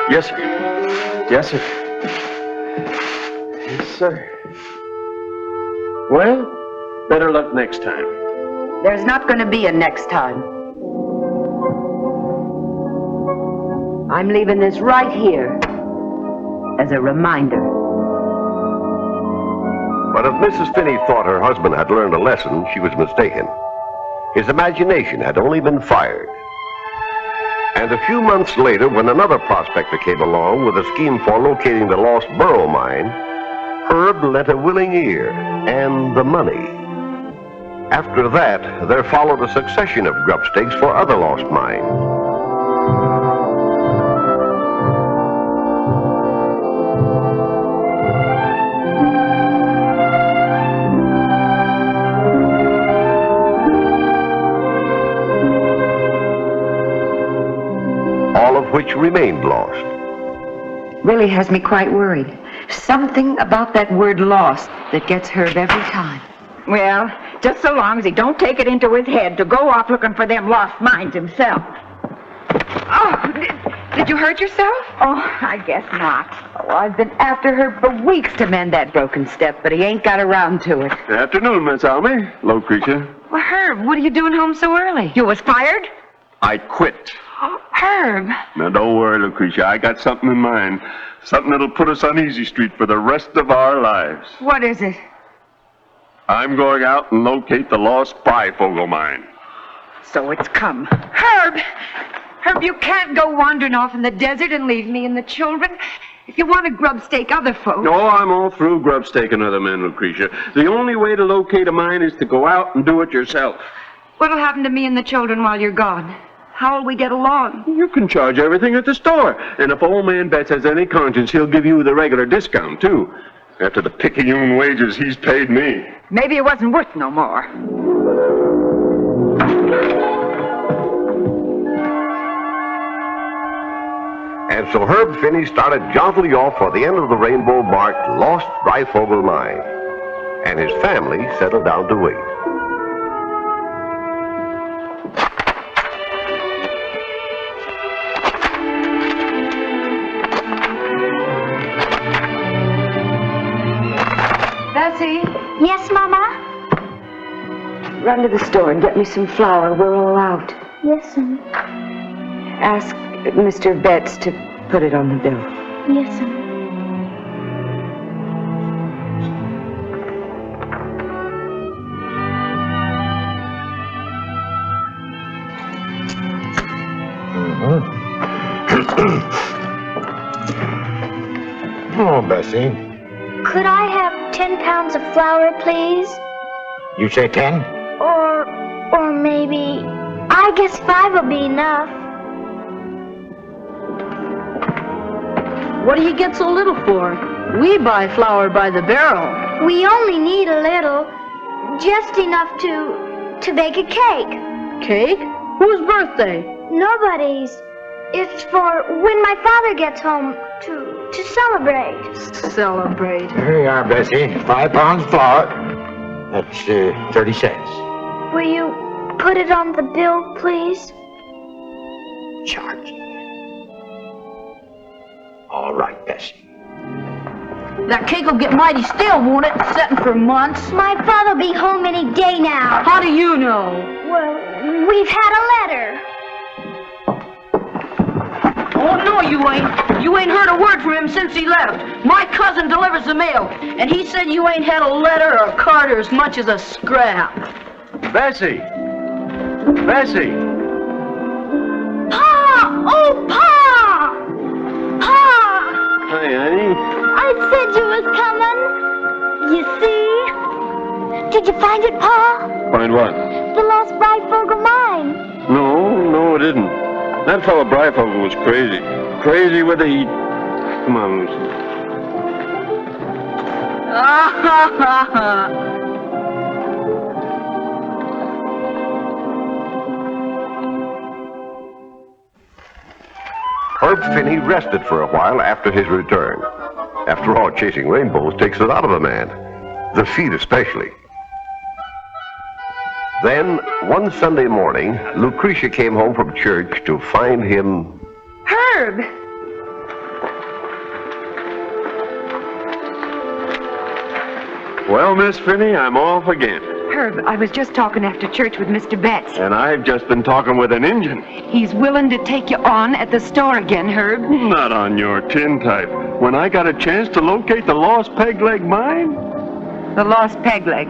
Yes, sir. Yes, sir. Yes, sir. Well, better luck next time. There's not going to be a next time. I'm leaving this right here as a reminder. But if Mrs. Finney thought her husband had learned a lesson, she was mistaken. His imagination had only been fired. And a few months later, when another prospector came along with a scheme for locating the lost Burrow mine, Herb lent a willing ear and the money. After that, there followed a succession of grub stakes for other lost mines. All of which remained lost. Really has me quite worried. Something about that word lost that gets Herb every time. Well, just so long as he don't take it into his head to go off looking for them lost mines himself. Oh, did you hurt yourself? Oh, I guess not. Oh, I've been after Herb for weeks to mend that broken step, but he ain't got around to it. Good afternoon, Miss Almy. Lucretia. Well, Herb, what are you doing home so early? You was fired? I quit. Oh, Herb. Now, don't worry, Lucretia. I got something in mind. Something that'll put us on Easy Street for the rest of our lives. What is it? I'm going out and locate the lost Bifogel mine. So it's come. Herb! Herb, you can't go wandering off in the desert and leave me and the children. If you want to grub stake other folks... No, I'm all through grub staking other men, Lucretia. The only way to locate a mine is to go out and do it yourself. What'll happen to me and the children while you're gone? How'll we get along? You can charge everything at the store. And if old man Betts has any conscience, he'll give you the regular discount, too. After the picayune wages he's paid me. Maybe it wasn't worth no more. And so Herb Finney started jauntily off for the end of the rainbow marked Lost Bifogel Mine. And his family settled down to wait. Bessie? Yes, Mama? Run to the store and get me some flour. We're all out. Yes, Mama. Ask Mr. Betts to put it on the bill. Yes, Mama. Oh, Bessie. Could I have 10 pounds of flour, please? You say 10? Or maybe... I guess 5 will be enough. What do you get so little for? We buy flour by the barrel. We only need a little. Just enough to bake a cake. Cake? Whose birthday? Nobody's. It's for when my father gets home to celebrate. Celebrate. Here you are, Bessie. 5 pounds flour. That's 30 cents. Will you put it on the bill, please? Charge. All right, Bessie. That cake will get mighty still, won't it? Setting for months. My father'll be home any day now. How do you know? Well, we've had a letter. Oh, no, you ain't. You ain't heard a word from him since he left. My cousin delivers the mail, and he said you ain't had a letter or a card or as much as a scrap. Bessie! Bessie! Pa! Oh, Pa! Pa! Hi, honey. I said you was coming. You see? Did you find it, Pa? Find what? The lost Breyfogle mine. No, it didn't. That fellow Breyfogle was crazy. Crazy with the heat. Come on, Lucy. Herb Finney rested for a while after his return. After all, chasing rainbows takes it out of a man. The feet especially. Then, one Sunday morning, Lucretia came home from church to find him... Herb! Well, Miss Finney, I'm off again. Herb, I was just talking after church with Mr. Betts. And I've just been talking with an Injun. He's willing to take you on at the store again, Herb. Not on your tin type. When I got a chance to locate the lost peg leg mine? The lost peg leg.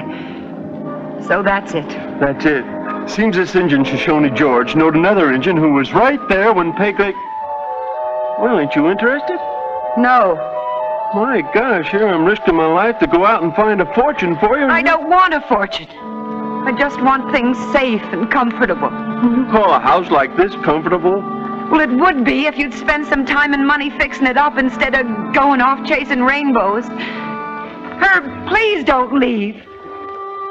So that's it. That's it. Seems this Injun, Shoshone George, knowed another Injun who was right there when peg leg... Well, ain't you interested? No. My gosh, here I'm risking my life to go out and find a fortune for you. I don't want a fortune. I just want things safe and comfortable. You call a house like this comfortable? Well, it would be if you'd spend some time and money fixing it up instead of going off chasing rainbows. Herb, please don't leave.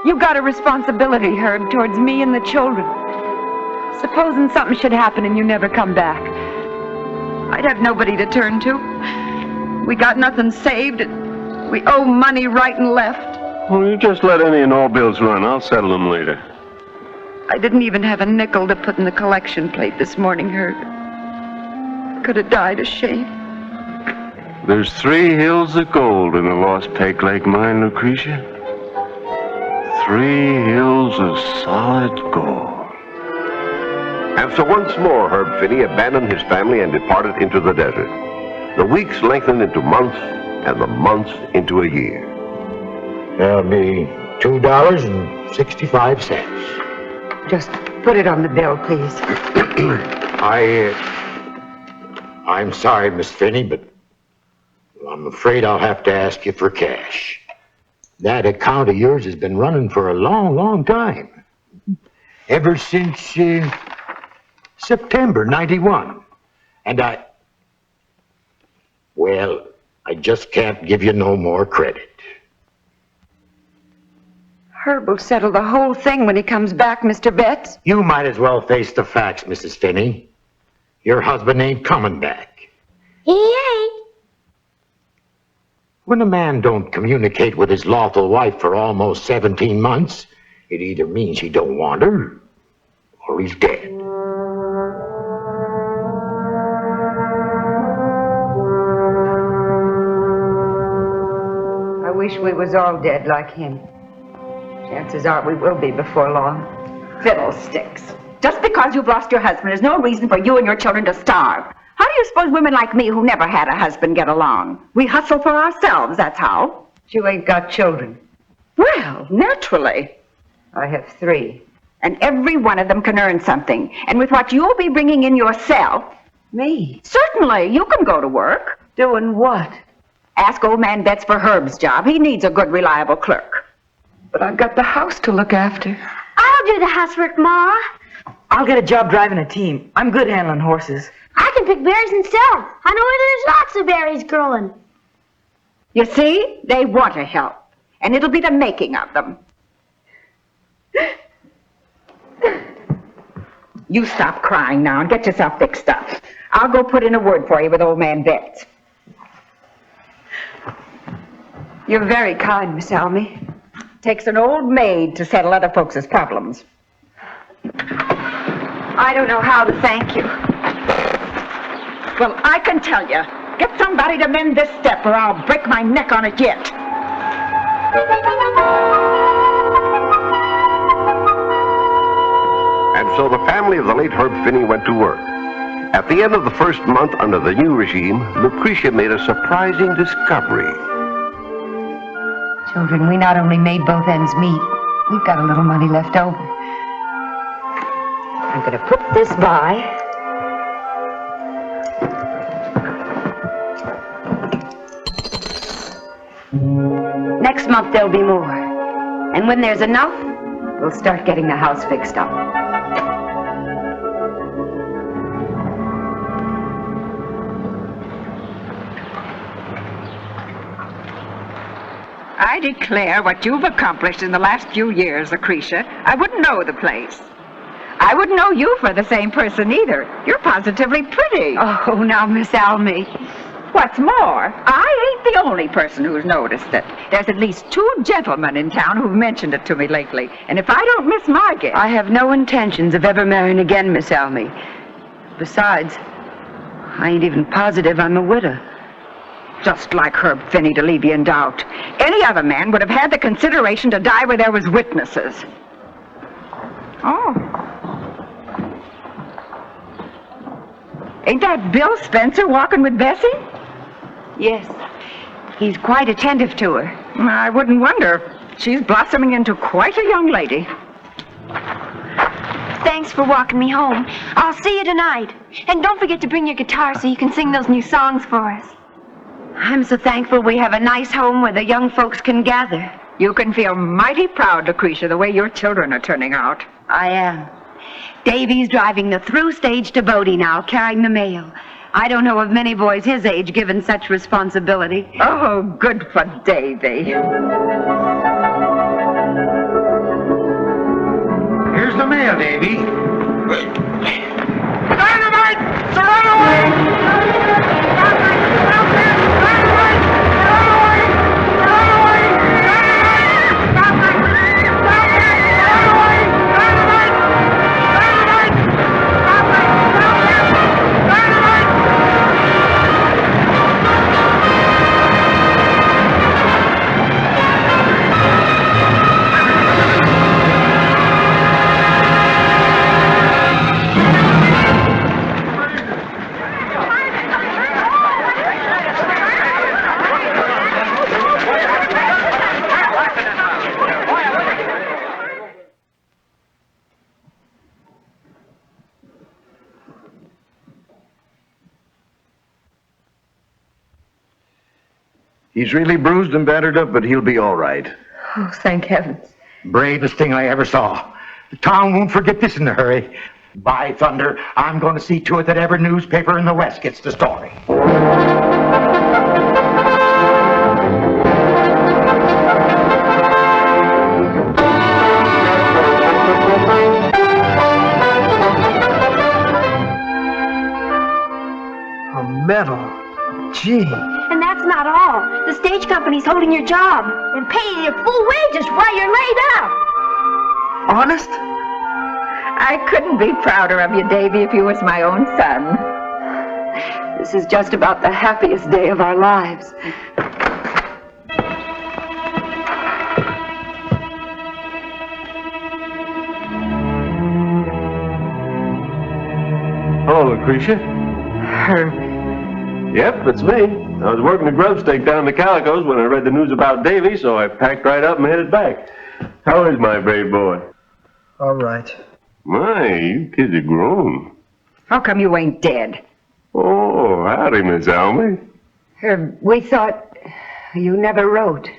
You got a responsibility, Herb, towards me and the children. Supposing something should happen and you never come back, I'd have nobody to turn to. We got nothing saved, and we owe money right and left. Well, you just let any and all bills run. I'll settle them later. I didn't even have a nickel to put in the collection plate this morning, Herb. Could have died of shame. There's 3 hills of gold in the lost peg leg mine, Lucretia. 3 hills of solid gold. And so once more, Herb Finney abandoned his family and departed into the desert. The weeks lengthened into months, and the months into a year. That'll be $2.65. Just put it on the bill, please. I'm sorry, Miss Finney, but I'm afraid I'll have to ask you for cash. That account of yours has been running for a long, long time. Ever since September '91. And well, I just can't give you no more credit. Herb will settle the whole thing when he comes back, Mr. Betts. You might as well face the facts, Mrs. Finney. Your husband ain't coming back. He ain't. When a man don't communicate with his lawful wife for almost 17 months, it either means he don't want her, or he's dead. I wish we was all dead like him. Chances are we will be before long. Fiddlesticks. Just because you've lost your husband is no reason for you and your children to starve. How do you suppose women like me who never had a husband get along? We hustle for ourselves, that's how. You ain't got children. Well, naturally. I have 3. And every one of them can earn something. And with what you'll be bringing in yourself... Me? Certainly, you can go to work. Doing what? Ask old man Betts for Herb's job. He needs a good, reliable clerk. But I've got the house to look after. I'll do the housework, Ma. I'll get a job driving a team. I'm good handling horses. I can pick berries and sell. I know where there's lots of berries growing. You see, they want to help. And it'll be the making of them. You stop crying now and get yourself fixed up. I'll go put in a word for you with old man Betts. You're very kind, Miss Almy. Takes an old maid to settle other folks' problems. I don't know how to thank you. Well, I can tell you, Get somebody to mend this step or I'll break my neck on it yet. And so the family of the late Herb Finney went to work. At the end of the first month under the new regime, Lucretia made a surprising discovery. Children, we not only made both ends meet, we've got a little money left over. I'm going to put this by. Next month there'll be more. And when there's enough, we'll start getting the house fixed up. I declare what you've accomplished in the last few years, Lucretia. I wouldn't know the place. I wouldn't know you for the same person either. You're positively pretty. Oh, now, Miss Almy. What's more, I ain't the only person who's noticed it. There's at least 2 gentlemen in town who've mentioned it to me lately. And if I don't miss my guess... I have no intentions of ever marrying again, Miss Almy. Besides, I ain't even positive I'm a widow. Just like Herb Finney to leave you in doubt. Any other man would have had the consideration to die where there was witnesses. Oh. Ain't that Bill Spencer walking with Bessie? Yes. He's quite attentive to her. I wouldn't wonder. She's blossoming into quite a young lady. Thanks for walking me home. I'll see you tonight. And don't forget to bring your guitar so you can sing those new songs for us. I'm so thankful we have a nice home where the young folks can gather. You can feel mighty proud, Lucretia, the way your children are turning out. I am. Davy's driving the through stage to Bodie now, carrying the mail. I don't know of many boys his age given such responsibility. Oh, good for Davy. Here's the mail, Davy. Dynamite! Surround away! He's really bruised and battered up, but he'll be all right. Oh, thank heavens. Bravest thing I ever saw. The town won't forget this in a hurry. By thunder, I'm going to see to it that every newspaper in the West gets the story. A medal. Gee. And that's not all. The stage company's holding your job and paying you full wages while you're laid up. Honest? I couldn't be prouder of you, Davy, if you was my own son. This is just about the happiest day of our lives. Hello, Lucretia. Herb. Yep, it's me. I was working the grub stake down in the Calicos when I read the news about Davy, so I packed right up and headed back. How is my brave boy? All right. My, you kids are grown. How come you ain't dead? Oh, howdy, Miss Almy. Herb, we thought you never wrote.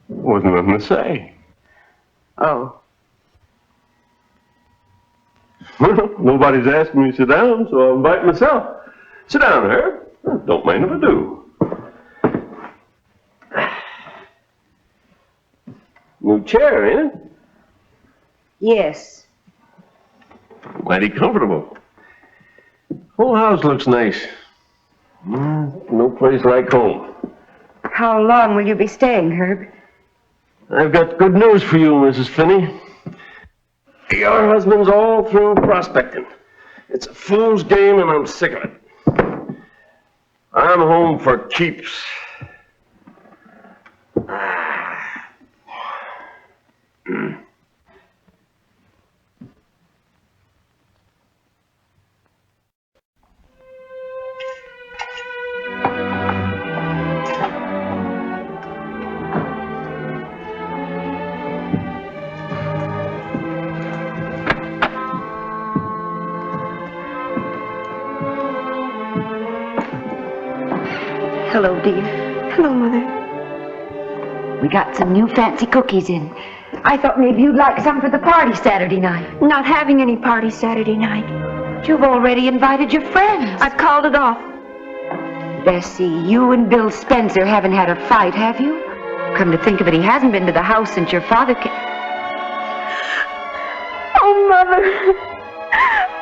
Wasn't nothing to say. Oh. Well, nobody's asking me to sit down, so I'll invite myself. Sit down, Herb. Don't mind if I do. New chair, ain't it? Yes. Mighty comfortable. Whole house looks nice. No place like home. How long will you be staying, Herb? I've got good news for you, Mrs. Finney. Your husband's all through prospecting. It's a fool's game, and I'm sick of it. I'm home for keeps. Hello, dear. Hello, Mother. We got some new fancy cookies in. I thought maybe you'd like some for the party Saturday night. Not having any party Saturday night. You've already invited your friends. I've called it off. Bessie, you and Bill Spencer haven't had a fight, have you? Come to think of it, he hasn't been to the house since your father came. Oh, Mother.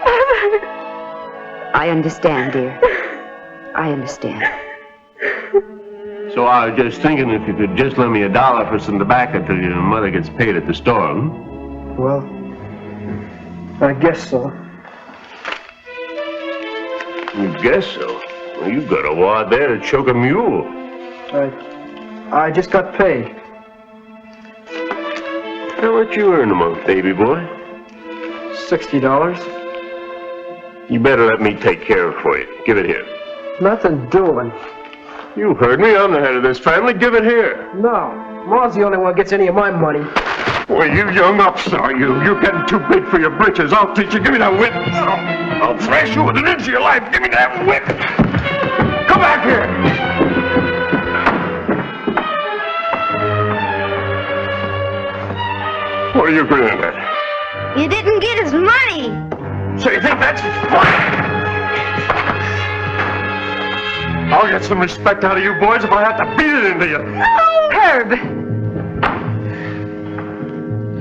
Mother. I understand, dear. I understand. So I was just thinking if you could just lend me $1 for some tobacco till your mother gets paid at the store, hmm? Well, I guess so. You guess so? Well, you've got a wad there to choke a mule. I just got paid. How much you earn a month, baby boy? $60. You better let me take care of it for you. Give it here. Nothing doing. You heard me. I'm the head of this family. Give it here. No. Ma's the only one who gets any of my money. Well, you young upstart, you. You're getting too big for your britches. I'll teach you. Give me that whip. I'll thrash you with an inch of your life. Give me that whip. Come back here. What are you grinning at? You didn't get his money. So you think that's fun? I'll get some respect out of you boys if I have to beat it into you. Oh, Herb!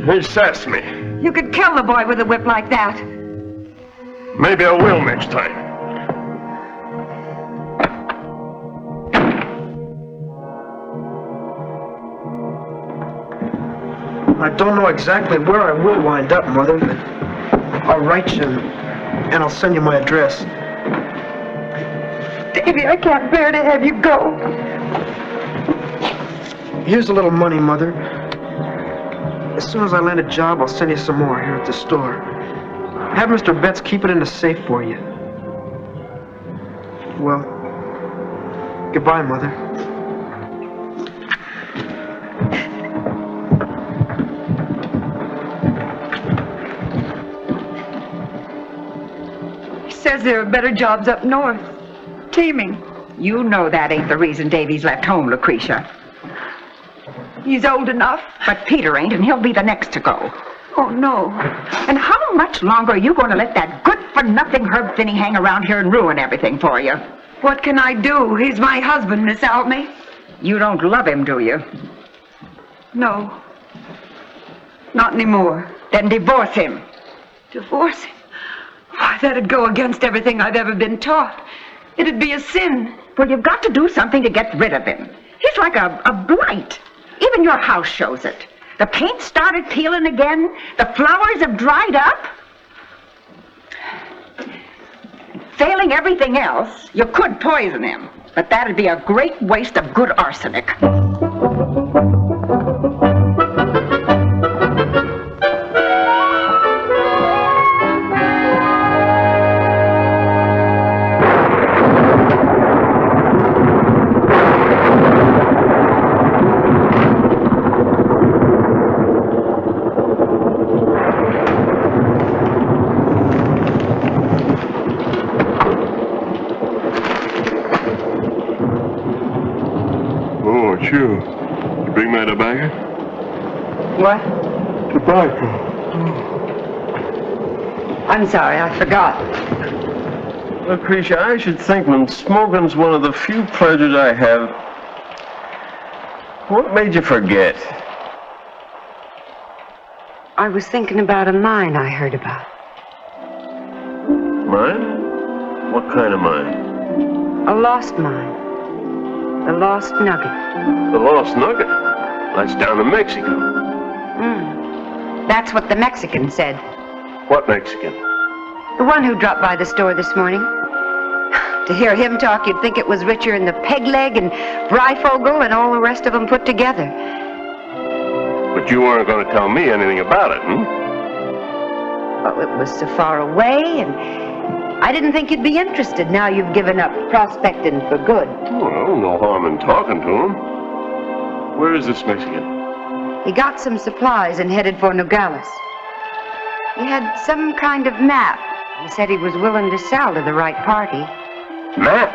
He sassed me. You could kill the boy with a whip like that. Maybe I will next time. I don't know exactly where I will wind up, Mother, but I'll write you and I'll send you my address. Davy, I can't bear to have you go. Here's a little money, Mother. As soon as I land a job, I'll send you some more here at the store. Have Mr. Betts keep it in the safe for you. Well, goodbye, Mother. He says there are better jobs up north. Teaming. You know that ain't the reason Davy's left home, Lucretia. He's old enough. But Peter ain't, and he'll be the next to go. Oh, no. And how much longer are you going to let that good-for-nothing Herb Finney hang around here and ruin everything for you? What can I do? He's my husband, Miss Almy. You don't love him, do you? No. Not anymore. Then divorce him. Divorce him? Why, that'd go against everything I've ever been taught. It'd be a sin. Well, you've got to do something to get rid of him. He's like a blight. Even your house shows it. The paint started peeling again. The flowers have dried up. Failing everything else, you could poison him. But that'd be a great waste of good arsenic. You bring my tobacco? What? Tobacco. I'm sorry, I forgot. Lucretia, I should think when smoking's one of the few pleasures I have. What made you forget? I was thinking about a mine I heard about. Mine? What kind of mine? A lost mine. The Lost Nugget. The Lost Nugget? That's down in Mexico. That's what the Mexican said. What Mexican? The one who dropped by the store this morning. To hear him talk, you'd think it was richer than the Peg Leg and Breyfogle and all the rest of them put together. But you weren't going to tell me anything about it, Well, it was so far away, and I didn't think you'd be interested now you've given up prospecting for good. Well, no harm in talking to him. Where is this Mexican? He got some supplies and headed for Nogales. He had some kind of map. He said he was willing to sell to the right party. Map?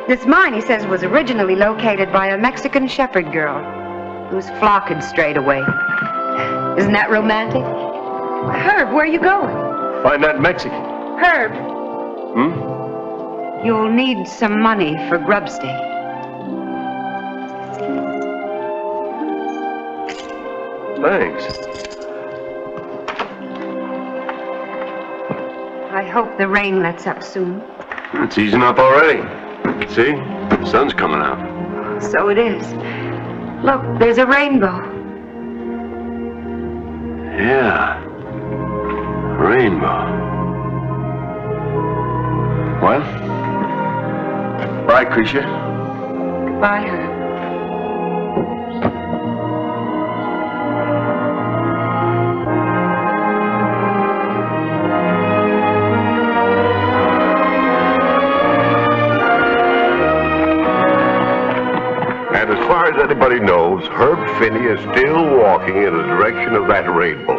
This mine, he says, was originally located by a Mexican shepherd girl whose flock had strayed away. Isn't that romantic? Herb, where are you going? Find that Mexican. Herb, Hmm? you'll need some money for grub stake. Thanks. I hope the rain lets up soon. It's easing up already. See? The sun's coming out. So it is. Look, there's a rainbow. Yeah. Rainbow. Well? Bye, Creature. Goodbye, Herb. And as far as anybody knows, Herb Finney is still walking in the direction of that rainbow.